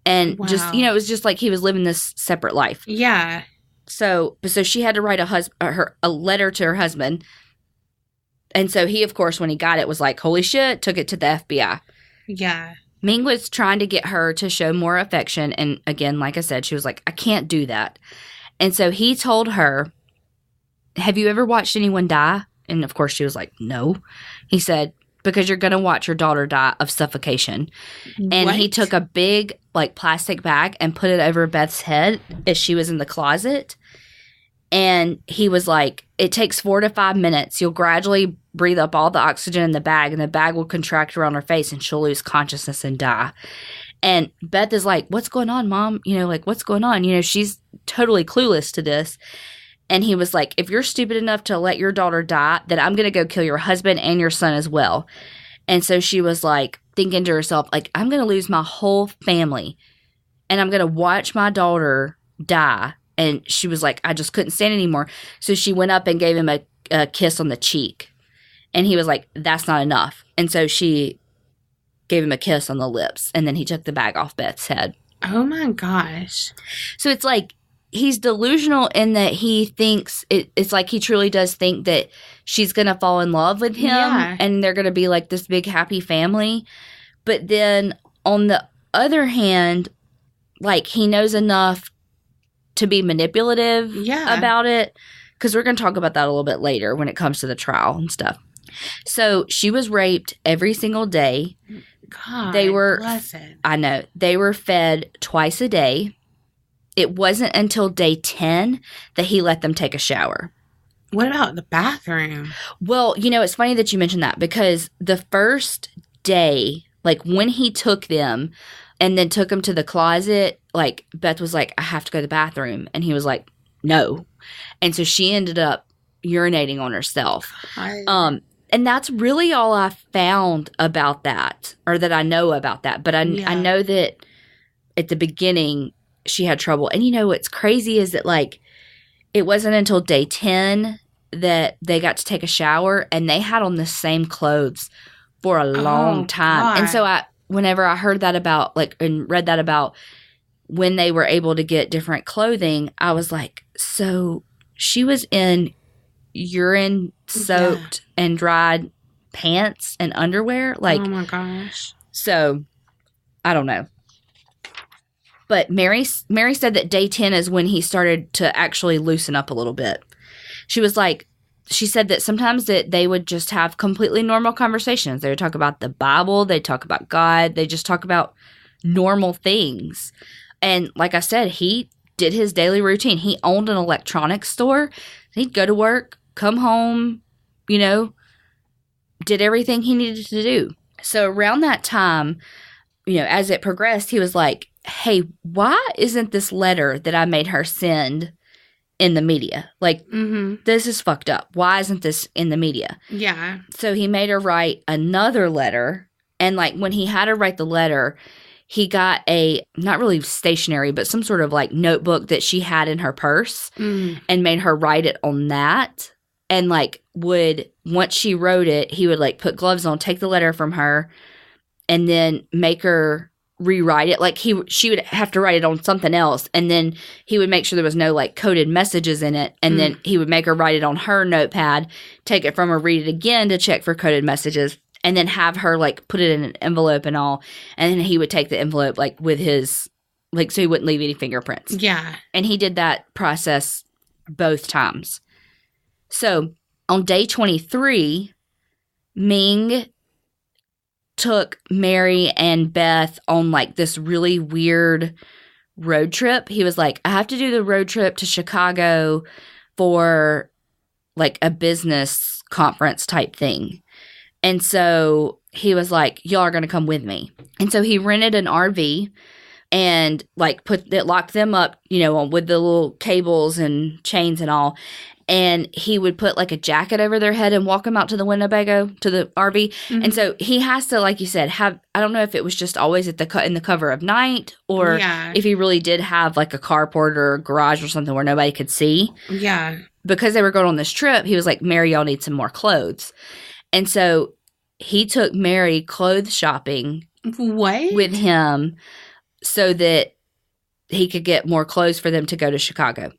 And just, it was just he was living this separate life. Yeah. So she had to write a letter to her husband. And so he, of course, when he got it, was like, holy shit, took it to the FBI. Yeah. Ming was trying to get her to show more affection. And again, like I said, she was like, I can't do that. And so he told her, have you ever watched anyone die? And of course, she was like, no. He said, because you're going to watch your daughter die of suffocation. And he took a big, like, plastic bag and put it over Beth's head as she was in the closet. And he was like, it takes 4 to 5 minutes. You'll gradually breathe up all the oxygen in the bag, and the bag will contract around her face, and she'll lose consciousness and die. And Beth is like, what's going on, Mom? You know, like, what's going on? You know, she's totally clueless to this. And he was like, if you're stupid enough to let your daughter die, then I'm going to go kill your husband and your son as well. And so she was like thinking to herself, like, I'm going to lose my whole family and I'm going to watch my daughter die. And she was like, I just couldn't stand it anymore. So she went up and gave him a kiss on the cheek. And he was like, that's not enough. And so she gave him a kiss on the lips. And then he took the bag off Beth's head. Oh my gosh. So it's like, he's delusional in that he thinks it's like he truly does think that she's going to fall in love with him and they're going to be like this big happy family. But then on the other hand, like, he knows enough to be manipulative about it, because we're going to talk about that a little bit later when it comes to the trial and stuff. So she was raped every single day. God, bless it. I know. They were fed twice a day. It wasn't until day 10 that he let them take a shower. What about the bathroom? Well, you know, it's funny that you mentioned that, because the first day, like, when he took them and then took them to the closet, like, Beth was like, I have to go to the bathroom. And he was like, no. And so she ended up urinating on herself. And that's really all I found about that, or that I know about that. But I know that at the beginning, she had trouble. And you know what's crazy is that, like, it wasn't until day 10 that they got to take a shower, and they had on the same clothes for a long time. God. And so whenever I heard that about, like, and read that about when they were able to get different clothing, I was like, so she was in urine soaked and dried pants and underwear? Like, oh my gosh. So I don't know. But Mary said that day 10 is when he started to actually loosen up a little bit. She said that sometimes that they would just have completely normal conversations. They would talk about the Bible. They'd talk about God. They just talk about normal things. And like I said, he did his daily routine. He owned an electronics store. He'd go to work, come home, you know, did everything he needed to do. So around that time, you know, as it progressed, he was like, hey, why isn't this letter that I made her send in the media? Like, this is fucked up. Why isn't this in the media? Yeah. So he made her write another letter. And, like, when he had her write the letter, he got not really stationery, but some sort of, like, notebook that she had in her purse and made her write it on that. And, like, once she wrote it, he would, like, put gloves on, take the letter from her, and then make her rewrite it. Like, she would have to write it on something else, and then he would make sure there was no, like, coded messages in it, and then he would make her write it on her notepad, take it from her, read it again to check for coded messages, and then have her, like, put it in an envelope and all, and then he would take the envelope, like, with his, like, so he wouldn't leave any fingerprints. Yeah. And he did that process both times. So on day 23, Ming took Mary and Beth on, like, this really weird road trip. He was like, I have to do the road trip to Chicago for, like, a business conference type thing. And so he was like, y'all are going to come with me. And so he rented an RV and, like, locked them up, you know, with the little cables and chains and all. And he would put, like, a jacket over their head and walk them out to the Winnebago, to the RV. And so he has to, like you said, I don't know if it was just always in the cover of night, or if he really did have, like, a carport or a garage or something where nobody could see. Yeah. Because they were going on this trip, he was like, Mary, y'all need some more clothes. And so he took Mary clothes shopping with him so that he could get more clothes for them to go to Chicago.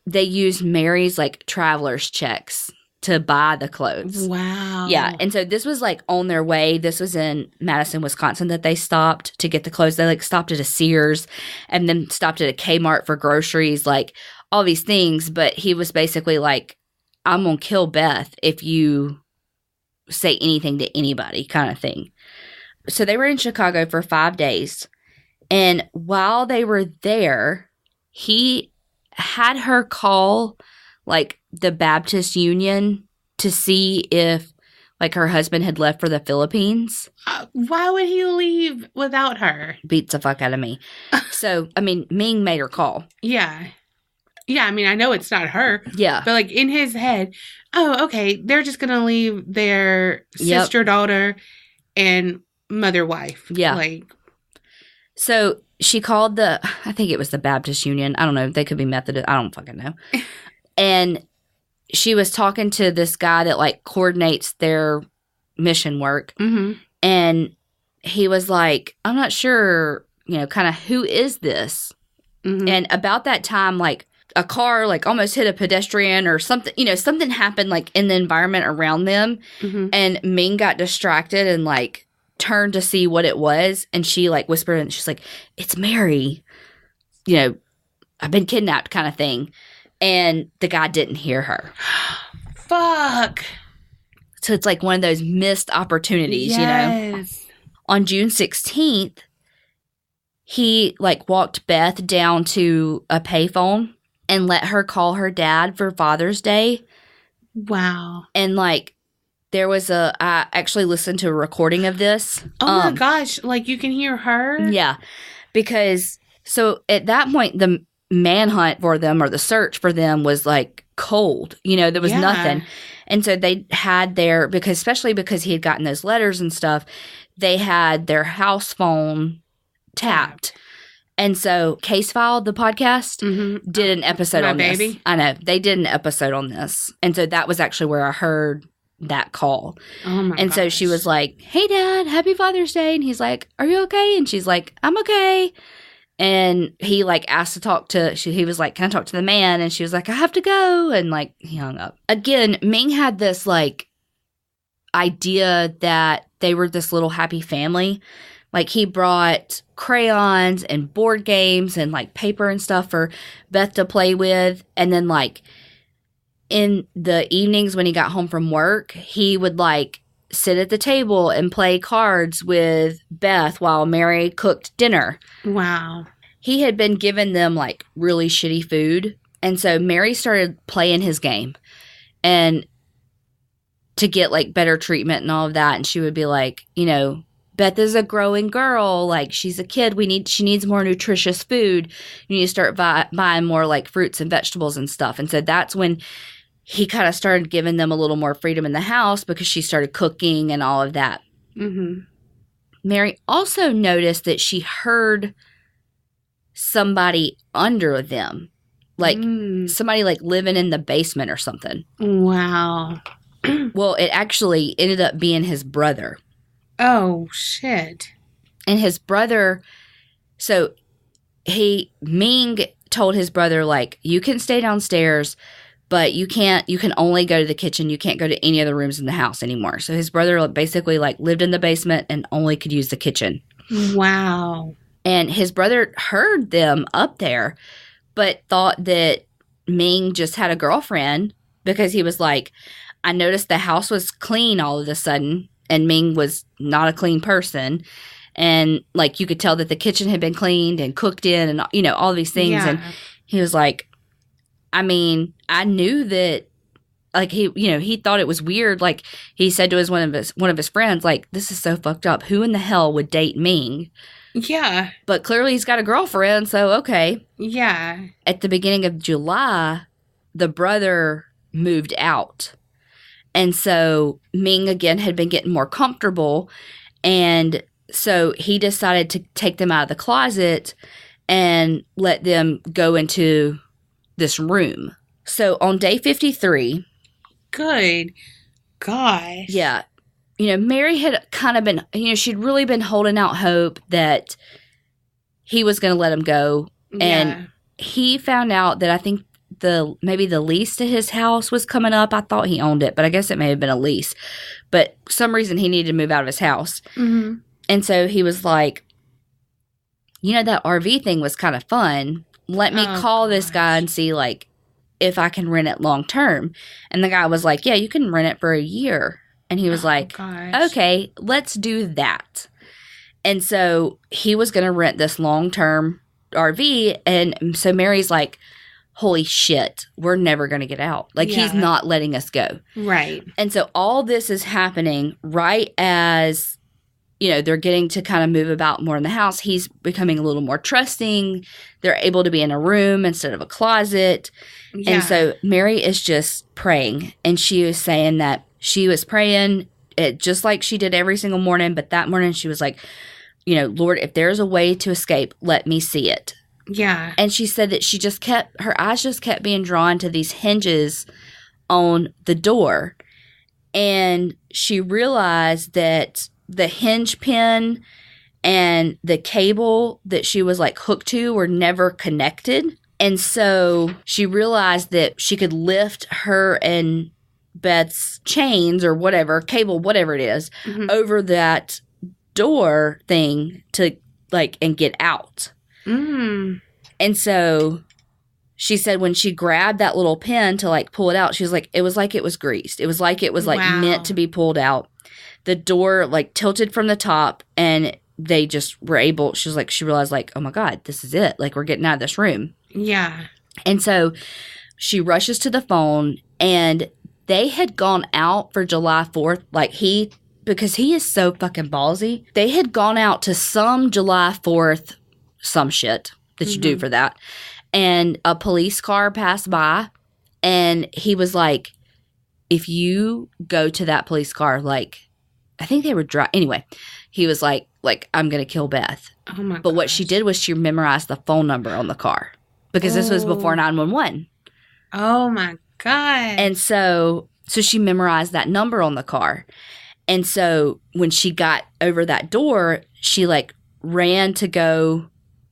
They used Mary's, like, traveler's checks to buy the clothes. Wow. Yeah. And so this was, like, on their way. This was in Madison, Wisconsin that they stopped to get the clothes. They, like, stopped at a Sears and then stopped at a Kmart for groceries, like, all these things. But he was basically like, I'm going to kill Beth if you say anything to anybody kind of thing. So they were in Chicago for 5 days. And while they were there, he had her call like the Baptist Union to see if like her husband had left for the Philippines. Why would he leave without her? Beats the fuck out of me. So, I mean, Ming made her call. Yeah. Yeah, I mean, I know it's not her. Yeah. But like in his head, oh, okay, they're just going to leave their sister, daughter, and mother, wife. Yeah. Like. So she called I think it was the Baptist Union. I don't know. They could be Methodist. I don't fucking know. And she was talking to this guy that like coordinates their mission work. Mm-hmm. And he was like, I'm not sure, kind of who is this? Mm-hmm. And about that time, like a car like almost hit a pedestrian or something, something happened like in the environment around them. Mm-hmm. And Ming got distracted and like turned to see what it was. And she like whispered and she's like, it's Mary, I've been kidnapped kind of thing. And the guy didn't hear her. Fuck. So it's like one of those missed opportunities, Yes. On June 16th, he like walked Beth down to a payphone and let her call her dad for Father's Day. Wow. And like there was I actually listened to a recording of this. Oh my gosh. Like you can hear her? Yeah. Because so at that point, the manhunt for them or the search for them was like cold. There was nothing. And so they had especially because he had gotten those letters and stuff, they had their house phone tapped. And so Case File, the podcast, did an episode on this. I know. They did an episode on this. And so that was actually where I heard that call. Oh my And so she was like, hey, Dad, happy Father's Day. And he's like, are you okay? And she's like, I'm okay. And he like asked to talk he was like, can I talk to the man? And she was like, I have to go. And like he hung up. Again, Ming had this like idea that they were this little happy family. Like he brought crayons and board games and like paper and stuff for Beth to play with. And then like in the evenings when he got home from work, he would like sit at the table and play cards with Beth while Mary cooked dinner. Wow. He had been giving them like really shitty food. And so Mary started playing his game and to get like better treatment and all of that. And she would be like, Beth is a growing girl. Like she's a kid. She needs more nutritious food. You need to start buying more like fruits and vegetables and stuff. And so that's when he kind of started giving them a little more freedom in the house because she started cooking and all of that. Mm-hmm. Mary also noticed that she heard somebody under them, like somebody like living in the basement or something. Wow. Well, it actually ended up being his brother. Oh, shit. And his brother, so Ming told his brother, like, you can stay downstairs, but you can only go to the kitchen. You can't go to any other rooms in the house anymore. So his brother basically like lived in the basement and only could use the kitchen. Wow. And his brother heard them up there, but thought that Ming just had a girlfriend because he was like, I noticed the house was clean all of a sudden and Ming was not a clean person. And like you could tell that the kitchen had been cleaned and cooked in and, all these things. Yeah. And he was like, I mean, I knew that, like, he thought it was weird. Like, he said to one of his friends, like, this is so fucked up. Who in the hell would date Ming? Yeah. But clearly he's got a girlfriend, so okay. Yeah. At the beginning of July, the brother moved out. And so Ming, again, had been getting more comfortable. And so he decided to take them out of the closet and let them go into this room. So on day 53. Good gosh. Yeah. Mary had kind of been, she'd really been holding out hope that he was going to let him go. And he found out that I think maybe the lease to his house was coming up. I thought he owned it, but I guess it may have been a lease. But for some reason he needed to move out of his house. Mm-hmm. And so he was like, that RV thing was kind of fun. Let me call this guy and see, like, if I can rent it long term. And the guy was like, yeah, you can rent it for a year. And he was like, gosh. okay, let's do that. And so he was going to rent this long-term RV. And so Mary's like, holy shit, we're never going to get out. Like, he's not letting us go. Right. And so all this is happening right as, you know, they're getting to kind of move about more in the house. He's becoming a little more trusting. They're able to be in a room instead of a closet. Yeah. And so Mary is just praying. And she was saying that she was praying just like she did every single morning. But that morning she was like, you know, Lord, if there's a way to escape, let me see it. Yeah. And she said that she just her eyes just kept being drawn to these hinges on the door. And she realized that the hinge pin and the cable that she was like hooked to were never connected. And so she realized that she could lift her and Beth's chains or whatever, cable, whatever it is, over that door thing to like and get out. And so she said when she grabbed that little pin to like pull it out, she was like, it was like it was greased. It was like meant to be pulled out. The door like tilted from the top and they just were able, she was like, she realized like, oh my God, this is it. Like, we're getting out of this room. Yeah. And so she rushes to the phone and they had gone out for July 4th. Like because he is so fucking ballsy. They had gone out to some July 4th, some shit that you do for that. And a police car passed by and he was like, if you go to that police car, like, I think they were anyway, he was like, I'm going to kill Beth. Oh my god. But what she did was she memorized the phone number on the car because this was before 911. Oh my god. And so she memorized that number on the car. And so when she got over that door, she like ran to go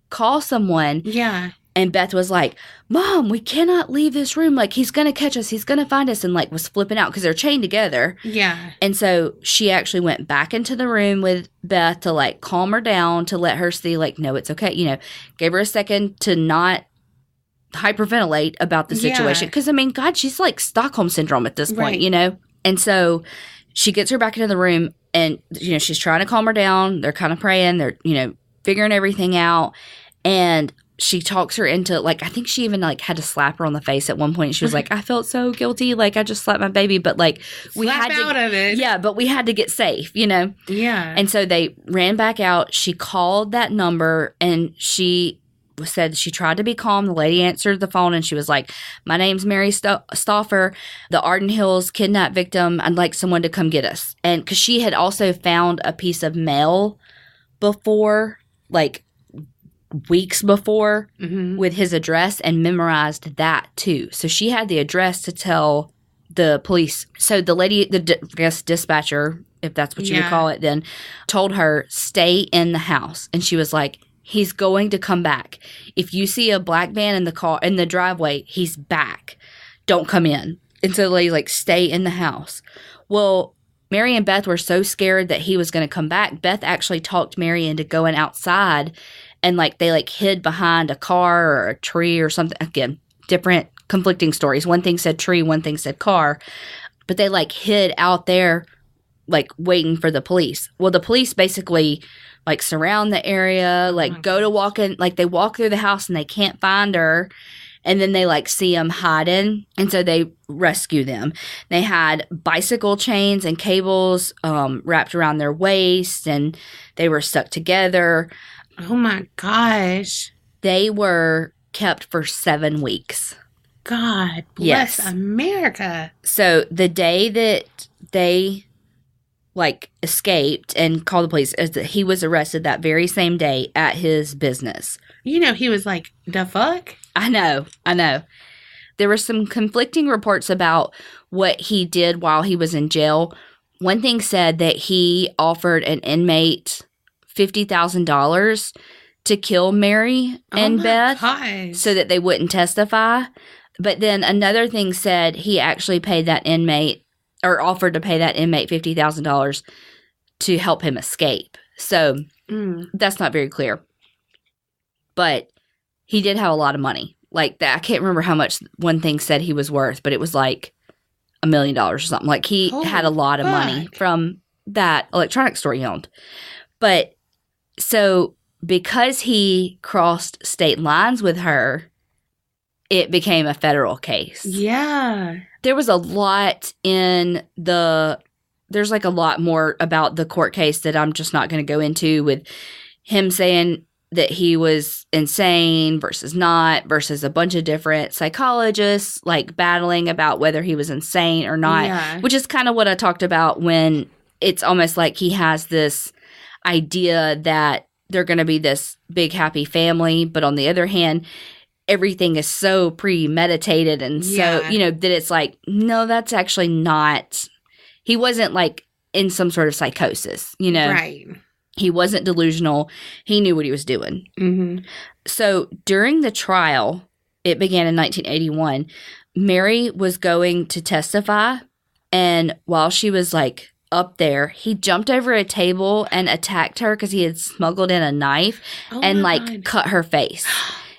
call someone. Yeah. And Beth was like, Mom, we cannot leave this room. Like, he's going to catch us. He's going to find us. And like was flipping out because they're chained together. Yeah. And so she actually went back into the room with Beth to like calm her down, to let her see like, no, it's okay. You know, gave her a second to not hyperventilate about the situation. Because, I mean, God, she's like Stockholm Syndrome at this point, you know? And so she gets her back into the room and, you know, she's trying to calm her down. They're kind of praying. They're, you know, figuring everything out. And she talks her into, like, I think she even, like, had to slap her on the face at one point. She was like, I felt so guilty. Like, I just slapped my baby. But, like, we Slap had to out of it. Yeah, but we had to get safe, you know? Yeah. And so they ran back out. She called that number, and she said she tried to be calm. The lady answered the phone, and she was like, my name's Mary Stauffer, the Arden Hills kidnap victim. I'd like someone to come get us. And because she had also found a piece of mail before, like, weeks before with his address and memorized that too. So she had the address to tell the police. So the lady, I guess dispatcher, if that's what you would call it then, told her, stay in the house. And she was like, he's going to come back. If you see a black van in the car, in the driveway, he's back. Don't come in. And so the lady like, stay in the house. Well, Mary and Beth were so scared that he was going to come back. Beth actually talked Mary into going outside. And, like, they, like, hid behind a car or a tree or something. Again, different conflicting stories. One thing said tree, one thing said car. But they, like, hid out there, like, waiting for the police. Well, the police basically, like, surround the area, like, go to walk in. Like, they walk through the house and they can't find her. And then they, like, see them hiding. And so they rescue them. They had bicycle chains and cables wrapped around their waist. And they were stuck together. Oh my gosh. They were kept for 7 weeks. God bless America. So the day that they like escaped and called the police, he was arrested that very same day at his business. You know, he was like, the fuck? I know. There were some conflicting reports about what he did while he was in jail. One thing said that he offered an inmate $50,000 to kill Mary and Beth so that they wouldn't testify. But then another thing said he actually paid that inmate or offered to pay that inmate $50,000 to help him escape. So that's not very clear. But he did have a lot of money. Like that. I can't remember how much one thing said he was worth, but it was like $1 million or something. Like, he Holy had a lot of money fuck. from that electronics store he owned. But so because he crossed state lines with her, it became a federal case. Yeah. There was a lot there's like a lot more about the court case that I'm just not going to go into, with him saying that he was insane versus not, versus a bunch of different psychologists like battling about whether he was insane or not, Yeah. which is kind of what I talked about, when it's almost like he has this idea that they're going to be this big happy family, but on the other hand, everything is so premeditated and so, Yeah. that it's like, no, that's actually not. He wasn't like in some sort of psychosis, Right. He wasn't delusional. He knew what he was doing. Mm-hmm. So during the trial, it began in 1981, Mary was going to testify, and while she was like up there, he jumped over a table and attacked her because he had smuggled in a knife and my like God. cut her face.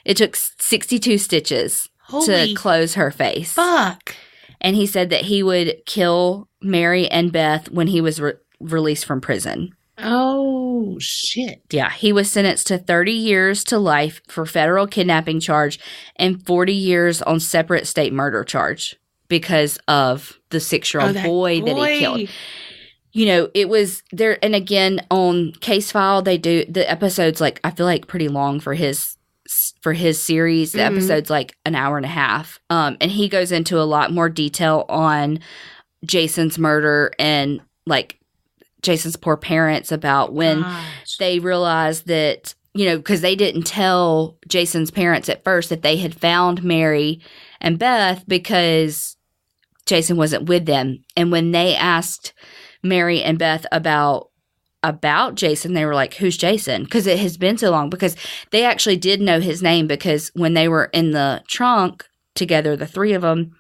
It took 62 stitches Holy to close her face. fuck. And he said that he would kill Mary and Beth when he was released from prison. Oh, shit. Yeah, he was sentenced to 30 years to life for federal kidnapping charge and 40 years on separate state murder charge because of the 6-year-old boy that he killed. It was there. And again, on Case File, they do the episodes, like, I feel like pretty long for his series. The episode's like an hour and a half. And he goes into a lot more detail on Jason's murder and like Jason's poor parents, about when they realized that, because they didn't tell Jason's parents at first that they had found Mary and Beth because Jason wasn't with them. And when they asked Mary and Beth about Jason, they were like, who's Jason? Because it has been so long. Because they actually did know his name, because when they were in the trunk together, the three of them,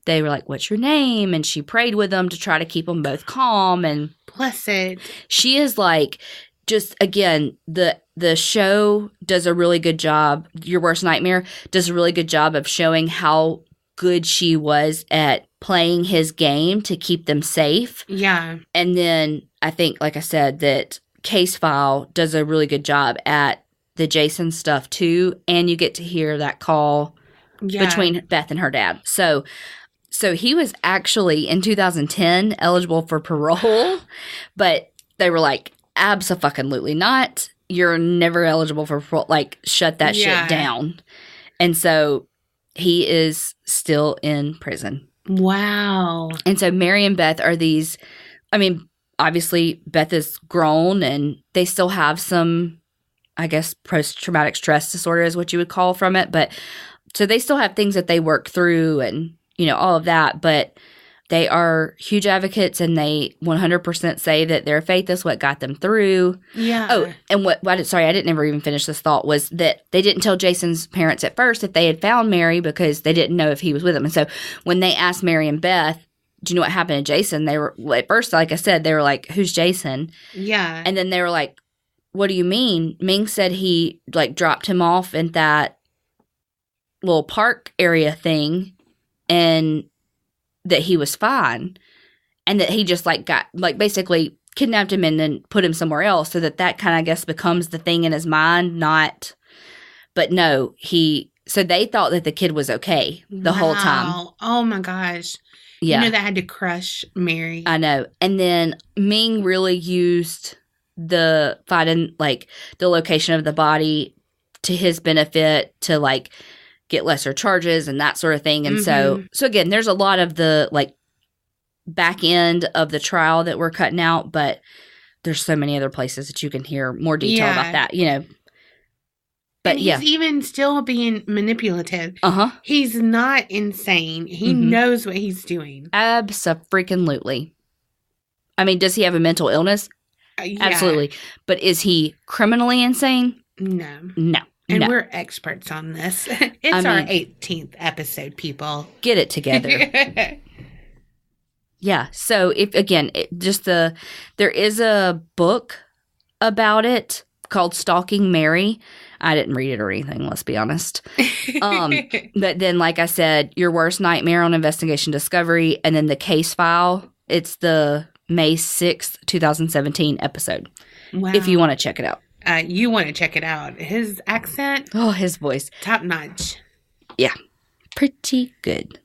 they were like, what's your name? And she prayed with them to try to keep them both calm. And Blessed. she is like, just again, the show does a really good job. Your Worst Nightmare does a really good job of showing how good she was at playing his game to keep them safe. Yeah. And then I think, like I said, that Case File does a really good job at the Jason stuff too. And you get to hear that call between Beth and her dad. So he was actually in 2010 eligible for parole, but they were like, abso-fucking-lutely not. You're never eligible for parole. Like, shut that shit down. And so he is still in prison. Wow. And so Mary and Beth are these, I mean, obviously Beth is grown and they still have some, I guess, post-traumatic stress disorder is what you would call from it. But so they still have things that they work through and, all of that. But they are huge advocates, and they 100% say that their faith is what got them through. Yeah. Oh, and sorry, I didn't ever even finish this thought, was that they didn't tell Jason's parents at first that they had found Mary because they didn't know if he was with them. And so when they asked Mary and Beth, do you know what happened to Jason? They were, at first, like I said, they were like, who's Jason? Yeah. And then they were like, what do you mean? Ming said he like dropped him off in that little park area thing and that he was fine, and that he just like got like basically kidnapped him and then put him somewhere else, so that kind of, I guess, becomes the thing in his mind. But no, so they thought that the kid was okay the whole time. Oh my gosh. Yeah. That had to crush Mary. I know. And then Ming really used the finding like the location of the body to his benefit to like get lesser charges and that sort of thing. And so again, there's a lot of the like back end of the trial that we're cutting out, but there's so many other places that you can hear more detail about that, But and he's even still being manipulative. He's not insane. He knows what he's doing. Abso-freaking-lutely. I mean, does he have a mental illness? Absolutely. But is he criminally insane? No. No. And no. we're experts on this. It's our 18th episode, people. Get it together. Yeah. So there is a book about it called Stalking Mary. I didn't read it or anything, let's be honest. But then, like I said, Your Worst Nightmare on Investigation Discovery, and then the case file. It's the May 6th, 2017 episode. Wow. If you want to check it out. You want to check it out. His accent. Oh, his voice. Top notch. Yeah. Pretty good.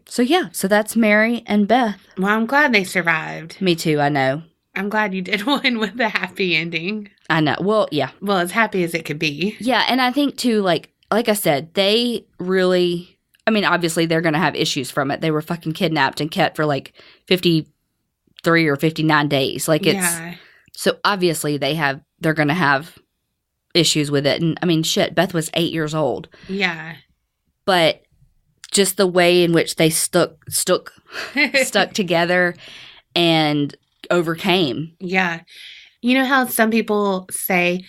So that's Mary and Beth. Well, I'm glad they survived. Me too, I know. I'm glad you did one with a happy ending. I know. Well, yeah. Well, as happy as it could be. Yeah, and I think too, like I said, they really, I mean, obviously they're going to have issues from it. They were fucking kidnapped and kept for like 53 or 59 days. Like so obviously they're going to have issues with it. And I mean, shit, Beth was 8 years old. Yeah. But just the way in which they stuck together and overcame. Yeah. You know how some people say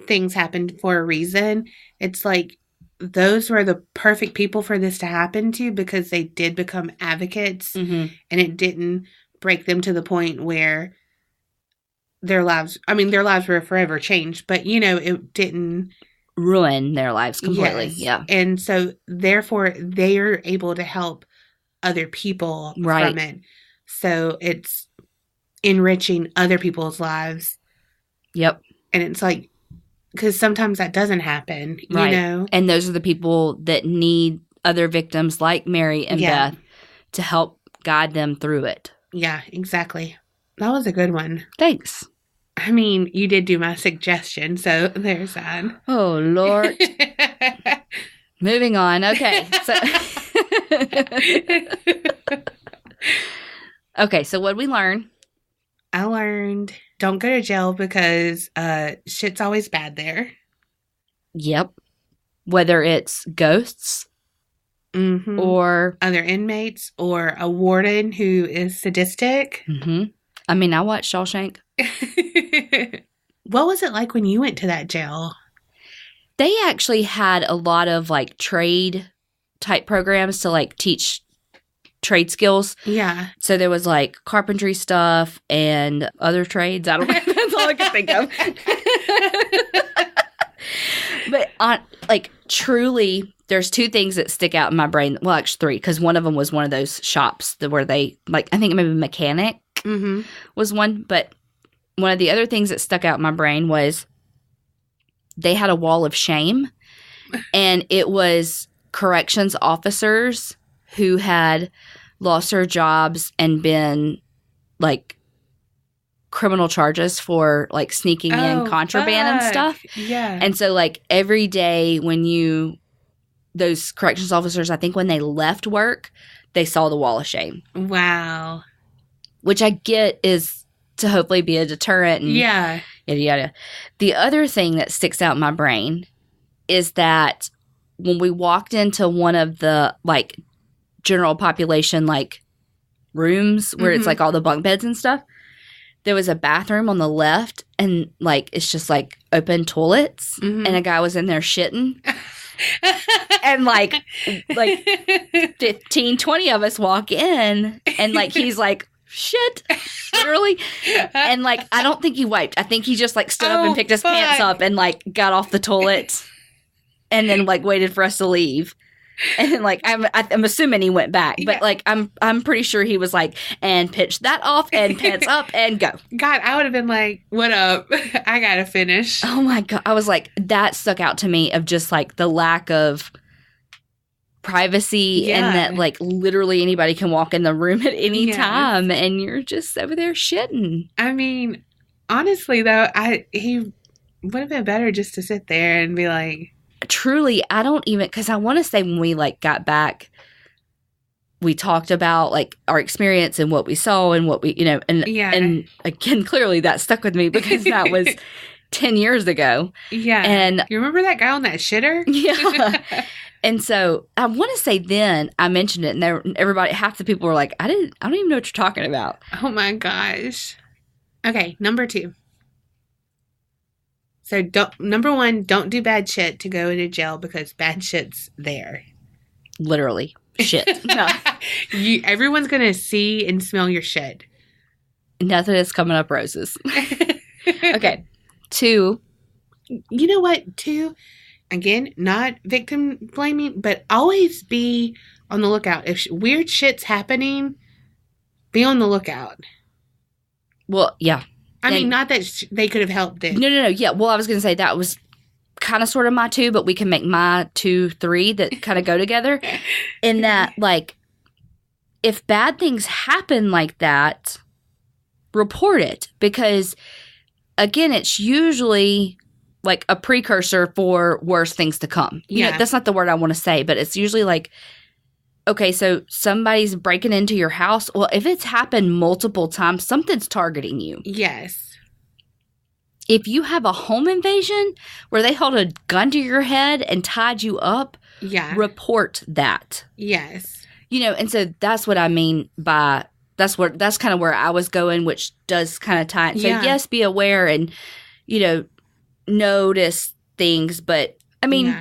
things happened for a reason? It's like those were the perfect people for this to happen to because they did become advocates and it didn't break them to the point where their lives were forever changed, but it didn't ruin their lives completely. Yes. Yeah. And so therefore they are able to help other people from it. So it's enriching other people's lives. Yep. And it's like, because sometimes that doesn't happen, you know? And those are the people that need other victims like Mary and Beth to help guide them through it. Yeah, exactly. That was a good one. Thanks. I mean, you did do my suggestion, so there's that. Oh, Lord. Moving on. Okay. So what did we learn? I learned don't go to jail because shit's always bad there. Yep. Whether it's ghosts or other inmates or a warden who is sadistic. I mean, I watched Shawshank. What was it like when you went to that jail? They actually had a lot of like trade type programs to like teach trade skills. Yeah. So there was like carpentry stuff and other trades. I don't know. That's all I can think of. But truly, there's two things that stick out in my brain. Well, actually three, because one of them was one of those shops where they I think maybe mechanic was one. But one of the other things that stuck out in my brain was they had a wall of shame, and it was corrections officers who had lost their jobs and been criminal charges for sneaking in contraband and stuff. Yeah. And so every day when those corrections officers, I think when they left work, they saw the wall of shame. Wow. Which I get is to hopefully be a deterrent. And yeah. Yada, yada. The other thing that sticks out in my brain is that when we walked into one of the general population rooms where it's all the bunk beds and stuff, there was a bathroom on the left and it's just open toilets and a guy was in there shitting. And 15, 20 of us walk in and he's shit, literally. And I don't think he wiped. I think he just stood up and picked his pants up and got off the toilet and then waited for us to leave. And I'm assuming he went back, but I'm pretty sure he was and pitch that off and pants up and go. God, I would have been what up? I gotta finish. Oh my God. I was that stuck out to me of just the lack of privacy and that literally anybody can walk in the room at any time and you're just over there shitting. I mean, honestly though, he would have been better just to sit there and be truly, I don't even, because I want to say when we got back, we talked about our experience and what we saw and what we, and again, clearly that stuck with me because that was 10 years ago. Yeah. And you remember that guy on that shitter? Yeah. And so I want to say then I mentioned it and everybody, half the people were I don't even know what you're talking about. Oh my gosh. Okay. Number 2. So number 1, don't do bad shit to go into jail because bad shit's there. Literally. Shit. No. Everyone's going to see and smell your shit. Nothing is coming up roses. Okay. 2, you know what, too? Again, not victim blaming, but always be on the lookout. If weird shit's happening, be on the lookout. Well, yeah. I mean, not that they could have helped it. No. Yeah. Well, I was going to say that was kind of sort of my 2, but we can make my 2, 3 that kind of go together. In that, like, if bad things happen like that, report it. Because, again, it's usually like a precursor for worse things to come. You know, that's not the word I want to say, but it's usually like, okay, so somebody's breaking into your house. Well, if it's happened multiple times, something's targeting you. Yes. If you have a home invasion where they held a gun to your head and tied you up, report that. Yes. You know, and so that's what I mean by that's kind of where I was going, which does kind of tie it. So yes, be aware and, you know, notice things, but I mean,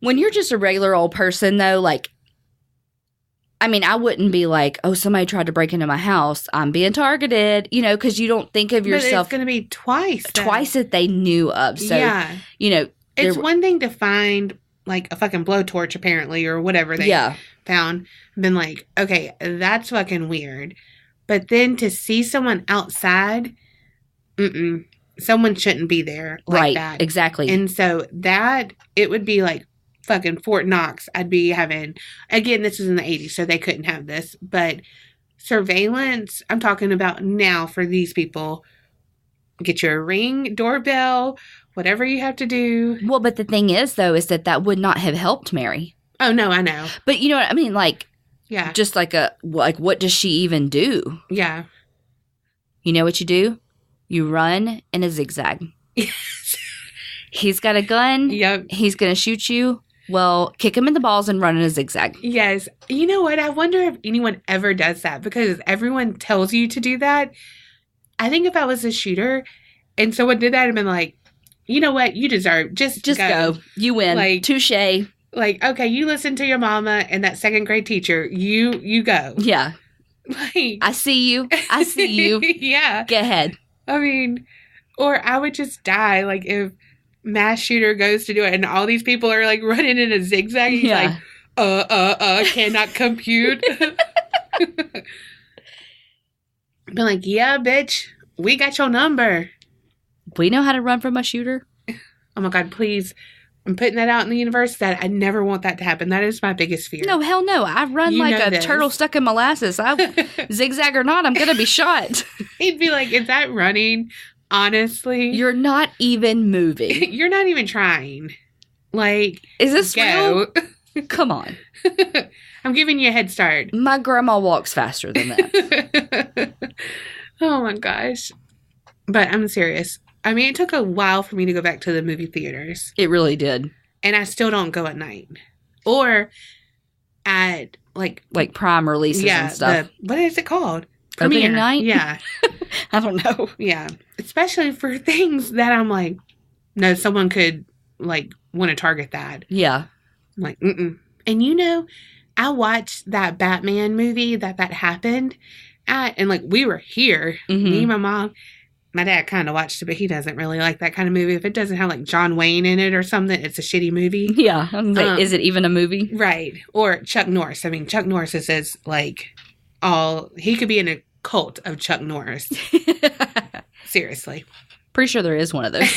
when you're just a regular old person though, like, I mean, I wouldn't be like, oh, somebody tried to break into my house, I'm being targeted, you know, because you don't think of yourself. But it's going to be twice that they knew of. So, you know, it's one thing to find like a fucking blowtorch apparently or whatever they found, been like, okay, that's fucking weird. But then to see someone outside, someone shouldn't be there like that. Right, exactly. And so that, it would be like fucking Fort Knox. I'd be having, again, this was in the 80s, so they couldn't have this, but surveillance, I'm talking about now for these people. Get your Ring doorbell, whatever you have to do. Well, but the thing is, though, is that would not have helped Mary. Oh, no, I know. But you know what I mean? Like, just like what does she even do? Yeah. You know what you do? You run in a zigzag. He's got a gun. Yep. He's going to shoot you. Well, kick him in the balls and run in a zigzag. Yes. You know what? I wonder if anyone ever does that because everyone tells you to do that. I think if I was a shooter and someone did that, I'd been like, you know what? You deserve. Just go. You win. Like, touche. Like, okay, you listen to your mama and that second grade teacher. You go. Yeah. Like, I see you. I see you. Yeah. Go ahead. I mean, or I would just die. Like, if mass shooter goes to do it and all these people are like running in a zigzag. He's like, cannot compute. Been like, yeah, bitch, we got your number. We know how to run from a shooter. Oh my God, please. I'm putting that out in the universe that I never want that to happen. That is my biggest fear. No, hell no. I run like a turtle stuck in molasses. Zigzag or not, I'm going to be shot. He'd be like, is that running? Honestly. You're not even moving. You're not even trying. Like, is this real? Come on. I'm giving you a head start. My grandma walks faster than that. Oh my gosh. But I'm serious. I mean, it took a while for me to go back to the movie theaters. It really did. And I still don't go at night. Or at, like prime releases and stuff. What is it called? Premiere night? Yeah. I don't know. Yeah. Especially for things that I'm like, no, someone could, like, want to target that. Yeah. I'm like, mm-mm. And you know, I watched that Batman movie that happened at, and, like, we were here. Mm-hmm. Me and my mom. My dad kind of watched it, but he doesn't really like that kind of movie. If it doesn't have, like, John Wayne in it or something, it's a shitty movie. Yeah. I'm like, is it even a movie? Right. Or Chuck Norris. I mean, Chuck Norris is, like, he could be in a cult of Chuck Norris. Seriously. Pretty sure there is one of those.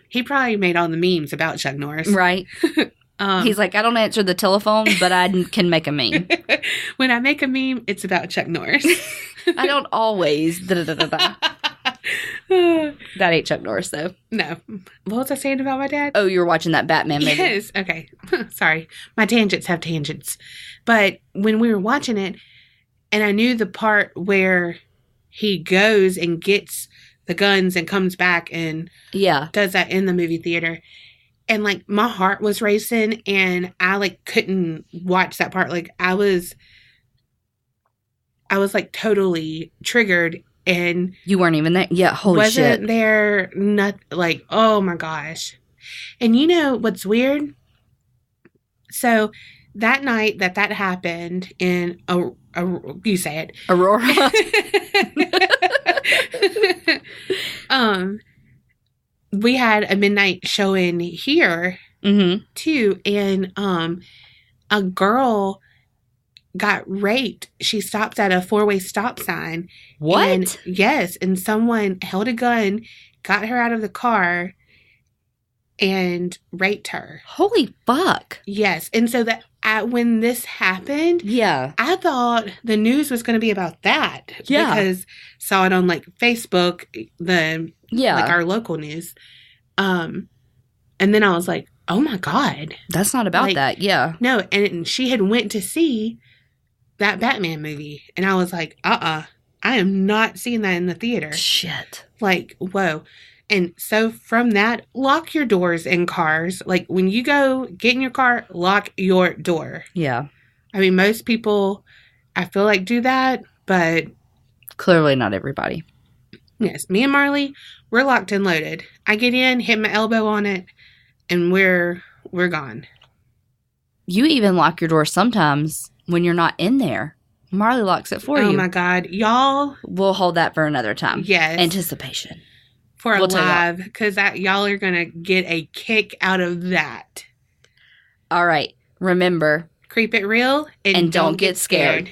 He probably made all the memes about Chuck Norris. Right. He's like, I don't answer the telephone, but I can make a meme. When I make a meme, it's about Chuck Norris. I don't always. That ain't Chuck Norris, though. No. What was I saying about my dad? Oh, you were watching that Batman movie. Yes. Okay. Sorry. My tangents have tangents. But when we were watching it, and I knew the part where he goes and gets the guns and comes back and does that in the movie theater. And, like, my heart was racing, and I, like, couldn't watch that part. Like, I was like, totally triggered, and... You weren't even there? Yeah, holy shit. Wasn't there, like, oh, my gosh. And you know what's weird? So, that night that happened in, you say it. Aurora. we had a midnight showing here Mm-hmm. too, and a girl got raped. She stopped at a 4-way stop sign. What? And, yes, and someone held a gun, got her out of the car, and raped her. Holy fuck. Yes, and so that when this happened, Yeah. I thought the news was going to be about that. Yeah. Because saw it on like Facebook, like our local news. And then I was like, oh my God. That's not about Like, that. Yeah. No, and she had went to see that Batman movie. And I was like, I am not seeing that in the theater. Shit. Like, whoa. And so from that, lock your doors in cars. Like when you go get in your car, lock your door. Yeah. I mean, most people, I feel like, do that, but Clearly not everybody. yes, me and Marley, we're locked and loaded. I get in, hit my elbow on it, and we're gone. You even lock your door sometimes when you're not in there. Marley locks it for you. Oh my God. Y'all. We'll hold that for another time. Yes. Anticipation. For a We'll tell you live, because y'all are going to get a kick out of that. All right. Remember, Creep it real and don't get scared.